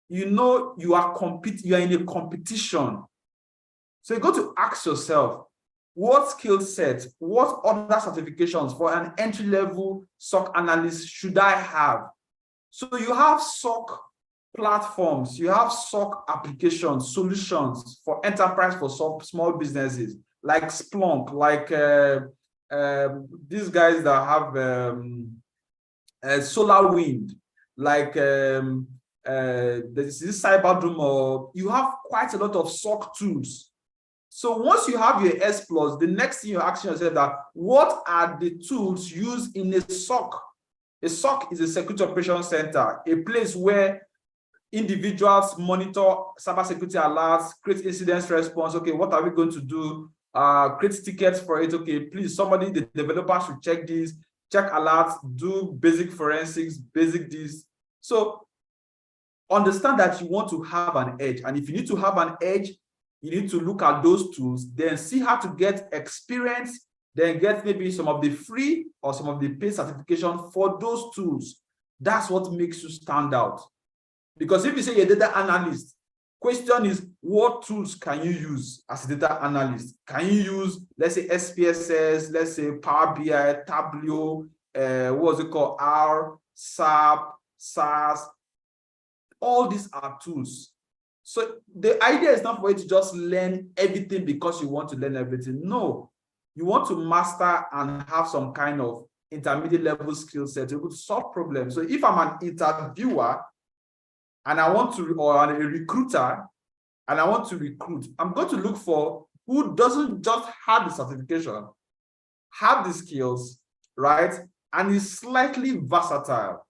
you are in a competition. So you got to ask yourself, what skill set, what other certifications for an entry-level SOC analyst should I have? So you have SOC platforms, you have SOC applications, solutions for enterprise, for small businesses, like Splunk, like these guys that have SolarWind, like this Cyberdome, or you have quite a lot of SOC tools. So once you have your S+, the next thing you're asking yourself that, what are the tools used in a SOC? A SOC is a security operations center, a place where individuals monitor cybersecurity alerts, create incident response. Okay, what are we going to do? Create tickets for it. Okay, please, the developer should check this, check alerts, do basic forensics, basic this. So understand that you want to have an edge. And if you need to have an edge, you need to look at those tools, then see how to get experience, then get maybe some of the free or some of the paid certification for those tools. That's what makes you stand out. Because if you say you're a data analyst, question is, what tools can you use as a data analyst? Can you use, let's say, SPSS, let's say Power BI, Tableau, what's it called, R, SAP, SAS? All these are tools. So the idea is not for you to just learn everything because you want to learn everything. No, you want to master and have some kind of intermediate level skill set to solve problems. So if I'm an interviewer and I want to, or a recruiter, and I want to recruit, I'm going to look for who doesn't just have the certification, have the skills, right? And is slightly versatile.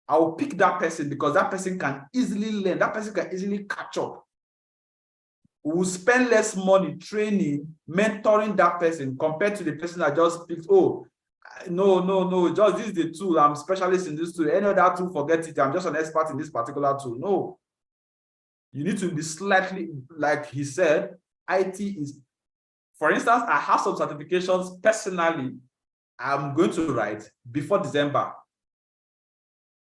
I will pick that person because that person can easily learn. That person can easily catch up. We will spend less money training, mentoring that person compared to the person that just picked, oh, no, just this is the tool. I'm a specialist in this tool. Any other tool, forget it. I'm just an expert in this particular tool. No. You need to be slightly, like he said, IT is, for instance, I have some certifications personally I'm going to write before December.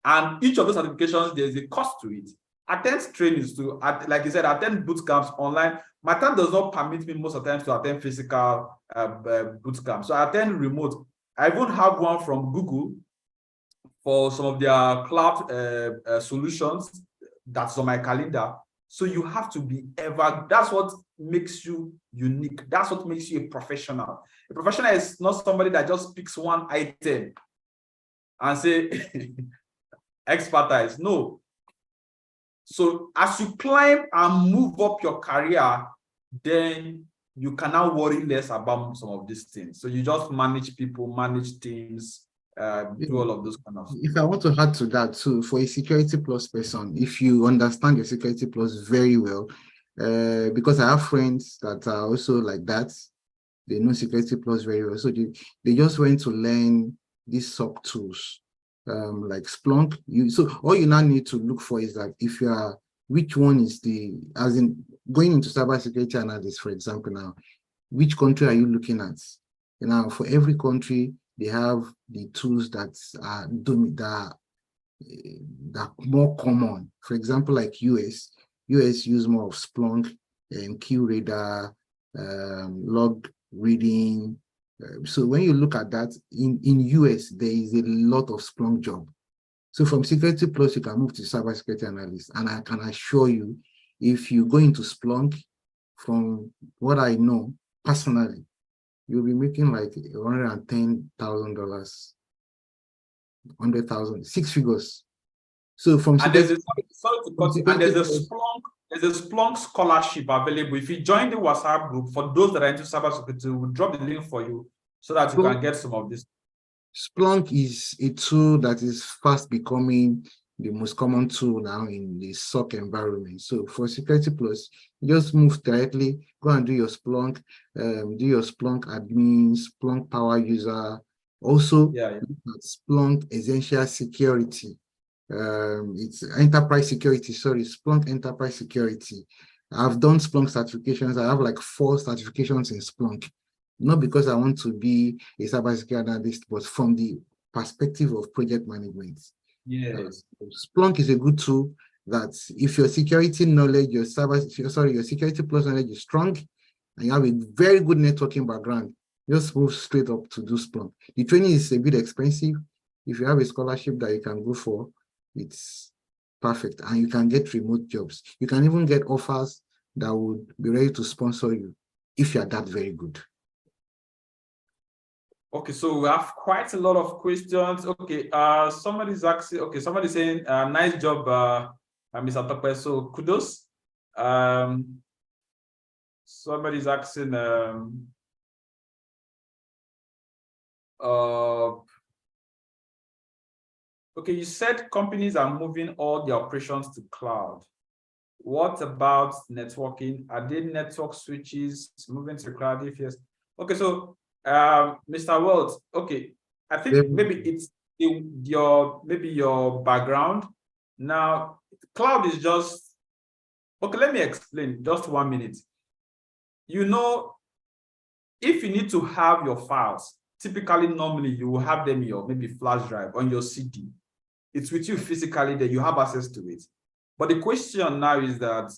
And each of those certifications, there's a cost to it. Attend trainings to, like you said, attend boot camps online. My time does not permit me most of the time to attend physical boot camps. So I attend remote. I even have one from Google for some of their cloud solutions that's on my calendar. So you have to be that's what makes you unique. That's what makes you a professional. A professional is not somebody that just picks one item and say, expertise. No. So as you climb and move up your career, then you can now worry less about some of these things. So you just manage people, manage teams, do all of those kind of stuff.
If I want to add to that too, for a security plus person, if you understand your security plus very well, because I have friends that are also like that, they know security plus very well. So they just went to learn these SOC tools. Like Splunk, so all you now need to look for is that if you are, which one is as in going into cybersecurity analysis, for example, now, which country are you looking at? Now, for every country, they have the tools that are more common. For example, like US use more of Splunk and QRadar, log reading. So when you look at that, in US, there is a lot of Splunk job. So from Security Plus, you can move to cybersecurity analyst. And I can assure you, if you go into Splunk, from what I know personally, you'll be making like $110,000, 100,000, 6 figures. So from
there's a Splunk scholarship available. If you join the WhatsApp group, for those that are into cybersecurity, we'll drop the link for you so that you can get some of this.
Splunk is a tool that is fast becoming the most common tool now in the SOC environment. So for Security Plus, you just move directly, go and do your Splunk, admin, Splunk power user. Also, Splunk Essential Security. It's enterprise security, sorry, Splunk enterprise security. I've done Splunk certifications. I have like 4 certifications in Splunk, not because I want to be a cybersecurity analyst, but from the perspective of project management.
Yes.
Splunk is a good tool that if your security knowledge, your Security Plus knowledge is strong, and you have a very good networking background, just move straight up to do Splunk. The training is a bit expensive. If you have a scholarship that you can go for, it's perfect, and you can get remote jobs. You can even get offers that would be ready to sponsor you if you're that very good.
Okay, so we have quite a lot of questions. Okay, somebody's asking, okay, somebody's saying, nice job, Mr. Tope. So kudos. Somebody's asking, okay, you said companies are moving all their operations to cloud. What about networking? Are they network switches moving to cloud? If yes, okay. So, Mr. Wells, okay, I think maybe it's your background. Now, cloud is just okay. Let me explain. Just 1 minute. You know, if you need to have your files, typically, normally you will have them in your maybe flash drive on your CD. It's with you physically that you have access to it. But the question now is that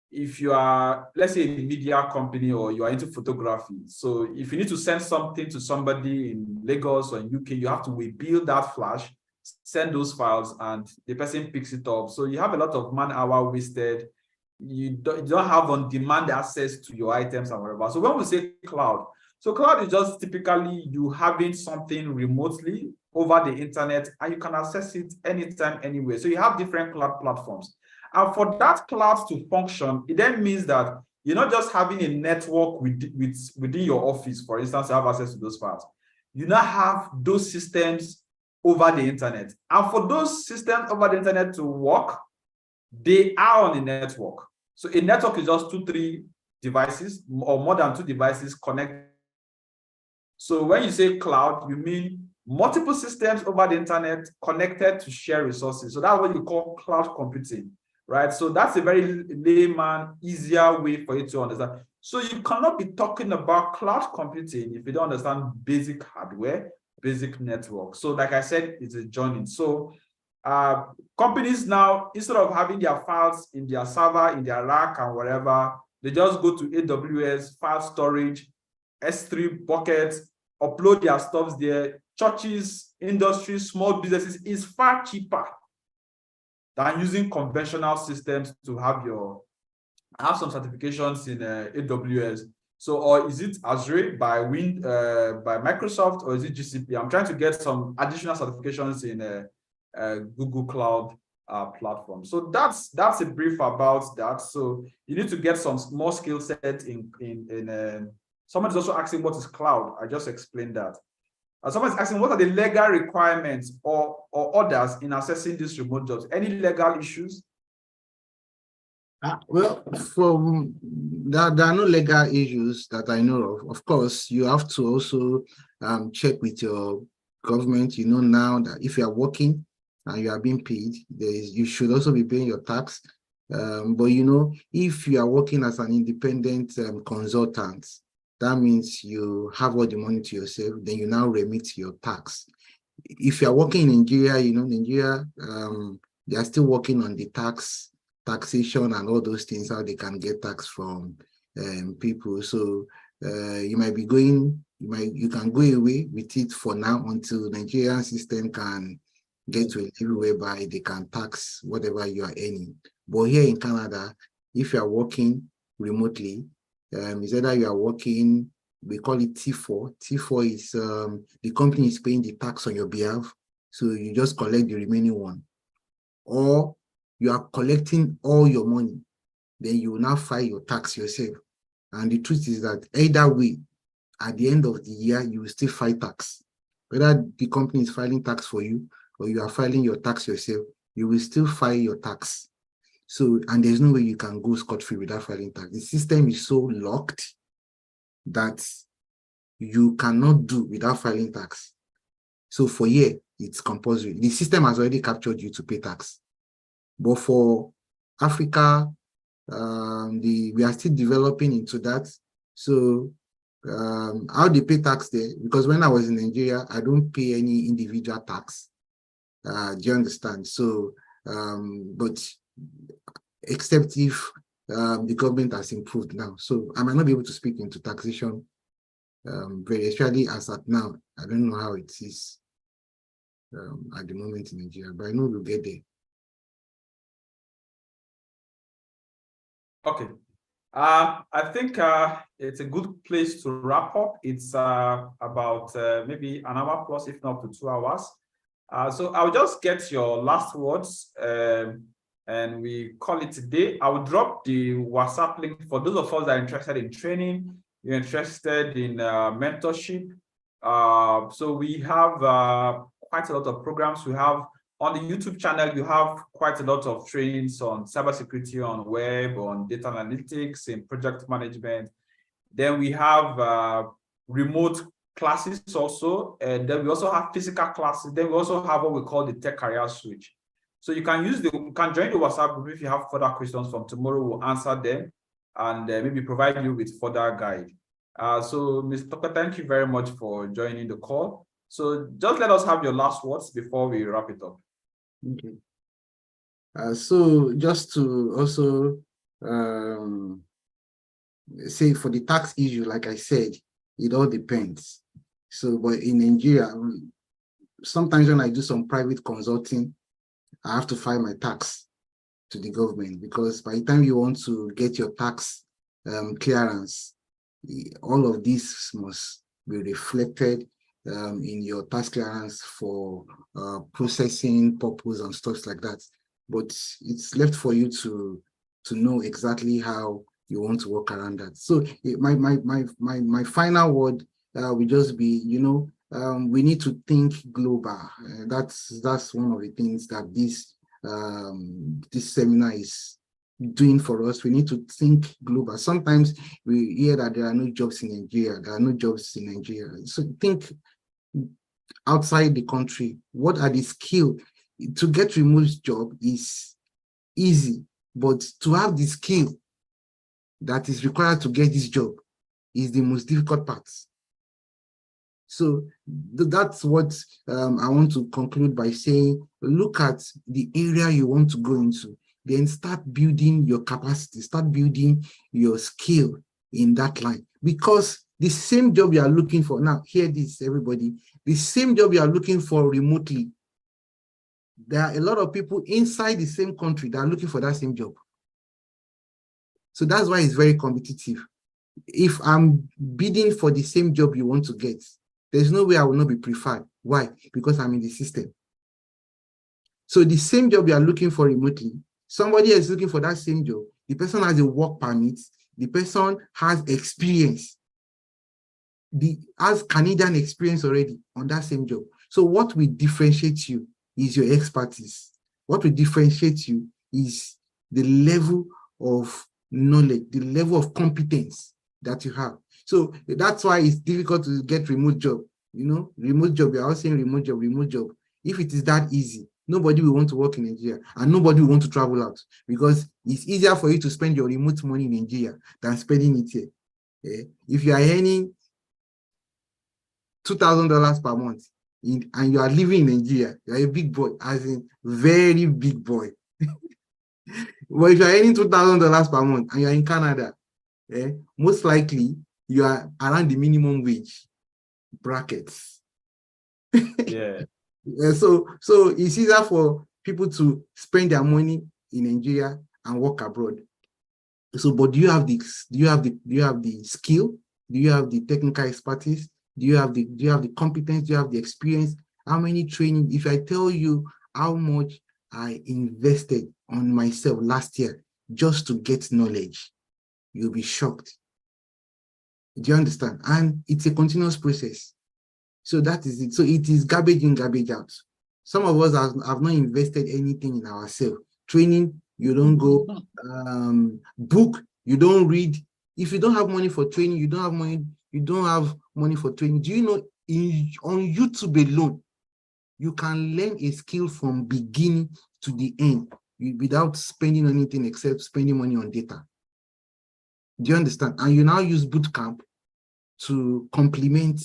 if you are, let's say, a media company or you are into photography, so if you need to send something to somebody in Lagos or in UK, you have to rebuild that flash, send those files, and the person picks it up. So you have a lot of man-hour wasted. You don't have on-demand access to your items and whatever. So when we say cloud, so cloud is just typically you having something remotely over the internet, and you can access it anytime, anywhere. So you have different cloud platforms. And for that cloud to function, it then means that you're not just having a network within your office, for instance, to have access to those files. You now have those systems over the internet. And for those systems over the internet to work, they are on the network. So a network is just 2-3 devices or more than 2 devices connected. So when you say cloud, you mean multiple systems over the internet connected to share resources. So that's what you call cloud computing, right? So that's a very layman, easier way for you to understand. So you cannot be talking about cloud computing if you don't understand basic hardware, basic network. So like I said, it's a journey. So companies now, instead of having their files in their server, in their rack and whatever, they just go to AWS, file storage, S3 buckets, upload their stuff there. Churches, industries, small businesses is far cheaper than using conventional systems to have some certifications in AWS. So, or is it Azure by Microsoft, or is it GCP? I'm trying to get some additional certifications in Google Cloud platform. So that's a brief about that. So you need to get some more skill set in someone's also asking what is cloud. I just explained that. Someone's asking what are the legal requirements or orders in accessing these remote jobs? Any legal issues?
Well, there are no legal issues that I know of. Of course, you have to also check with your government. You know now that if you are working and you are being paid, you should also be paying your tax. But you know, if you are working as an independent consultant, that means you have all the money to yourself, then you now remit your tax. If you are working in Nigeria, you know, Nigeria, they are still working on the taxation and all those things, how they can get tax from people. So you can go away with it for now until the Nigerian system can get to a level whereby they can tax whatever you are earning. But here in Canada, if you are working remotely, it's either you are working, we call it T4. T4 is the company is paying the tax on your behalf, so you just collect the remaining one. Or you are collecting all your money, then you will now file your tax yourself. And the truth is that either way, at the end of the year, you will still file tax. Whether the company is filing tax for you or you are filing your tax yourself, you will still file your tax. So, and there's no way you can go scot-free without filing tax. The system is so locked that you cannot do without filing tax. So for year, it's compulsory. The system has already captured you to pay tax. But for Africa, we are still developing into that. So how they pay tax there, because when I was in Nigeria, I don't pay any individual tax. Do you understand? So, but except if the government has improved now. So I might not be able to speak into taxation very, especially as at now. I don't know how it is at the moment in Nigeria, but I know we'll get there.
Okay. I think it's a good place to wrap up. It's about maybe an hour plus, if not to 2 hours. So I'll just get your last words and we call it a day. I will drop the WhatsApp link for those of us that are interested in training, you're interested in mentorship. So we have quite a lot of programs. We have on the YouTube channel, you have quite a lot of trainings on cybersecurity, on web, on data analytics, in project management. Then we have remote classes also, and then we also have physical classes. Then we also have what we call the Tech Career Switch. So you can join the WhatsApp group if you have further questions. From tomorrow, we'll answer them and maybe provide you with further guide. So Ms. Tucker, thank you very much for joining the call. So just let us have your last words before we wrap it up.
Okay. So just to also say for the tax issue, like I said, it all depends. So, but in Nigeria, sometimes when I do some private consulting, I have to file my tax to the government, because by the time you want to get your tax clearance, all of this must be reflected in your tax clearance for processing purpose and stuff like that. But it's left for you to know exactly how you want to work around that. So my final word will just be, we need to think global. That's one of the things that this seminar is doing for us. We need to think global. Sometimes we hear that there are no jobs in Nigeria. There are no jobs in Nigeria. So think outside the country. What are the skills? To get remote job is easy, but to have the skill that is required to get this job is the most difficult part. So that's what I want to conclude by saying, look at the area you want to go into, then start building your capacity, start building your skill in that line. Because the same job you are looking for, now hear this everybody, the same job you are looking for remotely, there are a lot of people inside the same country that are looking for that same job. So that's why it's very competitive. If I'm bidding for the same job you want to get, there's no way I will not be preferred. Why? Because I'm in the system. So the same job you are looking for remotely, somebody is looking for that same job. The person has a work permit. The person has experience. Has Canadian experience already on that same job. So what will differentiate you is your expertise. What will differentiate you is the level of knowledge, the level of competence that you have. So that's why it's difficult to get remote job. Remote job, we are all saying remote job, remote job. If it is that easy, nobody will want to work in Nigeria and nobody will want to travel out, because it's easier for you to spend your remote money in Nigeria than spending it here. If you are earning $2,000 per month and you are living in Nigeria, you are a big boy, as in very big boy. But if you are earning $2,000 per month and you are in Canada, most likely you are around the minimum wage brackets.
Yeah.
So it's easier for people to spend their money in Nigeria and work abroad. So, but do you have the skill? Do you have the technical expertise? Do you have the competence? Do you have the experience? How many training? If I tell you how much I invested on myself last year just to get knowledge, you'll be shocked. Do you understand? And it's a continuous process. So that is it. So it is garbage in, garbage out. Some of us have not invested anything in ourselves. Training, you don't go. Book, you don't read. If you don't have money for training, you don't have money for training. Do you know on YouTube alone, you can learn a skill from beginning to the end without spending anything except spending money on data. Do you understand? And you now use bootcamp to complement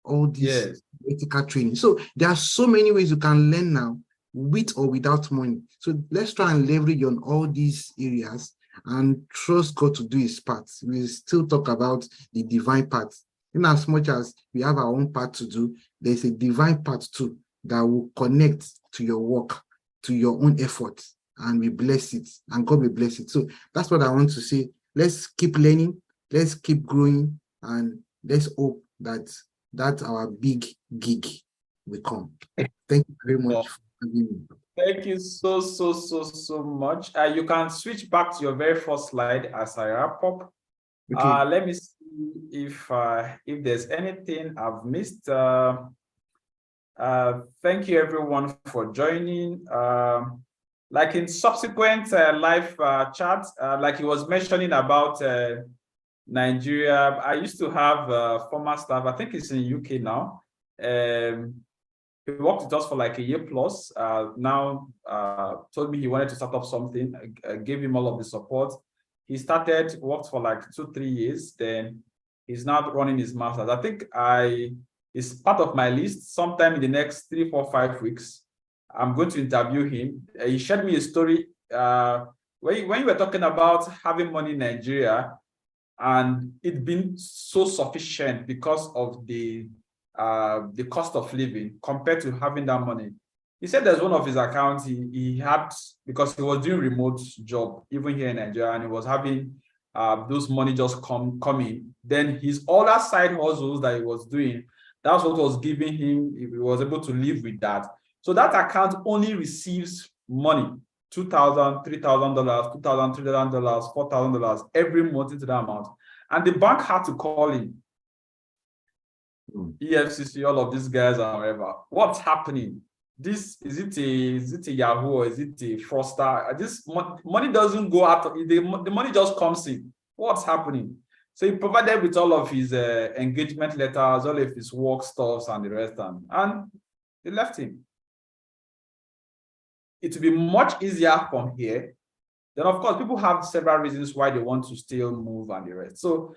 all these ethical training. So there are so many ways you can learn now, with or without money. So let's try and leverage on all these areas and trust God to do his part. We still talk about the divine part. In as much as we have our own part to do, there's a divine part too that will connect to your work, to your own effort, and we bless it, and God will bless it. So that's what I want to say. Let's keep learning, let's keep growing, and let's hope that our big gig will come. Thank you very much for having me.
Thank you so much. You can switch back to your very first slide as I wrap up. Okay. Let me see if there's anything I've missed. Thank you everyone for joining. Like in subsequent live chats, like he was mentioning about Nigeria, I used to have former staff, I think he's in the UK now. He worked with us for like a year plus. Now told me he wanted to start up something. I gave him all of the support. He started, worked for like 2-3 years. Then he's now running his master's. I think it's part of my list. Sometime in the next 3, 4, 5 weeks, I'm going to interview him. He shared me a story when you were talking about having money in Nigeria and it being so sufficient because of the cost of living compared to having that money. He said there's one of his accounts he had, because he was doing remote job even here in Nigeria, and he was having those money just come in. Then his other side hustles that he was doing, that's what was giving him, he was able to live with that. So that account only receives money, $2,000, $3,000, $2,000, $3,000, $4,000 every month into that amount. And the bank had to call him. EFCC, all of these guys and whatever. What's happening? Is it a Yahoo or is it a fraudster? This money doesn't go out. The money just comes in. What's happening? So he provided with all of his engagement letters, all of his work stuffs and the rest, and they left him. It will be much easier from here. Then, of course, people have several reasons why they want to still move and the rest. So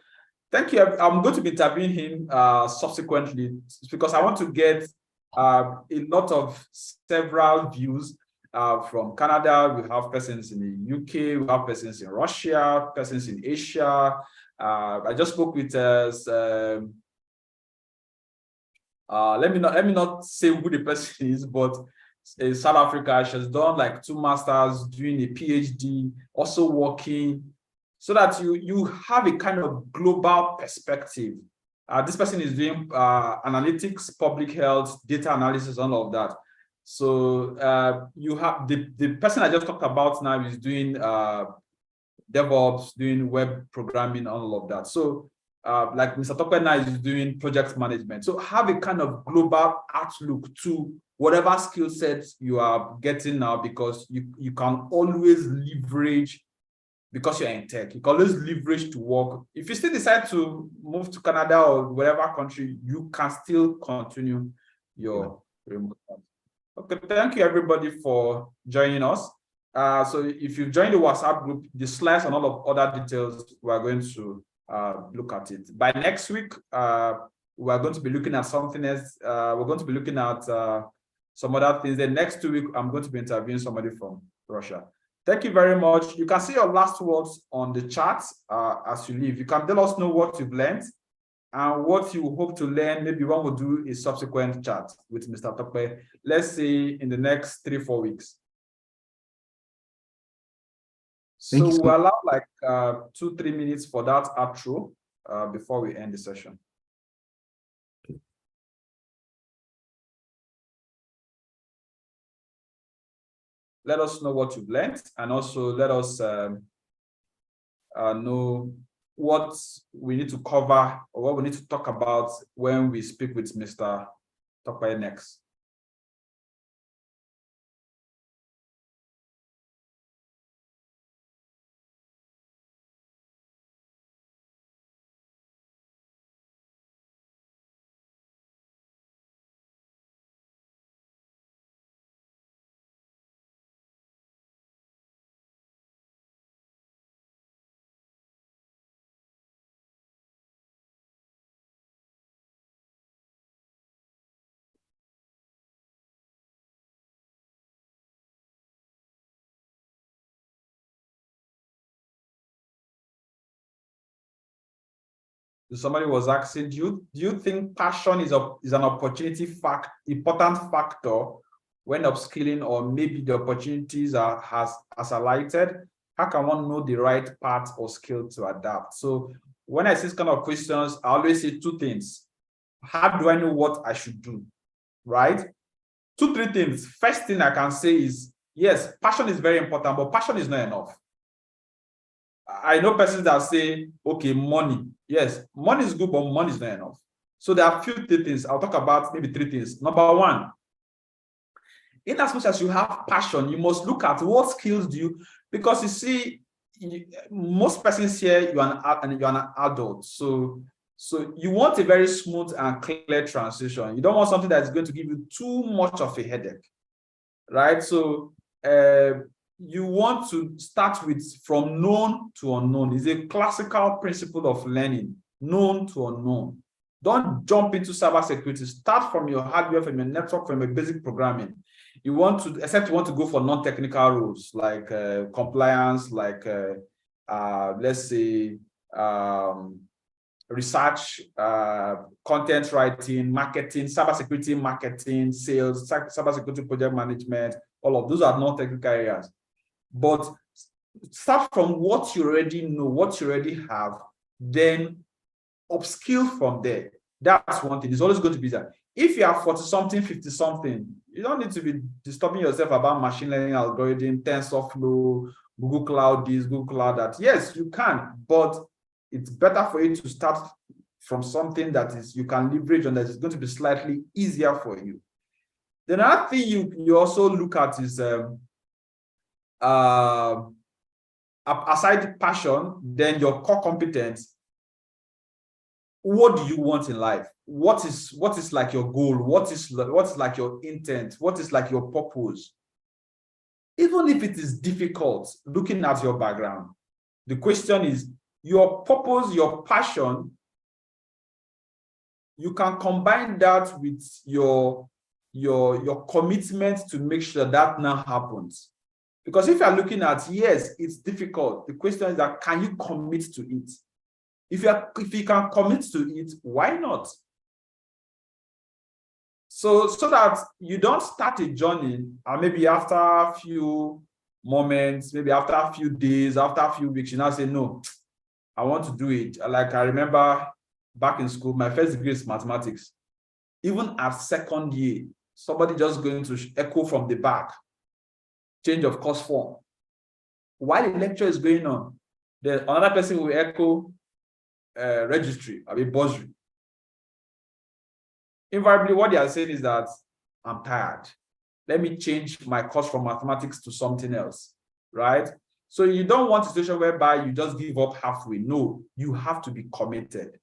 thank you. I'm going to be interviewing him subsequently, because I want to get a lot of several views from Canada. We have persons in the UK, we have persons in Russia, persons in Asia. I just spoke with let me not say who the person is, but in South Africa, she's done like 2 masters, doing a PhD, also working, so that you have a kind of global perspective. This person is doing analytics, public health, data analysis, all of that. So you have the person I just talked about now is doing DevOps, doing web programming, all of that. So like Mr. Tope now is doing project management. So have a kind of global outlook to whatever skill sets you are getting now, because you can always leverage, because you're in tech, you can always leverage to work. If you still decide to move to Canada or whatever country, you can still continue your remote work. Okay, thank you everybody for joining us. So if you join the WhatsApp group, the slides and all of other details, we're going to look at it. By next week, we're going to be looking at something else. We're going to be looking at some other things. Then next 2 weeks, I'm going to be interviewing somebody from Russia. Thank you very much. You can see your last words on the chat as you leave. You can tell us know what you've learned and what you hope to learn. Maybe one will do a subsequent chat with Mr. Tope, let's say in the next 3-4 weeks. So we'll allow like 2-3 minutes for that outro before we end the session. Let us know what you've learned, and also let us know what we need to cover or what we need to talk about when we speak with Mr. Tope next. Somebody was asking, do you think passion is an important factor when upskilling, or maybe the opportunities has alighted? How can one know the right path or skill to adapt? So when I see this kind of questions, I always say two things. How do I know what I should do? Right? 2-3 things. First thing I can say is, yes, passion is very important, but passion is not enough. I know persons that say, okay, money. Yes, money is good, but money is not enough. So there are a few things. I'll talk about maybe 3 things. Number one, in as much as you have passion, you must look at what skills do you, because you see, most persons here, you're an adult. So you want a very smooth and clear transition. You don't want something that is going to give you too much of a headache, right? So you want to start with from known to unknown. It's a classical principle of learning, known to unknown. Don't jump into cybersecurity. Start from your hardware, from your network, from your basic programming. You want to, except you want to go for non-technical roles like compliance, like let's say research, content writing, marketing, cybersecurity marketing, sales, cybersecurity project management. All of those are non-technical areas. But start from what you already know, what you already have, then upskill from there. That's one thing. It's always going to be that. If you are 40-something, 50-something, you don't need to be disturbing yourself about machine learning algorithm, TensorFlow, Google Cloud this, Google Cloud that. Yes, you can, but it's better for you to start from something that is you can leverage on, that is going to be slightly easier for you. The another thing you also look at is aside passion, then your core competence. What do you want in life? What is like your goal? What is like your intent? What is like your purpose? Even if it is difficult, looking at your background, the question is your purpose, your passion. You can combine that with your commitment to make sure that now happens. Because if you're looking at, yes, it's difficult, the question is that can you commit to it? If you can commit to it, why not? So that you don't start a journey and maybe after a few moments, maybe after a few days, after a few weeks, you now say, no, I want to do it. Like I remember back in school, my first degree is mathematics. Even at second year, somebody just going to echo from the back, change of course form. While the lecture is going on, then another person will echo registry, bursary. Invariably, what they are saying is that I'm tired. Let me change my course from mathematics to something else, right? So you don't want a situation whereby you just give up halfway. No, you have to be committed.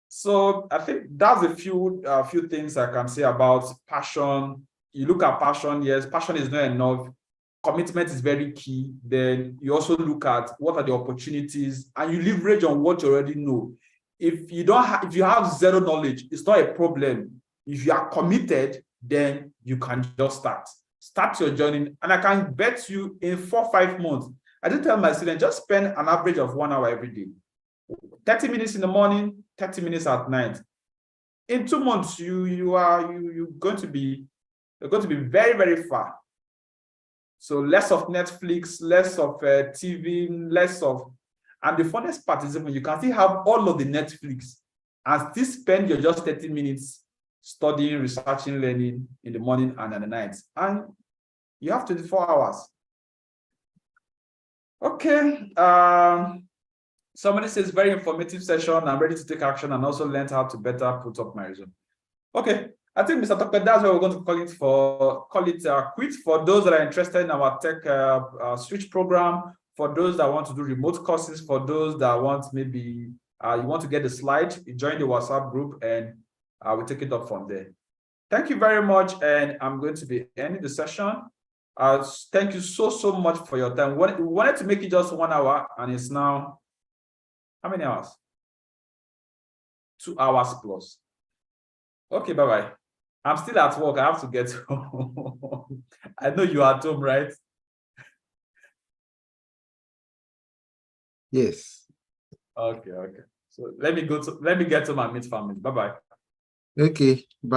So I think that's a few things I can say about passion. You look at passion, yes, passion is not enough. Commitment is very key. Then you also look at what are the opportunities, and you leverage on what you already know. If you have zero knowledge, it's not a problem. If you are committed, then you can just start your journey. And I can bet you in 4-5 months, I did tell my students, just spend an average of 1 hour every day. 30 minutes in the morning, 30 minutes at night. In 2 months, you're going to be very, very far. So less of Netflix, less of TV, less of, and the funnest part is when you can still have all of the Netflix and still spend your just 30 minutes studying, researching, learning in the morning and at the night. And you have 24 hours. Okay. Somebody says, very informative session. I'm ready to take action and also learned how to better put up my resume. Okay. I think, Mr. Tokpe, that's what we're going to call it quit. For those that are interested in our tech switch program, for those that want to do remote courses, for those that want maybe you want to get the slide, you join the WhatsApp group and we'll take it up from there. Thank you very much. And I'm going to be ending the session. Thank you so much for your time. We wanted to make it just 1 hour and it's now, how many hours? 2 hours plus. Okay, bye-bye. I'm still at work. I have to get home. I know you're at home, right?
Yes.
Okay. So let me get to my meat family. Bye bye.
Okay, bye.